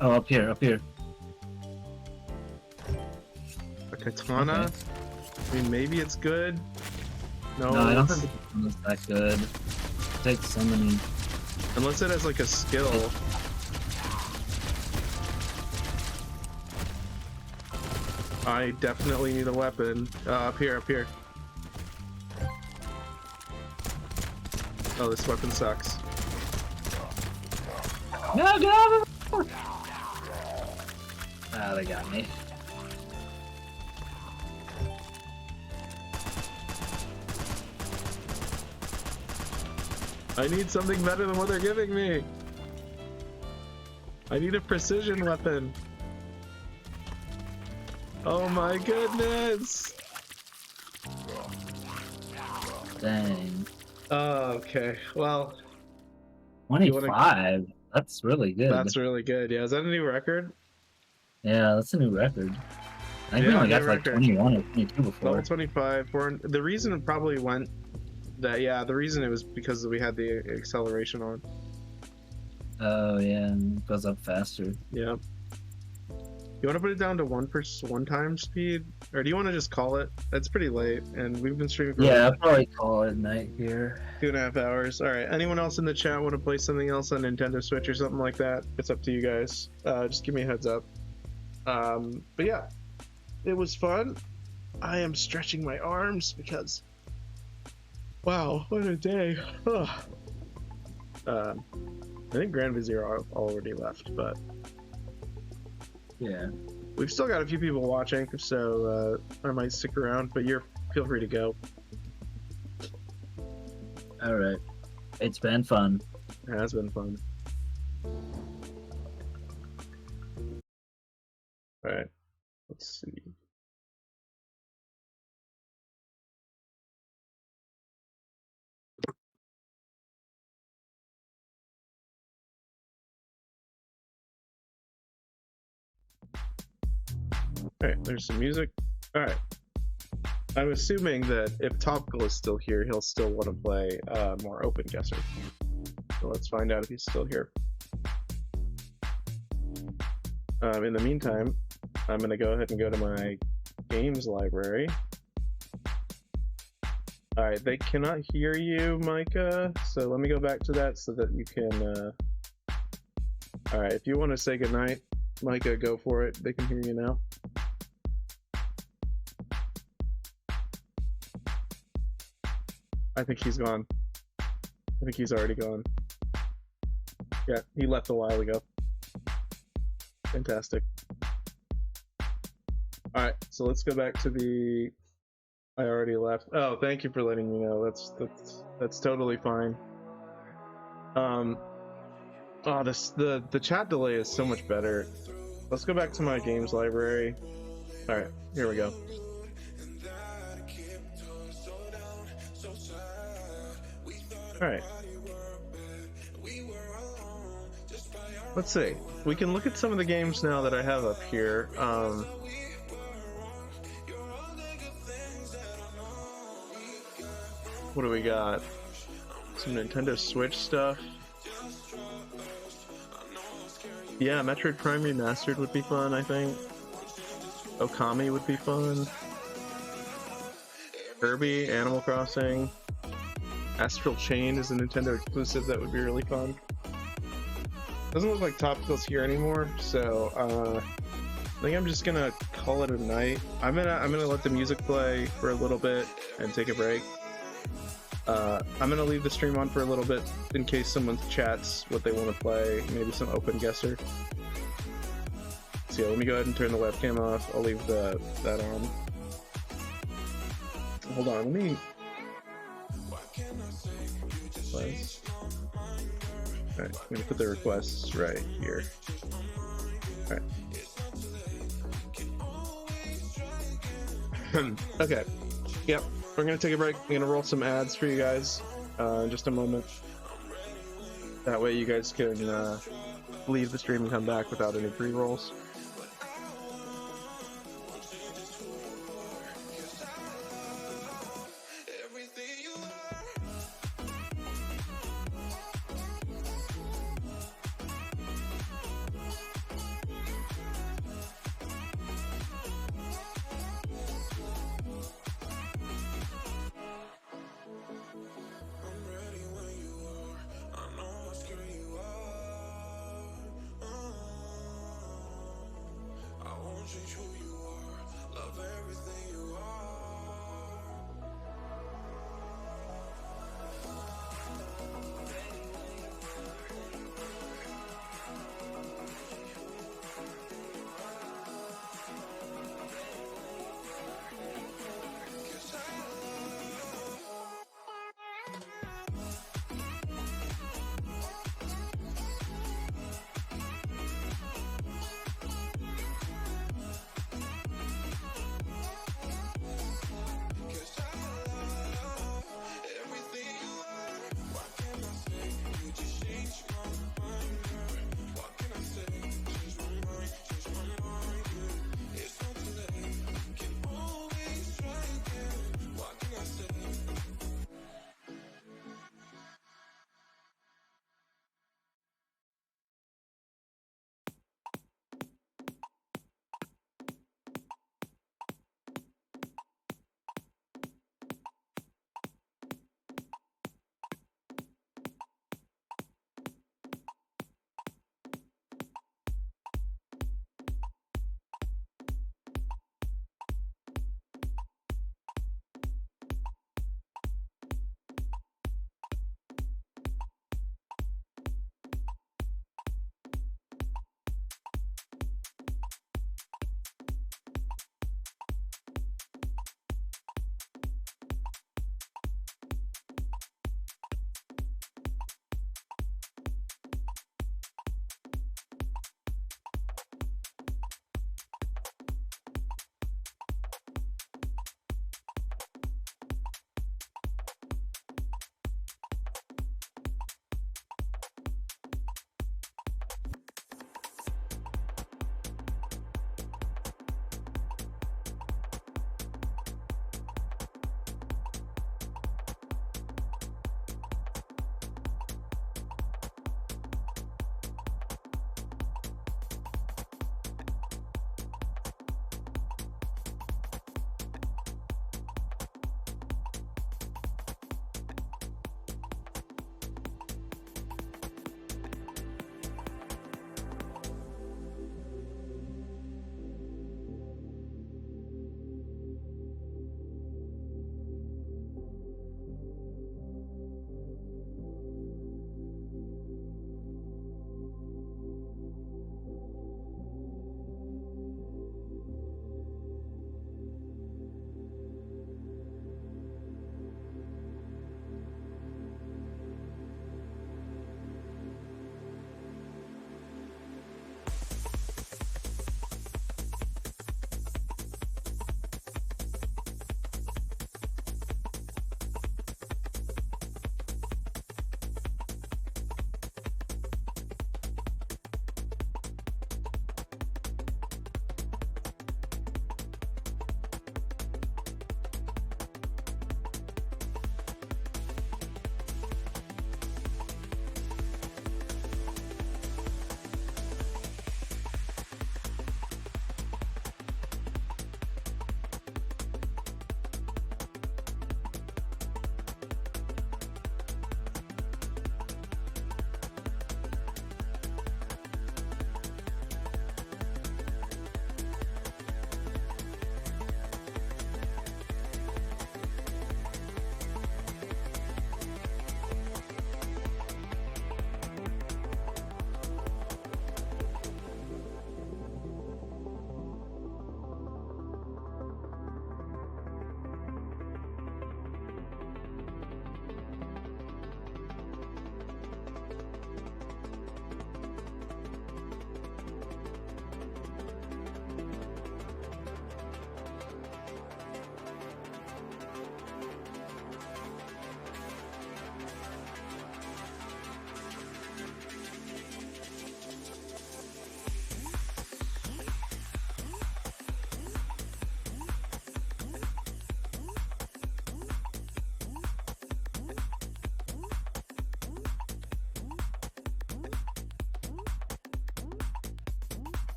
Oh, up here, up here. A katana? Okay. I mean, maybe it's good. No, No, I don't it's- think it's that good. It takes so many. unless it has like a skill. I definitely need a weapon. Up here, up here. Oh, this weapon sucks. No, get out of there! Ah, they got me. I need something better than what they're giving me. I need a precision weapon. Oh my goodness. Dang. Okay, well, 25? That's really good. that's really good. Yeah, is that a new record? Yeah, that's a new record. I think we Yeah, only got new to like record. 21 or 22 before. Level 25. The reason it probably went that, yeah, the reason it was because we had the acceleration on. Oh yeah, and it goes up faster. Yeah. You want to put it down to one time speed, or do you want to just call it? It's pretty late, and we've been streaming for Yeah, I'll probably call it night here. 2.5 hours. All right. Anyone else in the chat want to play something else on Nintendo Switch or something like that? It's up to you guys. Just give me a heads up. But yeah, it was fun. I am stretching my arms because, wow, what a day. I think Grand Vizier already left, but Yeah. we've still got a few people watching, so I might stick around, but feel free to go. Alright. It's been fun. It has been fun. Alright, let's see. Alright, there's some music. Alright. I'm assuming that if Topical is still here, he'll still want to play more Open Guesser. So let's find out if he's still here. In the meantime, I'm going to go ahead and go to my games library. Alright, they cannot hear you, Micah, so let me go back to that so that you can... Alright, if you want to say goodnight, Micah, go for it. They can hear you now. I think he's gone. I think he's already gone. Yeah, he left a while ago. Fantastic. Alright, so let's go back to the... I already left. Oh, thank you for letting me know. That's totally fine. Oh, the chat delay is so much better. Let's go back to my games library. Alright, here we go. Alright. Let's see. We can look at some of the games now that I have up here. What do we got? Some Nintendo Switch stuff. Yeah, Metroid Prime Remastered would be fun, I think. Okami would be fun. Kirby, Animal Crossing. Astral Chain is a Nintendo exclusive that would be really fun. Doesn't look like Topical's here anymore, so I think I'm just gonna call it a night. I'm gonna let the music play for a little bit and take a break. I'm gonna leave the stream on for a little bit in case someone chats what they want to play, maybe some Open Guesser. So yeah, let me go ahead and turn the webcam off. I'll leave that on. Hold on, let me... Alright, I'm gonna put the requests right here. Alright. Okay. Yep. We're gonna take a break. I'm gonna roll some ads for you guys in just a moment. That way you guys can leave the stream and come back without any pre-rolls.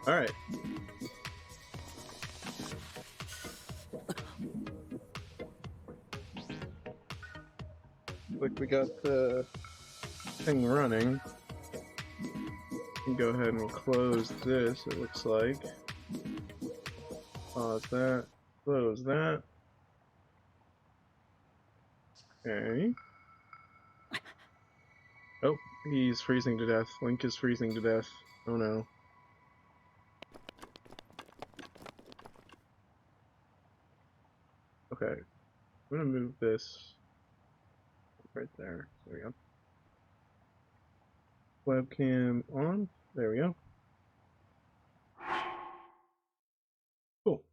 All right. Like we got the thing running. We can go ahead and close this, it looks like. Pause that. Close that. Okay. Oh, he's freezing to death. Link is freezing to death. Oh no. Okay. I'm gonna move this right there. There we go. Webcam on. There we go. Cool.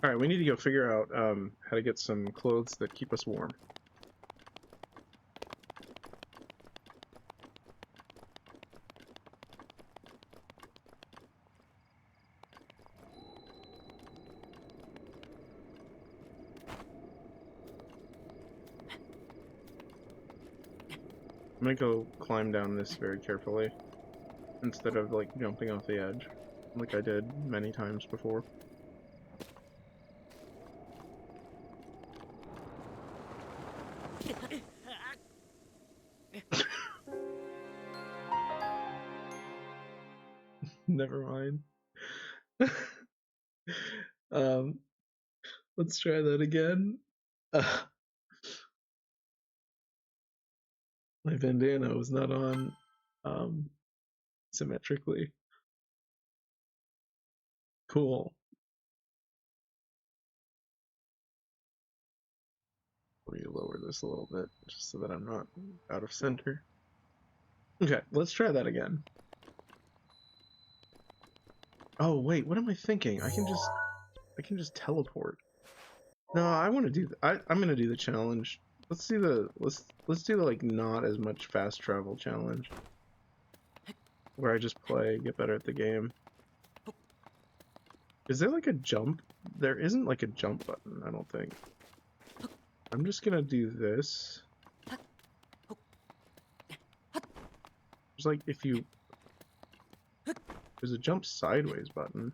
Alright, we need to go figure out how to get some clothes that keep us warm. I'm gonna go climb down this very carefully instead of like jumping off the edge like I did many times before. Never mind. um, let's try that again. My bandana was not on symmetrically. Cool. Let me lower this a little bit just so that I'm not out of center. Okay, let's try that again. Oh wait, what am I thinking? I can just teleport. No, I want to do I'm gonna do the challenge. Let's do the let's do the like not as much fast travel challenge, where I just play, get better at the game. Is there like a jump? There isn't like a jump button, I don't think. I'm just gonna do this. There's like there's a jump sideways button.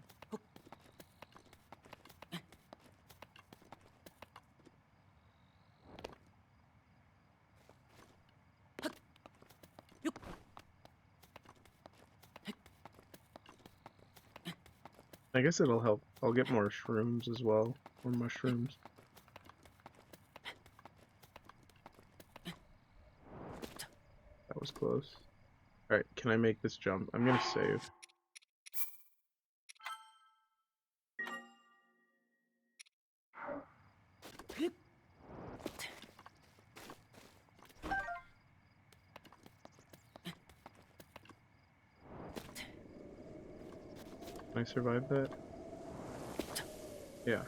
I guess it'll help. I'll get more shrooms as well, or mushrooms. That was close. Alright, can I make this jump? I'm gonna save. Can I survive that? Yeah.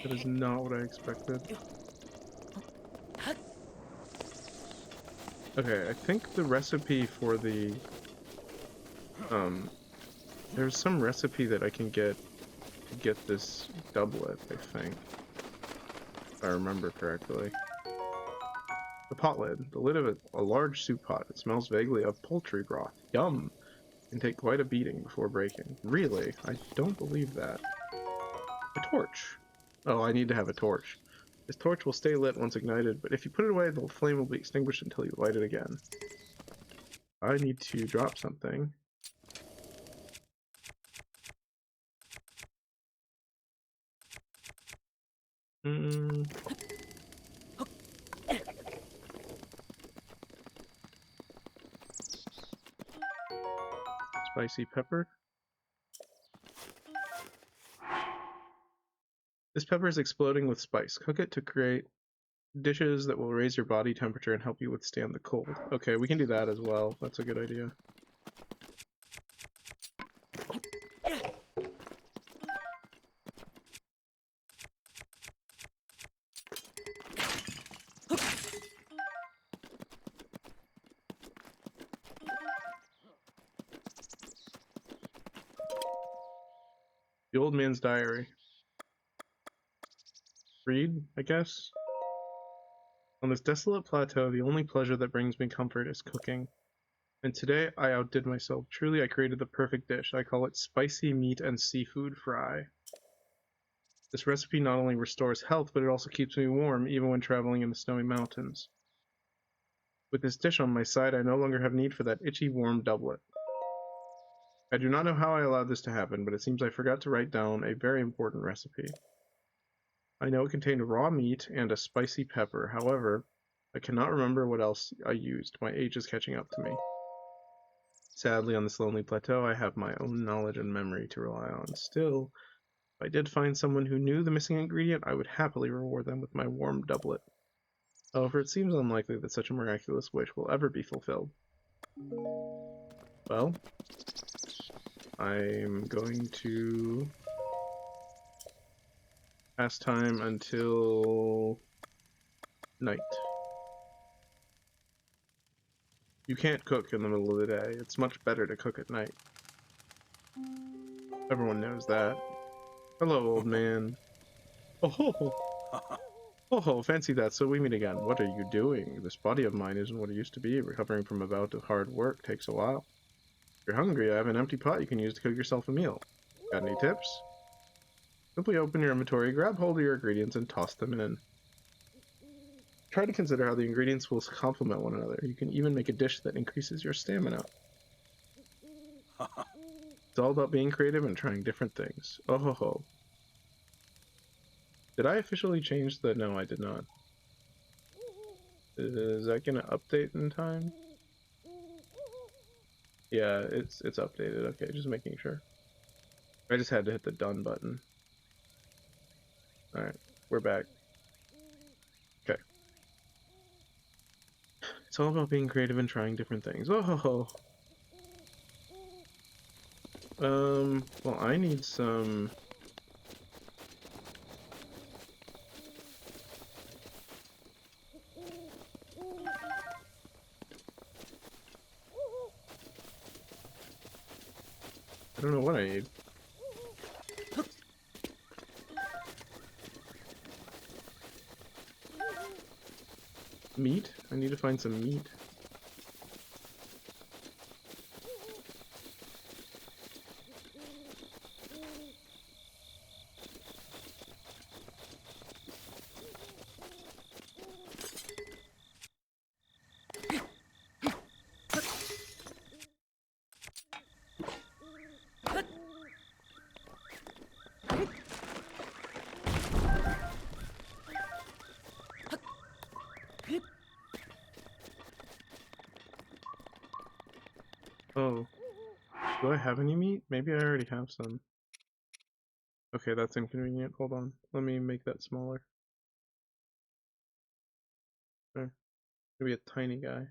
That is not what I expected. Okay, I think the recipe for the There's some recipe that I can get to get this doublet, I think. If I remember correctly. The pot lid. The lid of a large soup pot. It smells vaguely of poultry broth. Yum! Can take quite a beating before breaking. Really? I don't believe that. A torch. Oh, I need to have a torch. This torch will stay lit once ignited, but if you put it away, the flame will be extinguished until you light it again. I need to drop something. Spicy pepper. This pepper is exploding with spice. Cook it to create dishes that will raise your body temperature and help you withstand the cold. Okay, we can do that as well. That's a good idea. The old man's diary. Read, I guess? On this desolate plateau, the only pleasure that brings me comfort is cooking. And today, I outdid myself. Truly, I created the perfect dish. I call it spicy meat and seafood fry. This recipe not only restores health, but it also keeps me warm, even when traveling in the snowy mountains. With this dish on my side, I no longer have need for that itchy, warm doublet. I do not know how I allowed this to happen, but it seems I forgot to write down a very important recipe. I know it contained raw meat and a spicy pepper. However, I cannot remember what else I used. My age is catching up to me. Sadly, on this lonely plateau, I have my own knowledge and memory to rely on. Still, if I did find someone who knew the missing ingredient, I would happily reward them with my warm doublet. However, it seems unlikely that such a miraculous wish will ever be fulfilled. Well, I'm going to pass time until night. You can't cook in the middle of the day. It's much better to cook at night. Everyone knows that. Hello, old man. Oh ho ho! Oh ho, fancy that, so we meet again. What are you doing? This body of mine isn't what it used to be. Recovering from a bout of hard work takes a while. If you're hungry, I have an empty pot you can use to cook yourself a meal. Got any tips? Simply open your inventory, grab hold of your ingredients, and toss them in. Try to consider how the ingredients will complement one another. You can even make a dish that increases your stamina. It's all about being creative and trying different things. Oh ho ho. Did I officially change the... No, I did not. Is that gonna update in time? Yeah, it's updated. Okay, just making sure. I just had to hit the done button. Alright, we're back. Okay. It's all about being creative and trying different things. Oh ho ho. Well, I need some... I don't know what I need. Meat? I need to find some meat. Oh. Do I have any meat? Maybe I already have some. Okay, that's inconvenient. Hold on. Let me make that smaller. There. Maybe a tiny guy.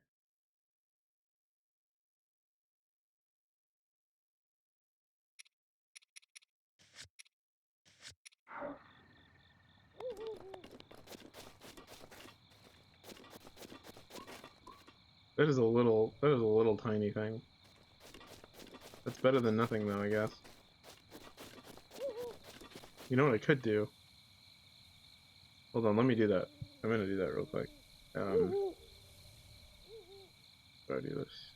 That is a little tiny thing. It's better than nothing, though, I guess. You know what I could do? Hold on, let me do that. I'm gonna do that real quick. How do I do this?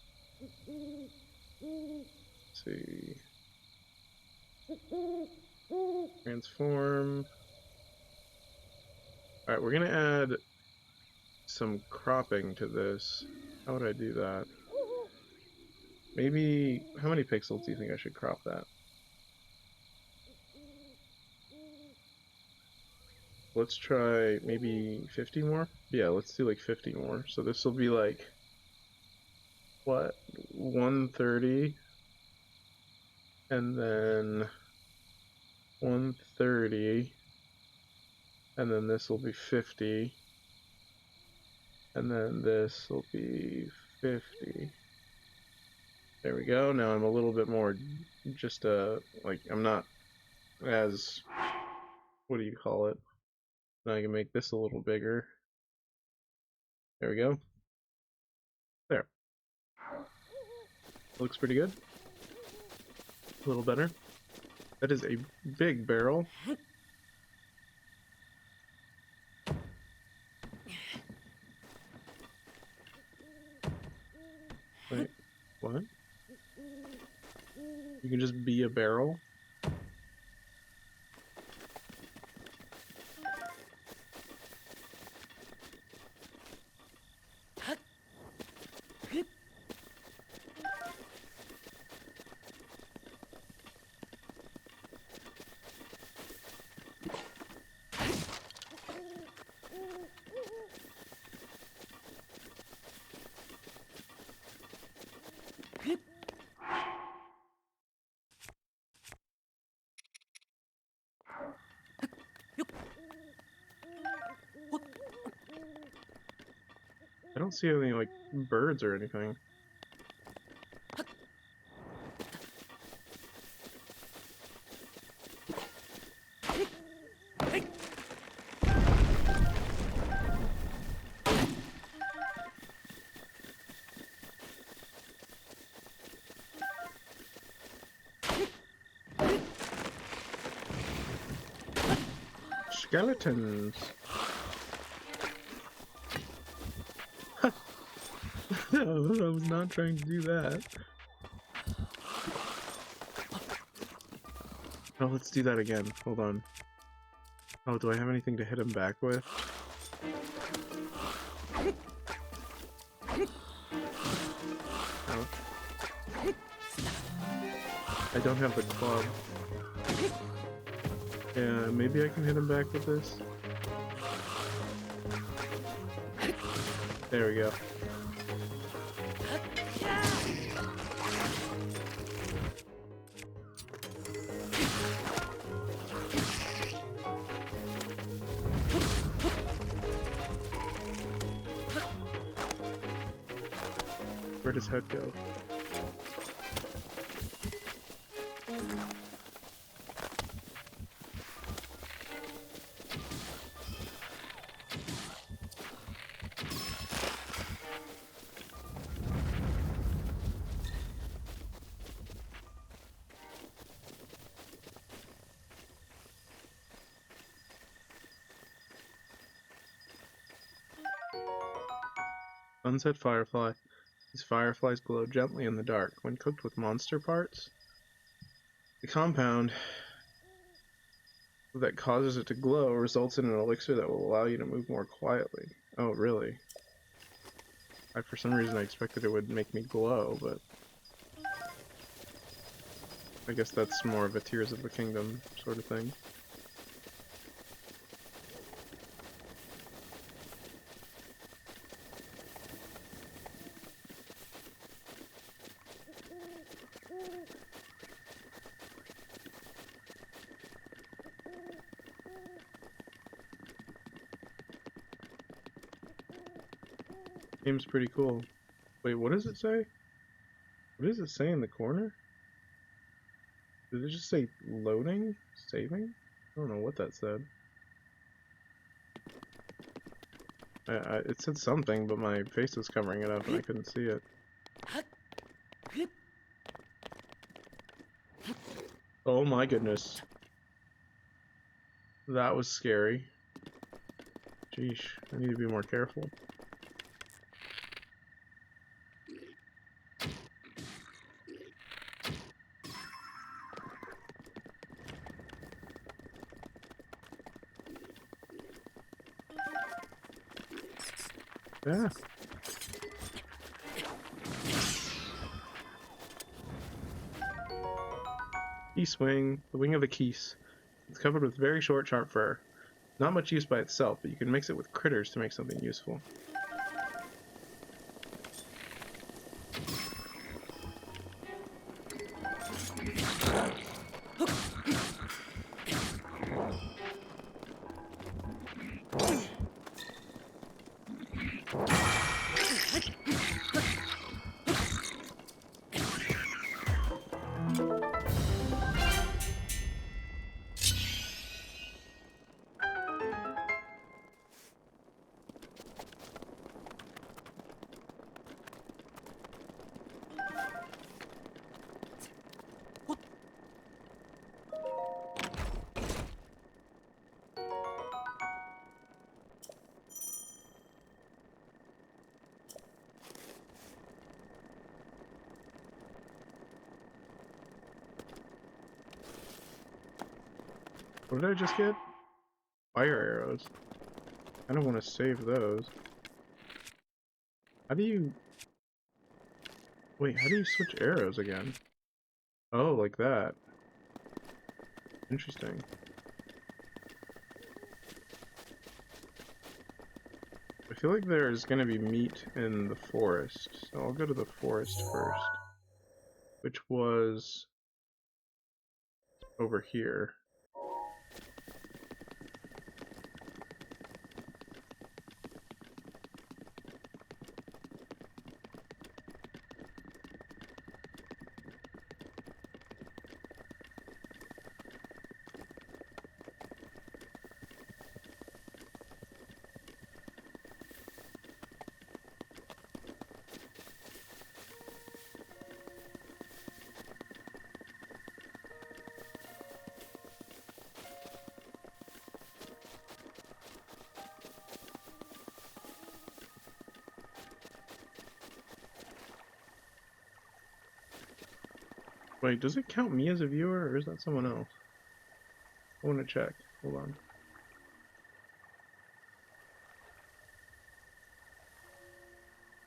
Let's see. Transform. Alright, we're gonna add some cropping to this. How would I do that? Maybe, how many pixels do you think I should crop that? Let's try maybe 50 more? Yeah, let's do like 50 more. So this will be like, what, 130, and then 130, and then this will be 50, and then this will be 50. There we go. Now I'm a little bit more just like I'm not as, what do you call it? Now I can make this a little bigger. There we go. There. Looks pretty good. A little better. That is a big barrel. Wait, what? You can just be a barrel? I don't see any, like, birds or anything. Skeletons! No, I was not trying to do that. Oh, let's do that again. Hold on. Oh, do I have anything to hit him back with? No. I don't have the club. Yeah, maybe I can hit him back with this. There we go. Where'd his head go? Sunset Firefly. These fireflies glow gently in the dark. When cooked with monster parts, the compound that causes it to glow results in an elixir that will allow you to move more quietly. Oh, really? For some reason I expected it would make me glow, but I guess that's more of a Tears of the Kingdom sort of thing. Game's pretty cool. Wait, what does it say? What does it say in the corner? Did it just say loading? Saving? I don't know what that said. It said something, but my face was covering it up and I couldn't see it. Oh my goodness. That was scary. Jeesh, I need to be more careful. Yeah. Keese wing, the wing of the Keese. It's covered with very short, sharp fur. Not much use by itself, but you can mix it with critters to make something useful. What did I just get? Fire arrows. I don't want to save those. How do you... Wait, how do you switch arrows again? Oh, like that. Interesting. I feel like there's gonna be meat in the forest, so I'll go to the forest first. Which was... over here. Wait, does it count me as a viewer, or is that someone else? I want to check. Hold on.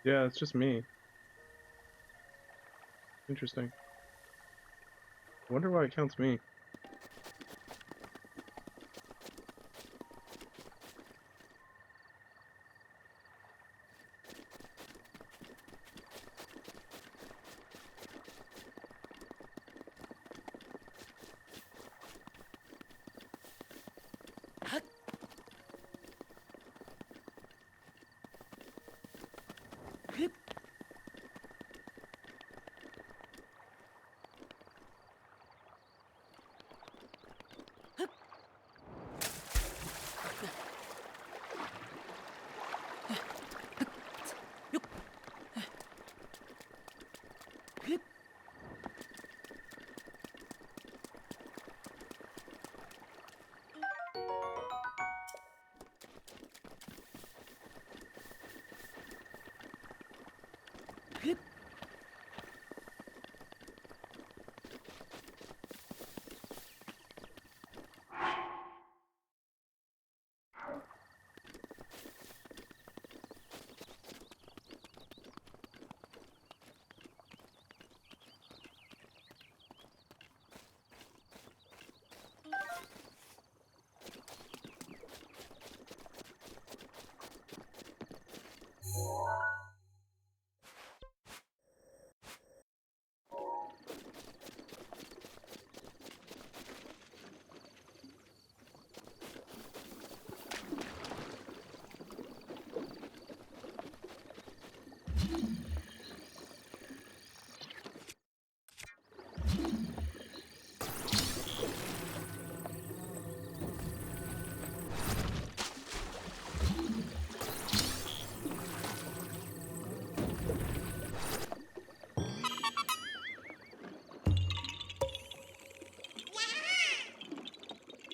Yeah, it's just me. Interesting. I wonder why it counts me.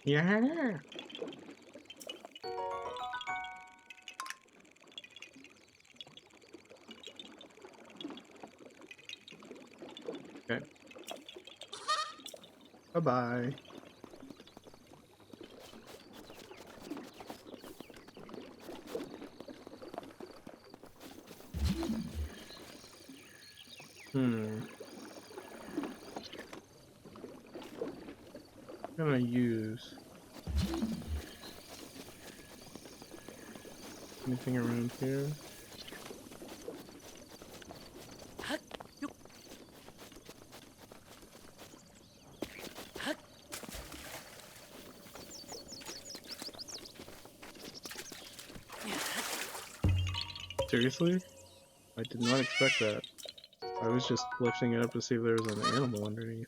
Yeah. Okay. Bye-bye. Hmm. What can I use? Anything around here? Seriously? I did not expect that. I was just lifting it up to see if there was an animal underneath.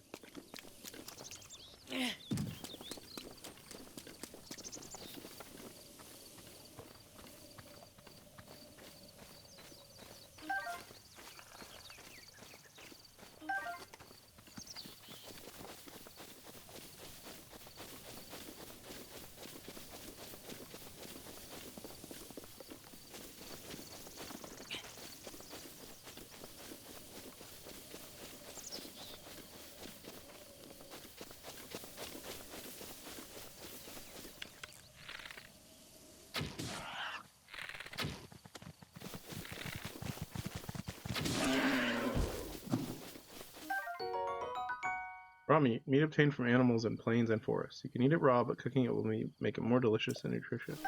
Raw meat. Meat obtained from animals in plains and forests. You can eat it raw, but cooking it will make it more delicious and nutritious.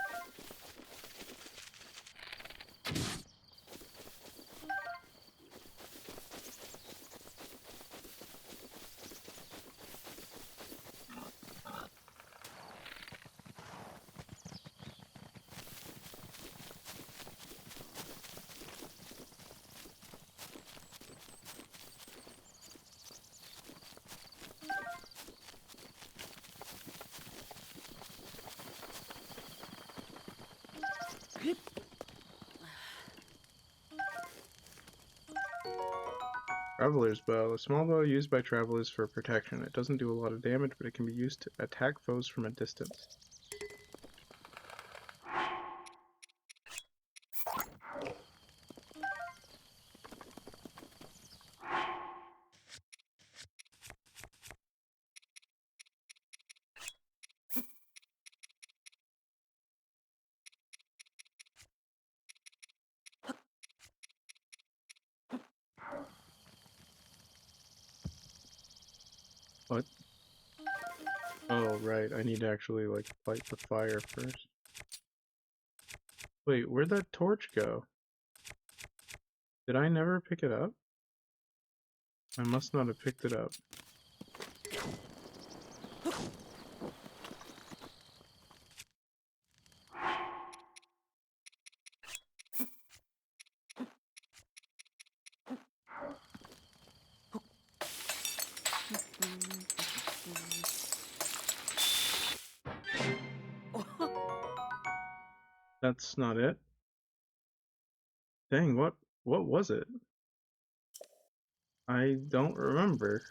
Traveler's bow. A small bow used by travelers for protection. It doesn't do a lot of damage, but it can be used to attack foes from a distance. What? Oh, right. I need to actually, like, light the fire first. Wait, where'd that torch go? Did I never pick it up? I must not have picked it up. That's not it? Dang, what was it? I don't remember.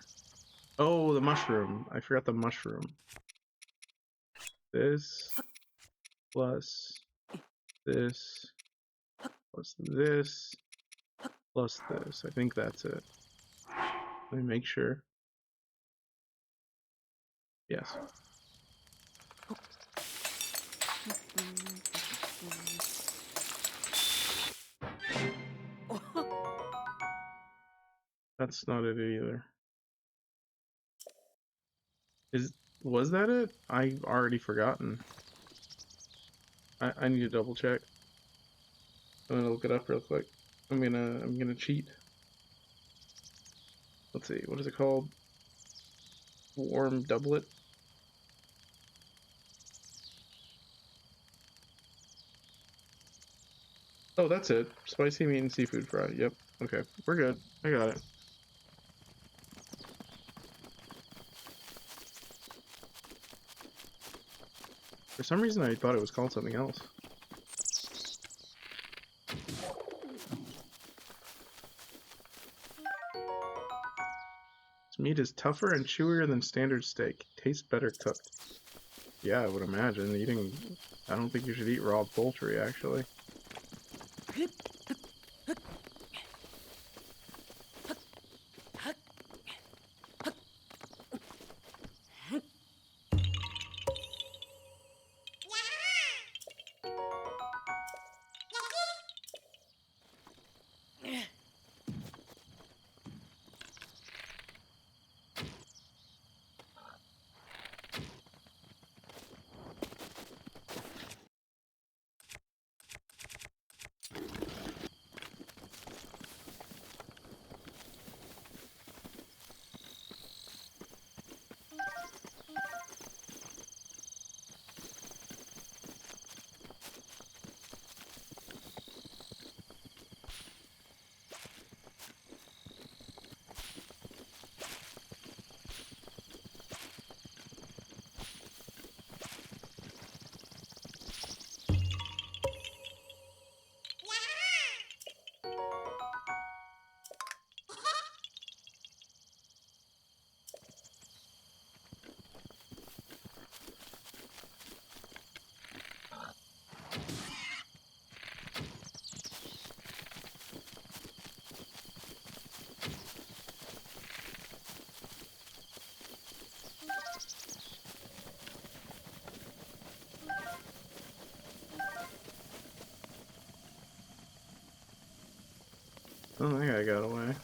Oh, the mushroom. I forgot the mushroom. This plus this plus this plus this. I think that's it. Let me make sure. Yes. That's not it either. Was that it? I've already forgotten. I need to double check. I'm gonna look it up real quick. I'm gonna cheat. Let's see, what is it called? Warm doublet? Oh, that's it. Spicy meat and seafood fry. Yep. Okay, we're good. I got it. For some reason, I thought it was called something else. This meat is tougher and chewier than standard steak. Tastes better cooked. Yeah, I would imagine eating. I don't think you should eat raw poultry, actually. Oh, that guy got away.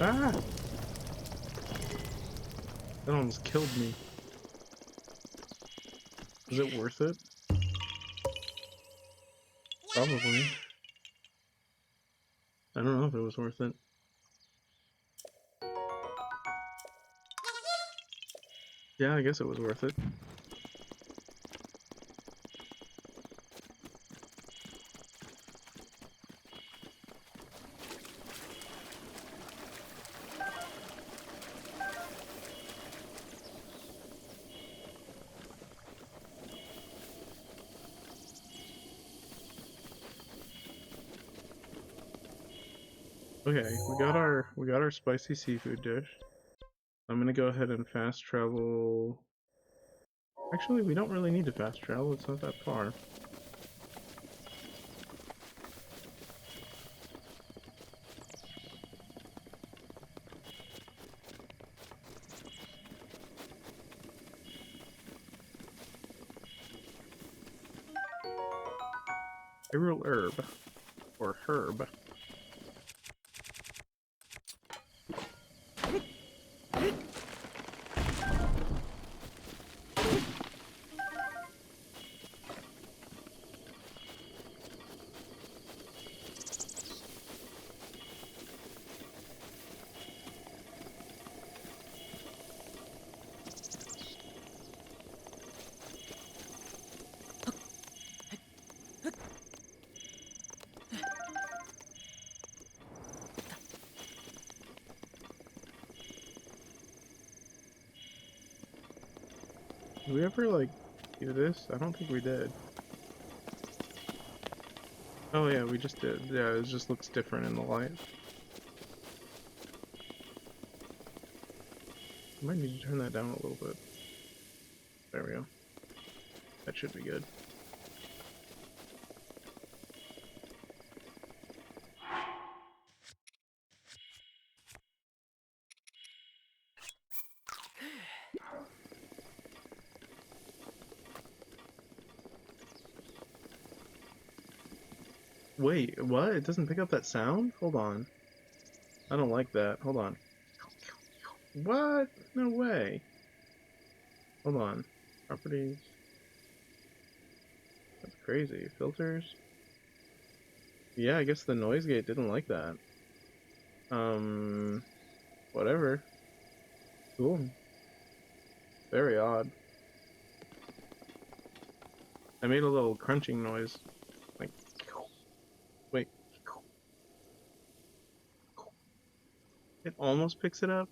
Ah! That almost killed me. Was it worth it? Probably. I don't know if it was worth it. Yeah, I guess it was worth it. Okay, we got our spicy seafood dish. I'm gonna go ahead and fast travel. Actually, we don't really need to fast travel, it's not that far. Hyrule herb. Or herb. Did we ever, like, do this? I don't think we did. Oh yeah, we just did. Yeah, it just looks different in the light. I might need to turn that down a little bit. There we go. That should be good. Wait, what? It doesn't pick up that sound? Hold on. I don't like that. Hold on. What? No way. Hold on. Properties. That's crazy. Filters. Yeah, I guess the noise gate didn't like that. Whatever. Cool. Very odd. I made a little crunching noise. Like, wait. It almost picks it up?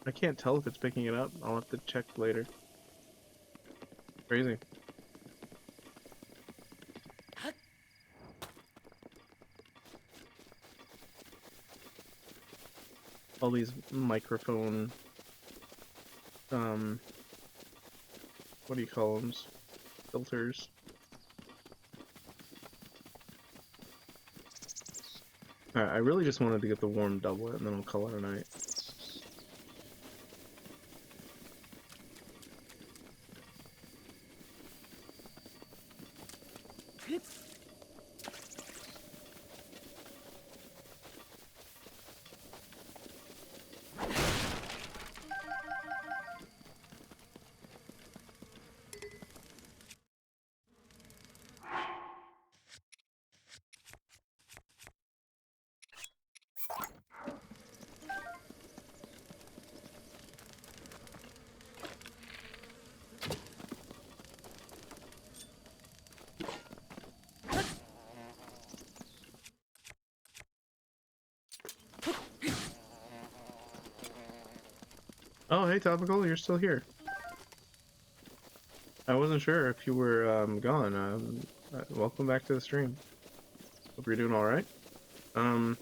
I can't tell if it's picking it up. I'll have to check later. Crazy. All these microphone, what do you call them? Filters. Alright, I really just wanted to get the warm doublet and then I'll call it a night. Oh, hey Topical, you're still here. I wasn't sure if you were gone. Welcome back to the stream. Hope you're doing alright. You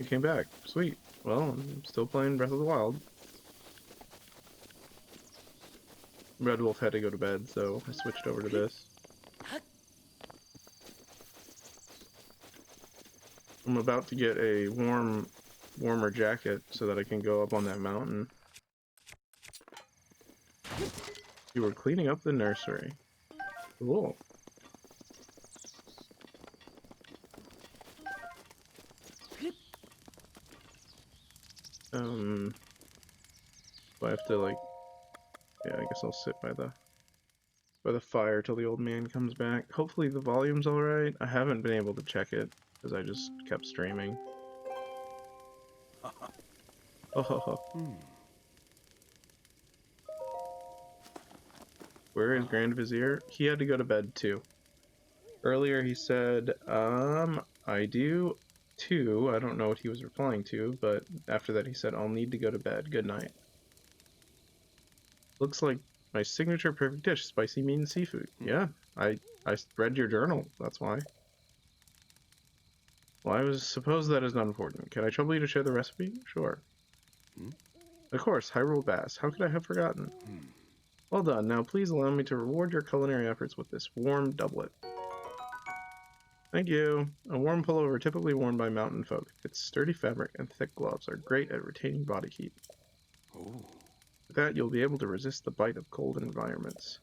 came back. Sweet. Well, I'm still playing Breath of the Wild. Red Wolf had to go to bed, so I switched over to this. I'm about to get a warmer jacket so that I can go up on that mountain. You were cleaning up the nursery. Cool. Do I have to like, yeah, I guess I'll sit by the fire till the old man comes back. Hopefully the volume's alright. I haven't been able to check it because I just kept streaming. Oh, where is Grand Vizier? He had to go to bed too. Earlier he said, I do too. I don't know what he was replying to, but after that he said, I'll need to go to bed. Good night. Looks like my signature perfect dish, spicy meat and seafood. Yeah, I read your journal, that's why. Well, I suppose that is not important. Can I trouble you to share the recipe? Sure. Of course, Hyrule Bass. How could I have forgotten? Well done. Now please allow me to reward your culinary efforts with this warm doublet. Thank you. A warm pullover typically worn by mountain folk. Its sturdy fabric and thick gloves are great at retaining body heat. With that, you'll be able to resist the bite of cold environments.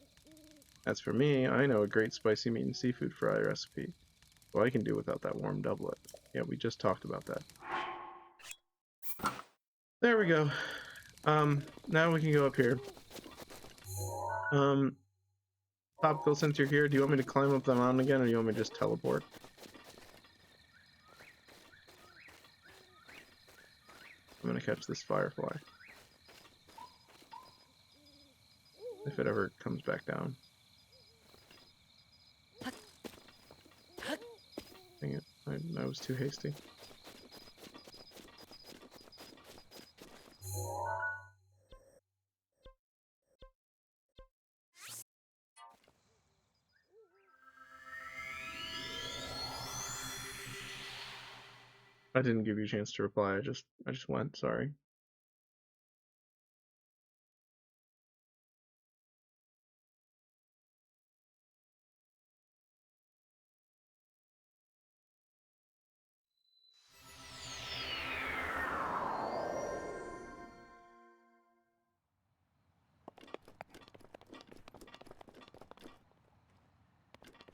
As for me, I know a great spicy meat and seafood fry recipe. Well, I can do without that warm doublet. Yeah, we just talked about that. There we go. Now we can go up here. Topical, since you're here, do you want me to climb up the mountain again, or do you want me to just teleport? I'm gonna catch this firefly. If it ever comes back down. Dang it, I was too hasty. I didn't give you a chance to reply, I just went, sorry.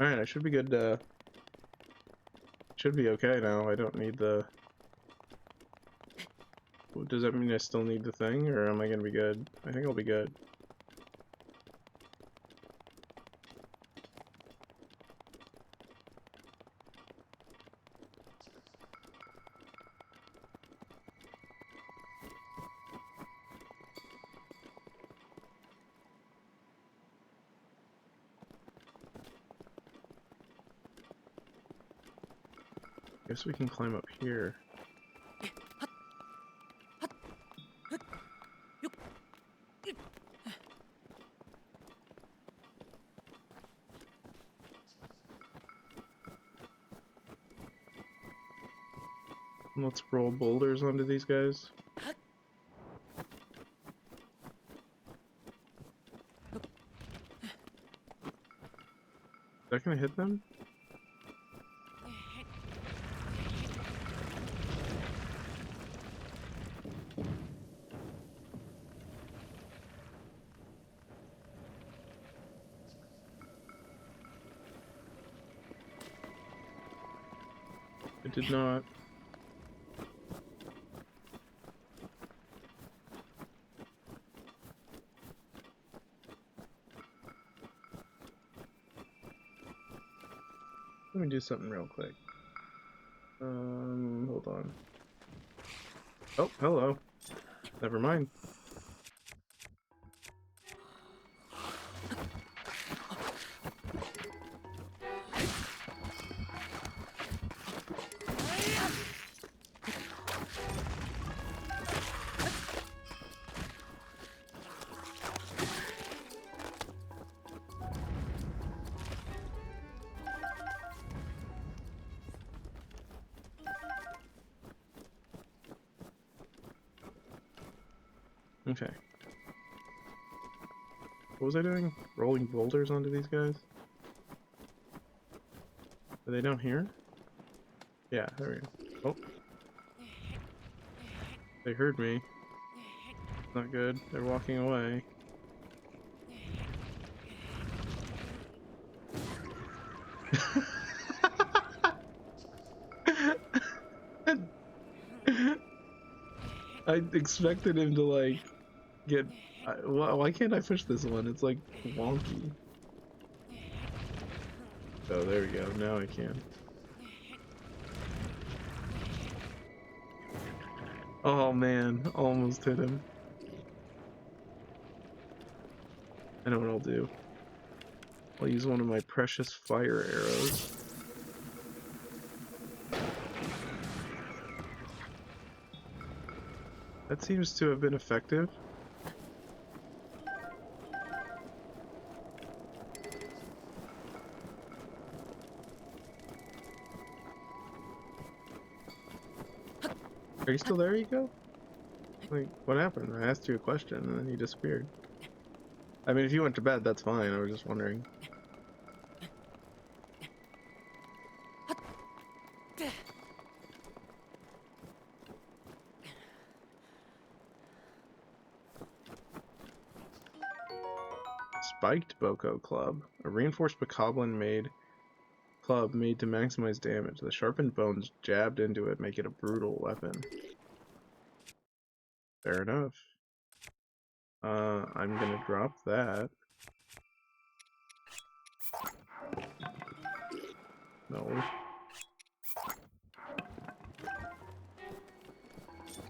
Alright, I should be good, should be okay now. I don't need the Does that mean I still need the thing, or am I gonna be good? I think I'll be good. Guess we can climb up here. Let's roll boulders onto these guys. Is that gonna hit them? It did not. Let me do something real quick. Hold on. Oh, hello. Never mind. Okay. What was I doing? Rolling boulders onto these guys? Are they down here? Yeah, there we go. Oh. They heard me. Not good. They're walking away. I expected him to, like, get... why can't I push this one? It's, like, wonky. Oh, there we go. Now I can. Oh, man. Almost hit him. I know what I'll do. I'll use one of my precious fire arrows. That seems to have been effective. Are you still there, Eco? Like, what happened? I asked you a question and then you disappeared. I mean, if you went to bed, that's fine. I was just wondering. Spiked Boko Club. A reinforced bokoblin made club made to maximize damage. The sharpened bones jabbed into it make it a brutal weapon. Fair enough. I'm gonna drop that. No.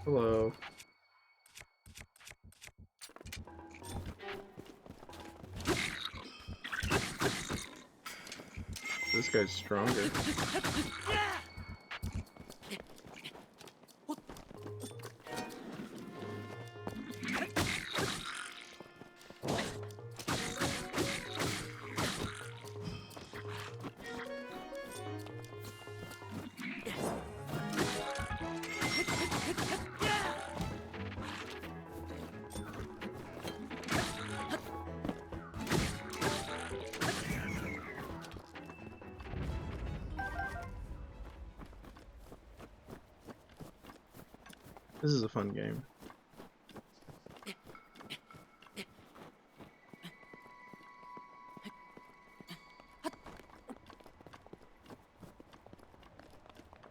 Hello. This guy's stronger. This is a fun game.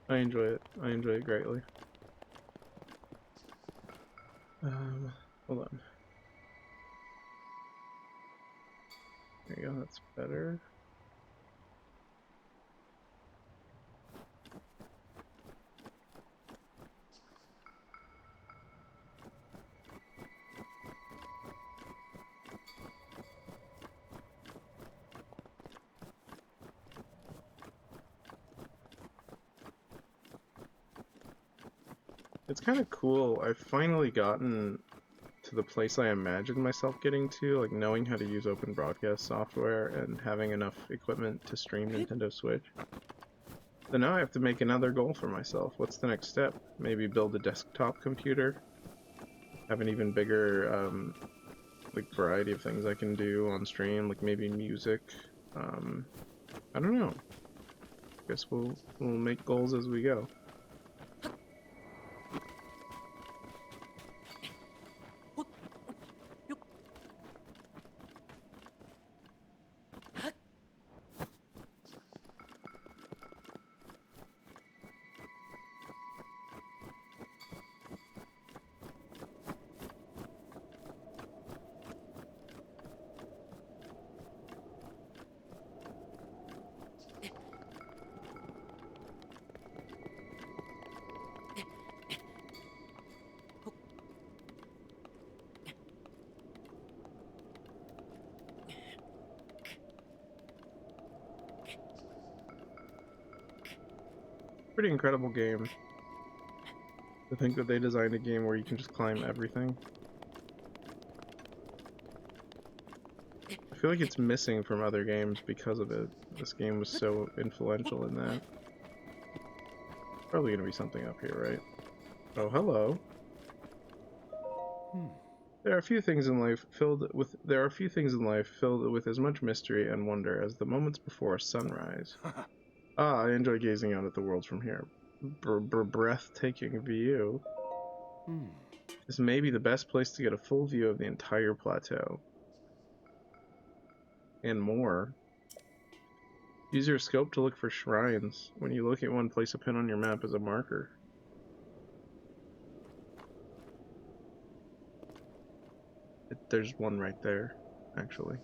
I enjoy it. I enjoy it greatly. Hold on. There you go, that's better. It's kind of cool. I've finally gotten to the place I imagined myself getting to, like knowing how to use open broadcast software and having enough equipment to stream Nintendo Switch. So now I have to make another goal for myself. What's the next step? Maybe build a desktop computer, have an even bigger like variety of things I can do on stream, like maybe music. I don't know. Guess we'll make goals as we go. Pretty incredible game. To think that they designed a game where you can just climb everything. I feel like it's missing from other games because of it. This game was so influential in that. Probably gonna be something up here, right? Oh, hello. There are a few things in life filled with as much mystery and wonder as the moments before sunrise. Ah, I enjoy gazing out at the world from here. Breathtaking view. This may be the best place to get a full view of the entire plateau. And more. Use your scope to look for shrines. When you look at one, place a pin on your map as a marker. There's one right there, actually.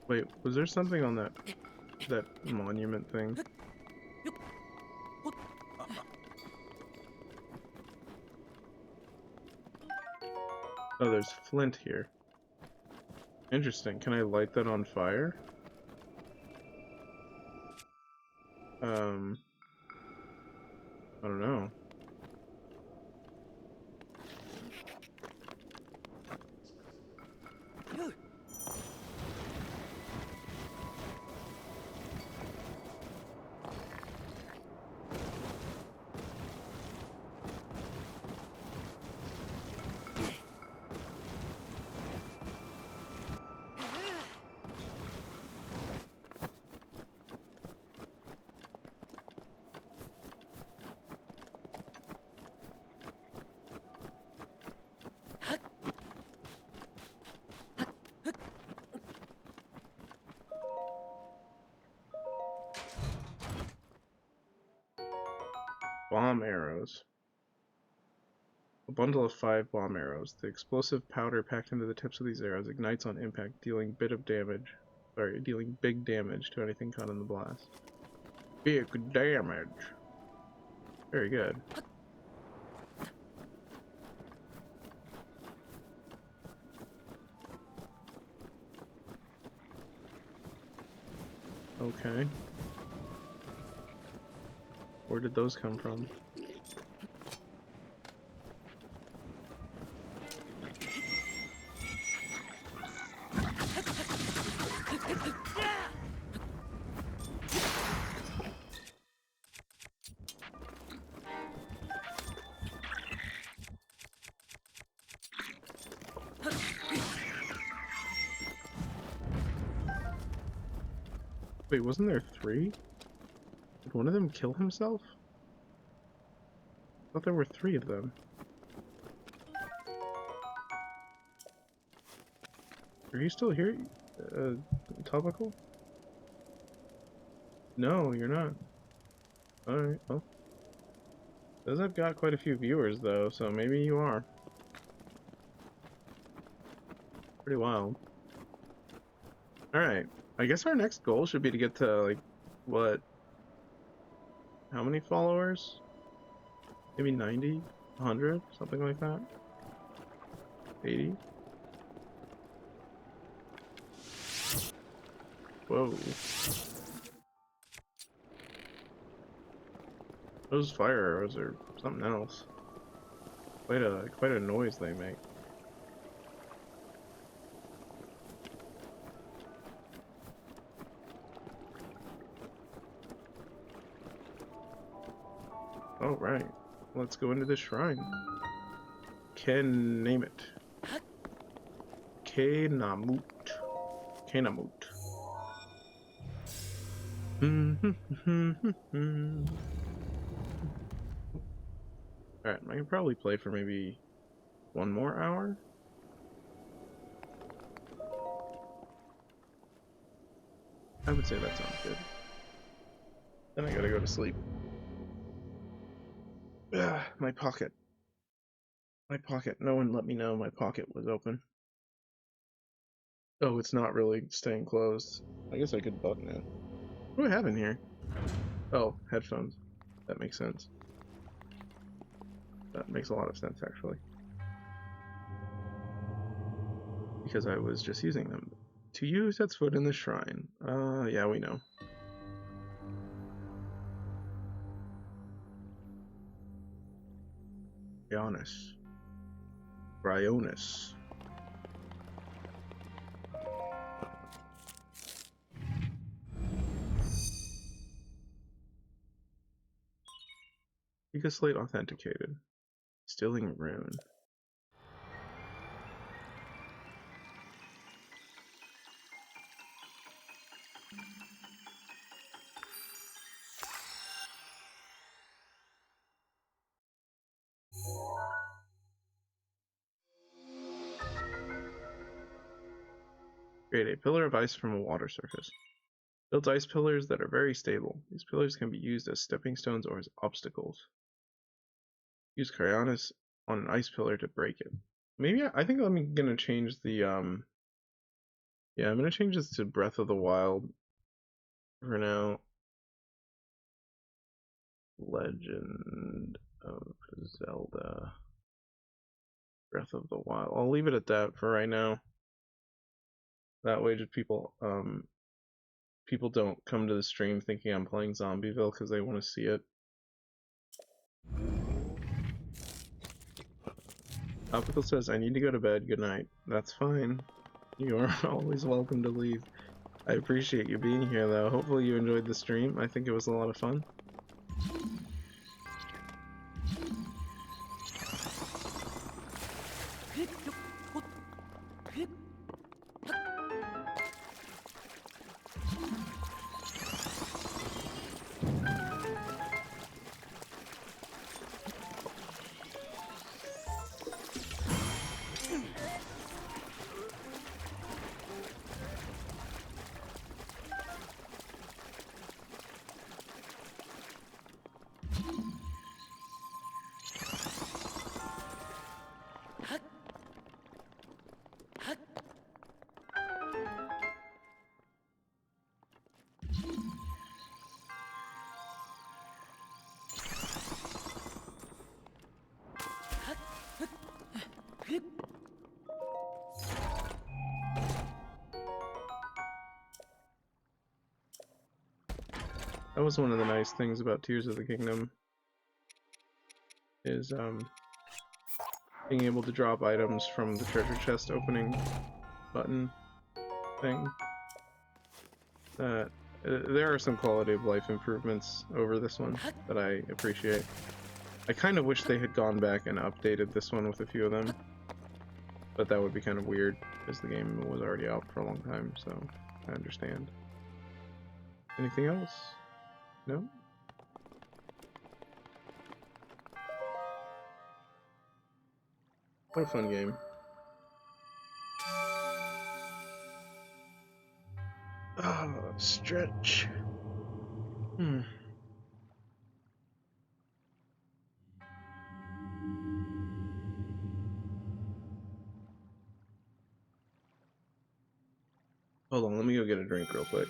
Wait, was there something on that monument thing? Oh, there's flint here. Interesting. Can I light that on fire? I don't know. Bomb arrows. A bundle of 5 bomb arrows. The explosive powder packed into the tips of these arrows ignites on impact, dealing big damage to anything caught in the blast. Big damage. Very good. Okay. Where did those come from? Wait, wasn't there 3? Did one of them kill himself? I thought there were 3 of them. Are you still here, Topical? No, you're not. Alright, well. Says I've got quite a few viewers, though, so maybe you are. Pretty wild. Alright, I guess our next goal should be to get to, like, what? How many followers? Maybe 90? 100? Something like that? 80? Whoa. Those fire arrows are something else. Quite a noise they make. Alright, let's go into the shrine. Can name it. Kenamut. Kenamut. Alright, I can probably play for maybe 1 more hour. I would say that sounds good. Then I gotta go to sleep. My pocket. My pocket. No one let me know my pocket was open. Oh, it's not really staying closed. I guess I could button it. What do I have in here? Oh, headphones. That makes sense. That makes a lot of sense, actually. Because I was just using them. To you sets foot in the shrine. Yeah, we know. Brionis. Brionis. Giga Slate authenticated. Stilling rune. Create a pillar of ice from a water surface. Build ice pillars that are very stable. These pillars can be used as stepping stones or as obstacles. Use Cryonis on an ice pillar to break it. Maybe I think I'm gonna change the yeah, I'm gonna change this to Breath of the Wild for now. Legend of Zelda. Breath of the Wild. I'll leave it at that for right now. That way just people don't come to the stream thinking I'm playing Zombieville because they want to see it. Topical says, I need to go to bed. Good night. That's fine. You are always welcome to leave. I appreciate you being here, though. Hopefully you enjoyed the stream. I think it was a lot of fun. That was one of the nice things about Tears of the Kingdom, is being able to drop items from the treasure chest opening button thing. There are some quality of life improvements over this one that I appreciate. I kind of wish they had gone back and updated this one with a few of them, but that would be kind of weird because the game was already out for a long time, so I understand. Anything else? No? What a fun game. Oh, stretch. Hold on, let me go get a drink real quick.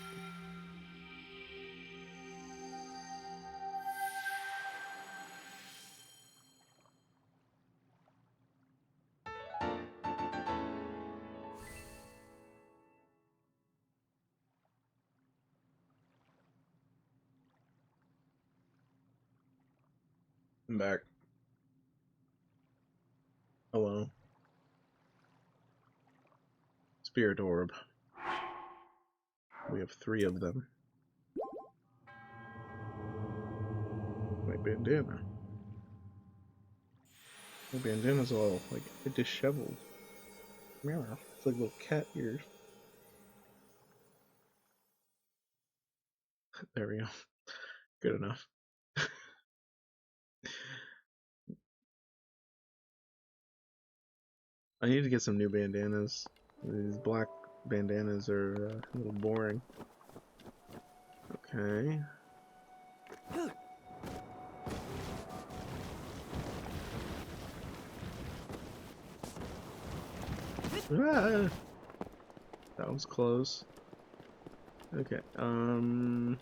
I'm back. Hello. Spirit orb. We have 3 of them. My bandana. My bandana's all like disheveled. Meow. It's like little cat ears. There we go. Good enough. I need to get some new bandanas. These black bandanas are a little boring. Okay. Ah! That was close. Okay, oh,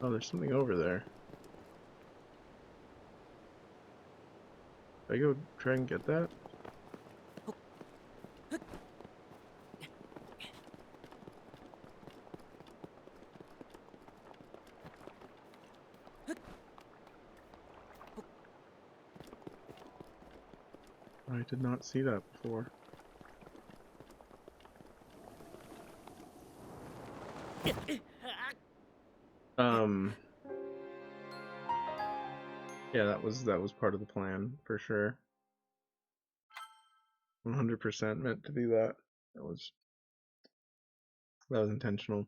there's something over there. Should I go try and get that? I did not see that before. Yeah, that was part of the plan for sure. 100% meant to do that. That was intentional.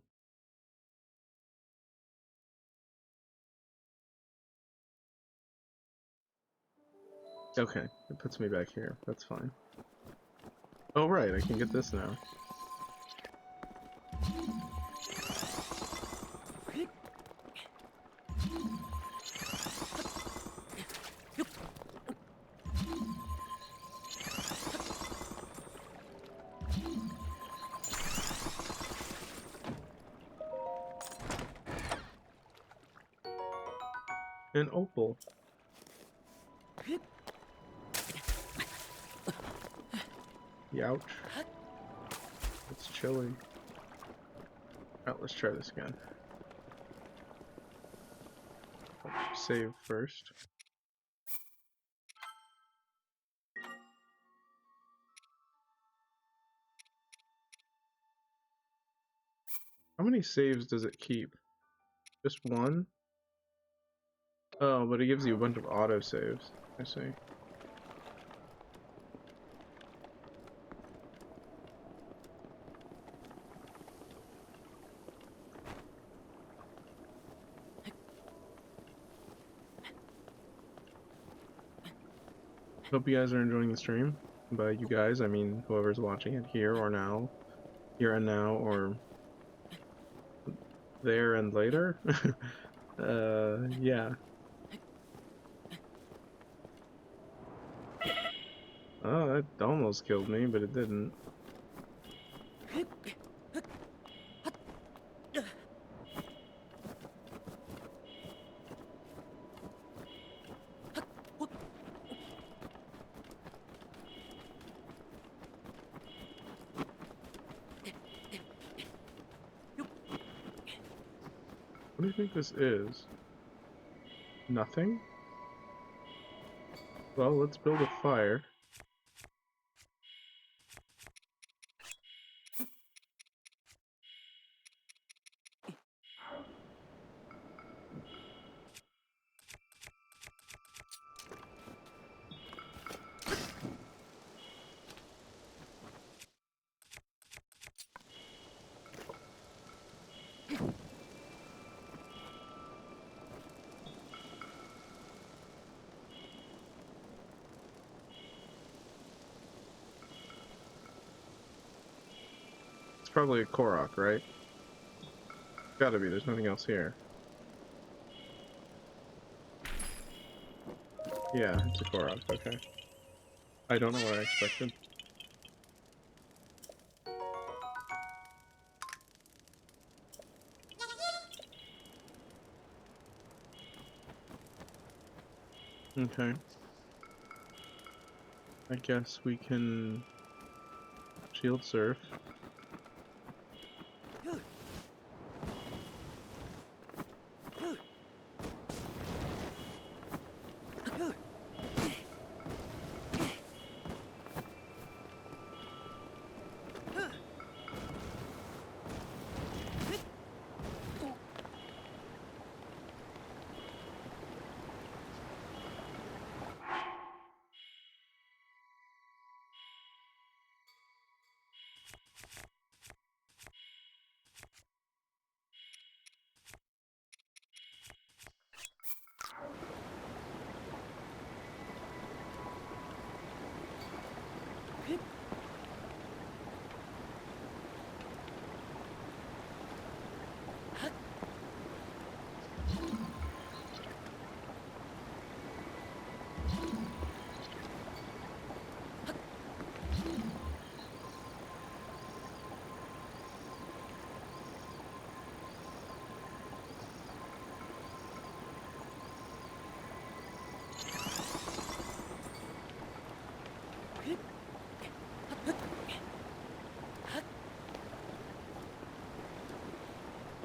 Okay, it puts me back here. That's fine. Oh right, I can get this now. An opal. Youch. It's chilly. Alright, let's try this again. Save first. How many saves does it keep? Just one? Oh, but it gives you a bunch of auto saves. I see. Hope you guys are enjoying the stream. By you guys, I mean whoever's watching it here or now. Here and now, or there and later. Yeah. Oh, that almost killed me, but it didn't. What do you think this is? Nothing? Well, let's build a fire. probably a Korok, right? Gotta be, there's nothing else here. Yeah, it's a Korok, okay. I don't know what I expected. Okay. I guess we can shield surf.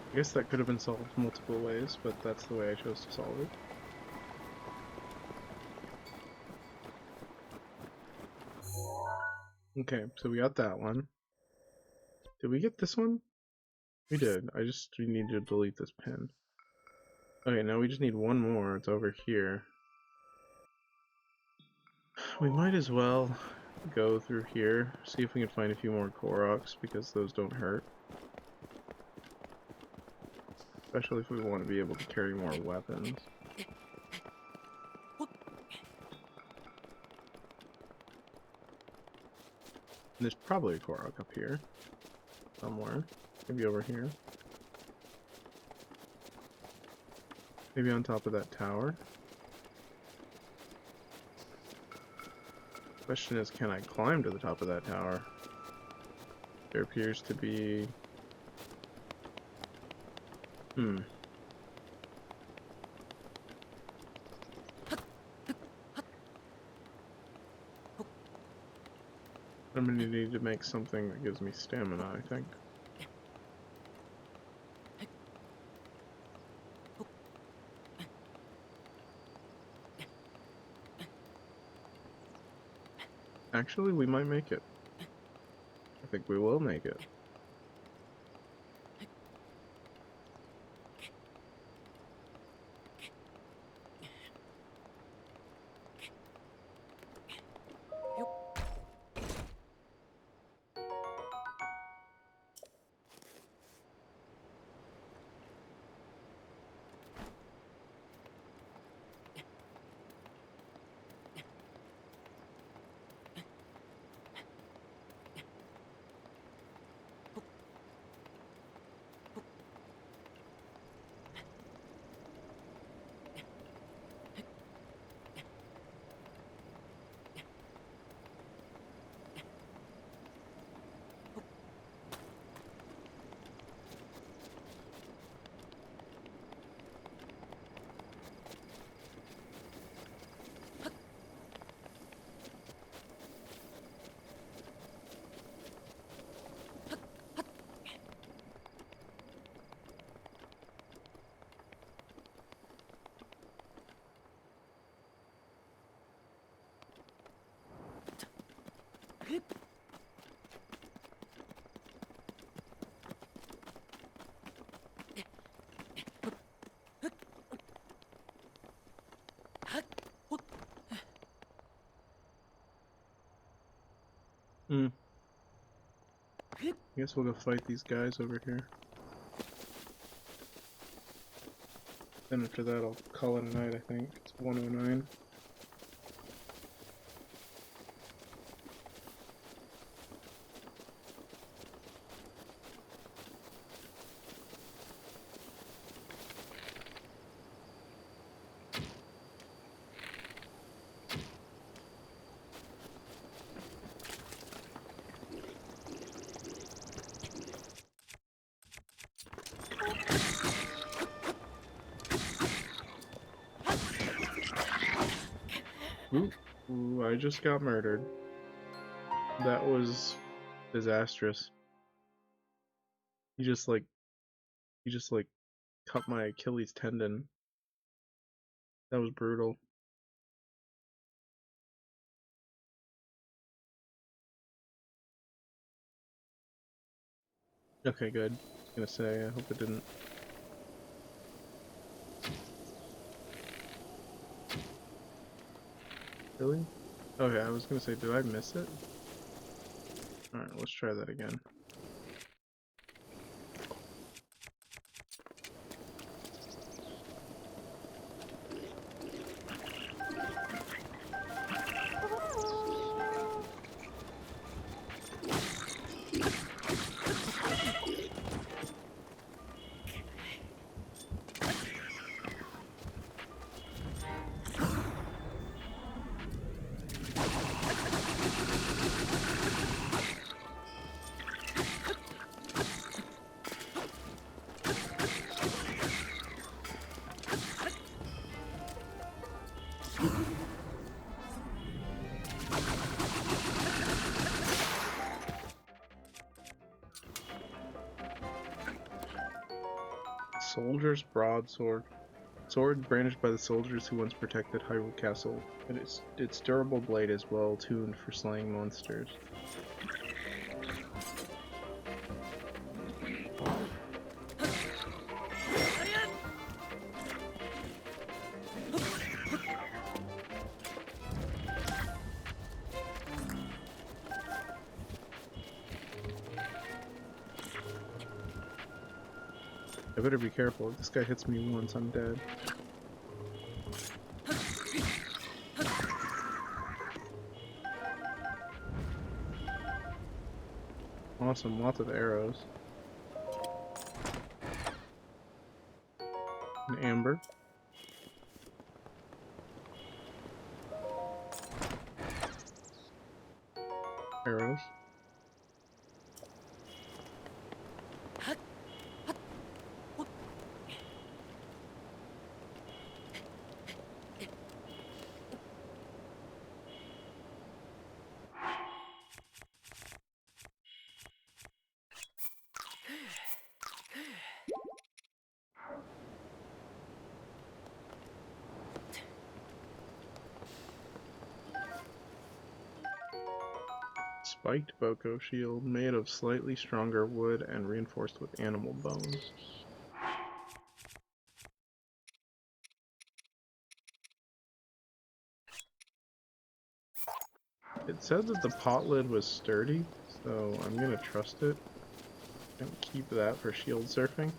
I guess that could have been solved multiple ways, but that's the way I chose to solve it. Okay, so we got that one. Did we get this one? We did. We need to delete this pin. Okay, now we just need one more. It's over here. We might as well go through here, see if we can find a few more Koroks, because those don't hurt. Especially if we want to be able to carry more weapons. And there's probably a Korok up here. Somewhere. Maybe over here. Maybe on top of that tower. Question is, can I climb to the top of that tower? There appears to be... I'm gonna need to make something that gives me stamina, I think. Actually, we might make it. I think we will make it. I guess we'll go fight these guys over here. Then after that I'll call it a night, I think. It's 109. Ooh, ooh, I just got murdered. That was disastrous. He just like cut my Achilles tendon. That was brutal. Okay, good. I was gonna say, I hope it didn't. Really? Okay, I was gonna say, did I miss it? Alright, let's try that again. Soldier's broadsword. Sword brandished by the soldiers who once protected Hyrule Castle, and its durable blade is well tuned for slaying monsters. I better be careful. If this guy hits me once, I'm dead. Awesome, lots of arrows. An amber. Arrows. Spiked Boko shield, made of slightly stronger wood and reinforced with animal bones. It said that the pot lid was sturdy, so I'm gonna trust it and keep that for shield surfing.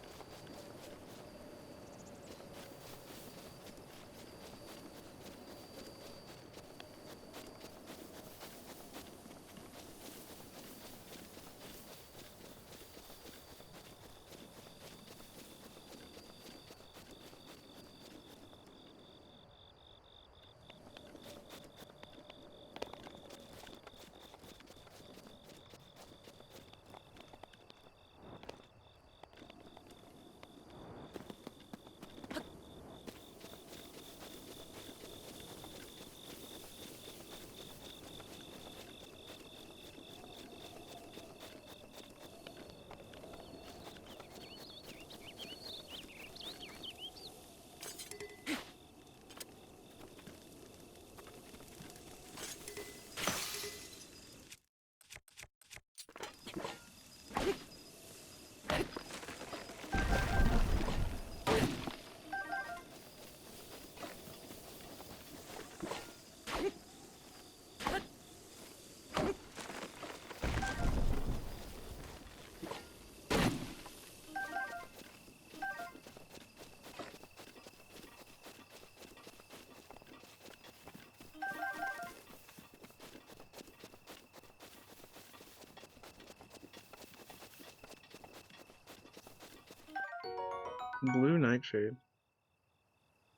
Blue Nightshade.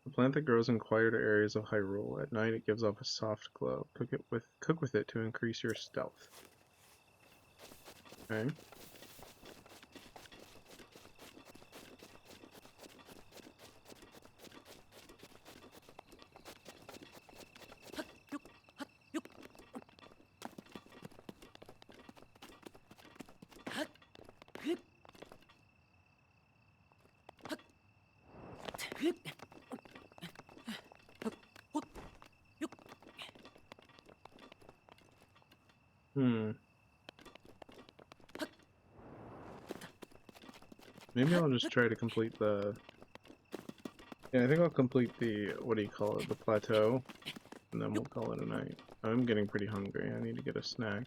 A plant that grows in quieter areas of Hyrule. At night it gives off a soft glow. Cook with it to increase your stealth. Okay. Maybe I'll just try to complete the... Yeah, I think I'll complete the, what do you call it, the plateau, and then we'll call it a night. I'm getting pretty hungry. I need to get a snack.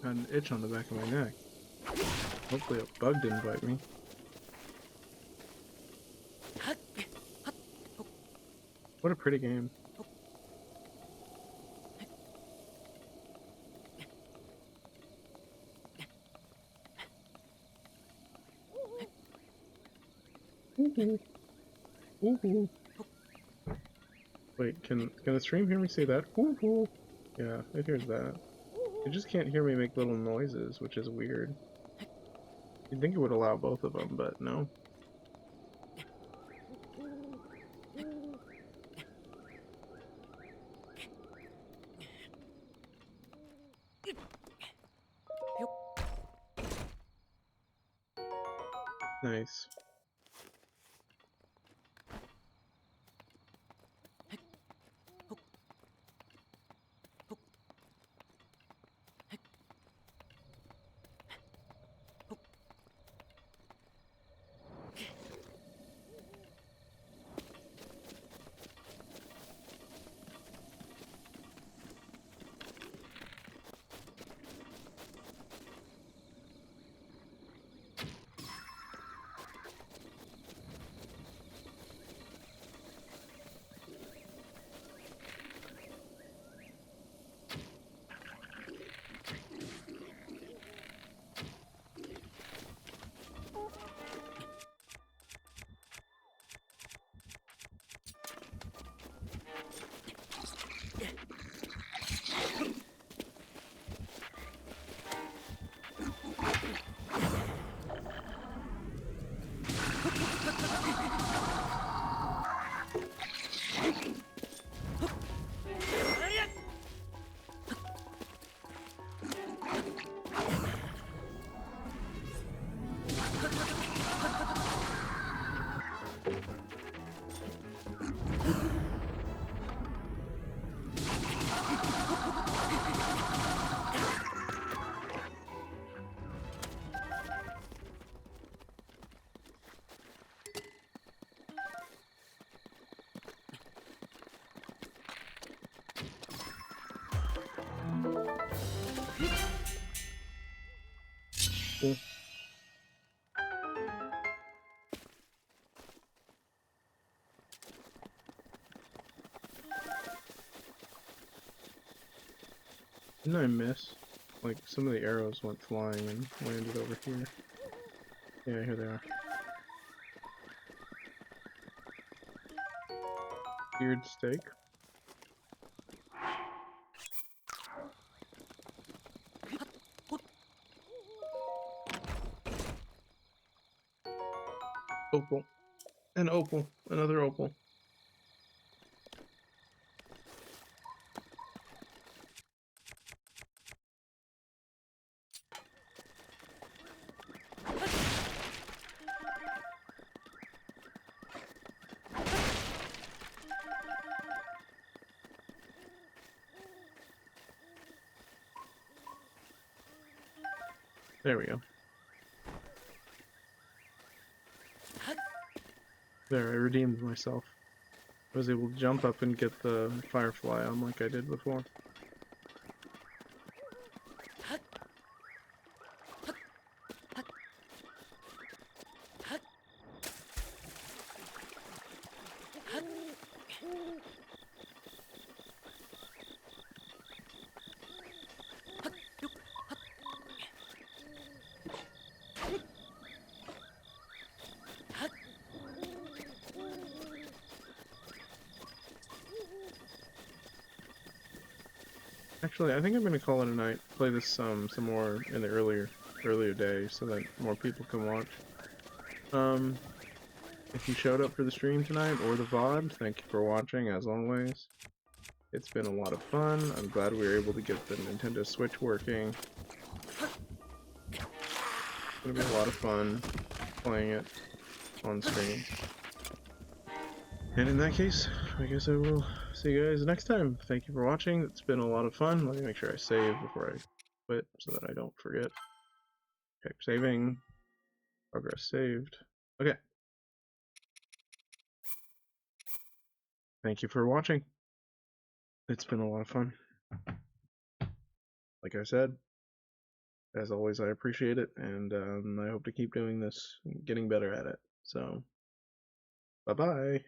Got an itch on the back of my neck. Hopefully a bug didn't bite me. What a pretty game. Wait, can the stream hear me say that? Yeah, it hears that. It just can't hear me make little noises, which is weird. You'd think it would allow both of them, but no. Nice. Cool. Didn't I miss? Like, some of the arrows went flying and landed over here. Yeah, here they are. Seared steak. Opal. An opal. Another opal. There we go. There, I redeemed myself. I was able to jump up and get the firefly on like I did before. Actually, I think I'm gonna call it a night. Play this some more in the earlier earlier day so that more people can watch. If you showed up for the stream tonight or the VOD, thank you for watching as always. It's been a lot of fun. I'm glad we were able to get the Nintendo Switch working. It's gonna be a lot of fun playing it on stream. And in that case, I guess I will see you guys next time. Thank you for watching. It's been a lot of fun. Let me make sure I save before I quit so that I don't forget. Okay, saving. Progress saved. Okay. Thank you for watching. It's been a lot of fun. Like I said, as always, I appreciate it, and I hope to keep doing this and getting better at it. So, bye-bye.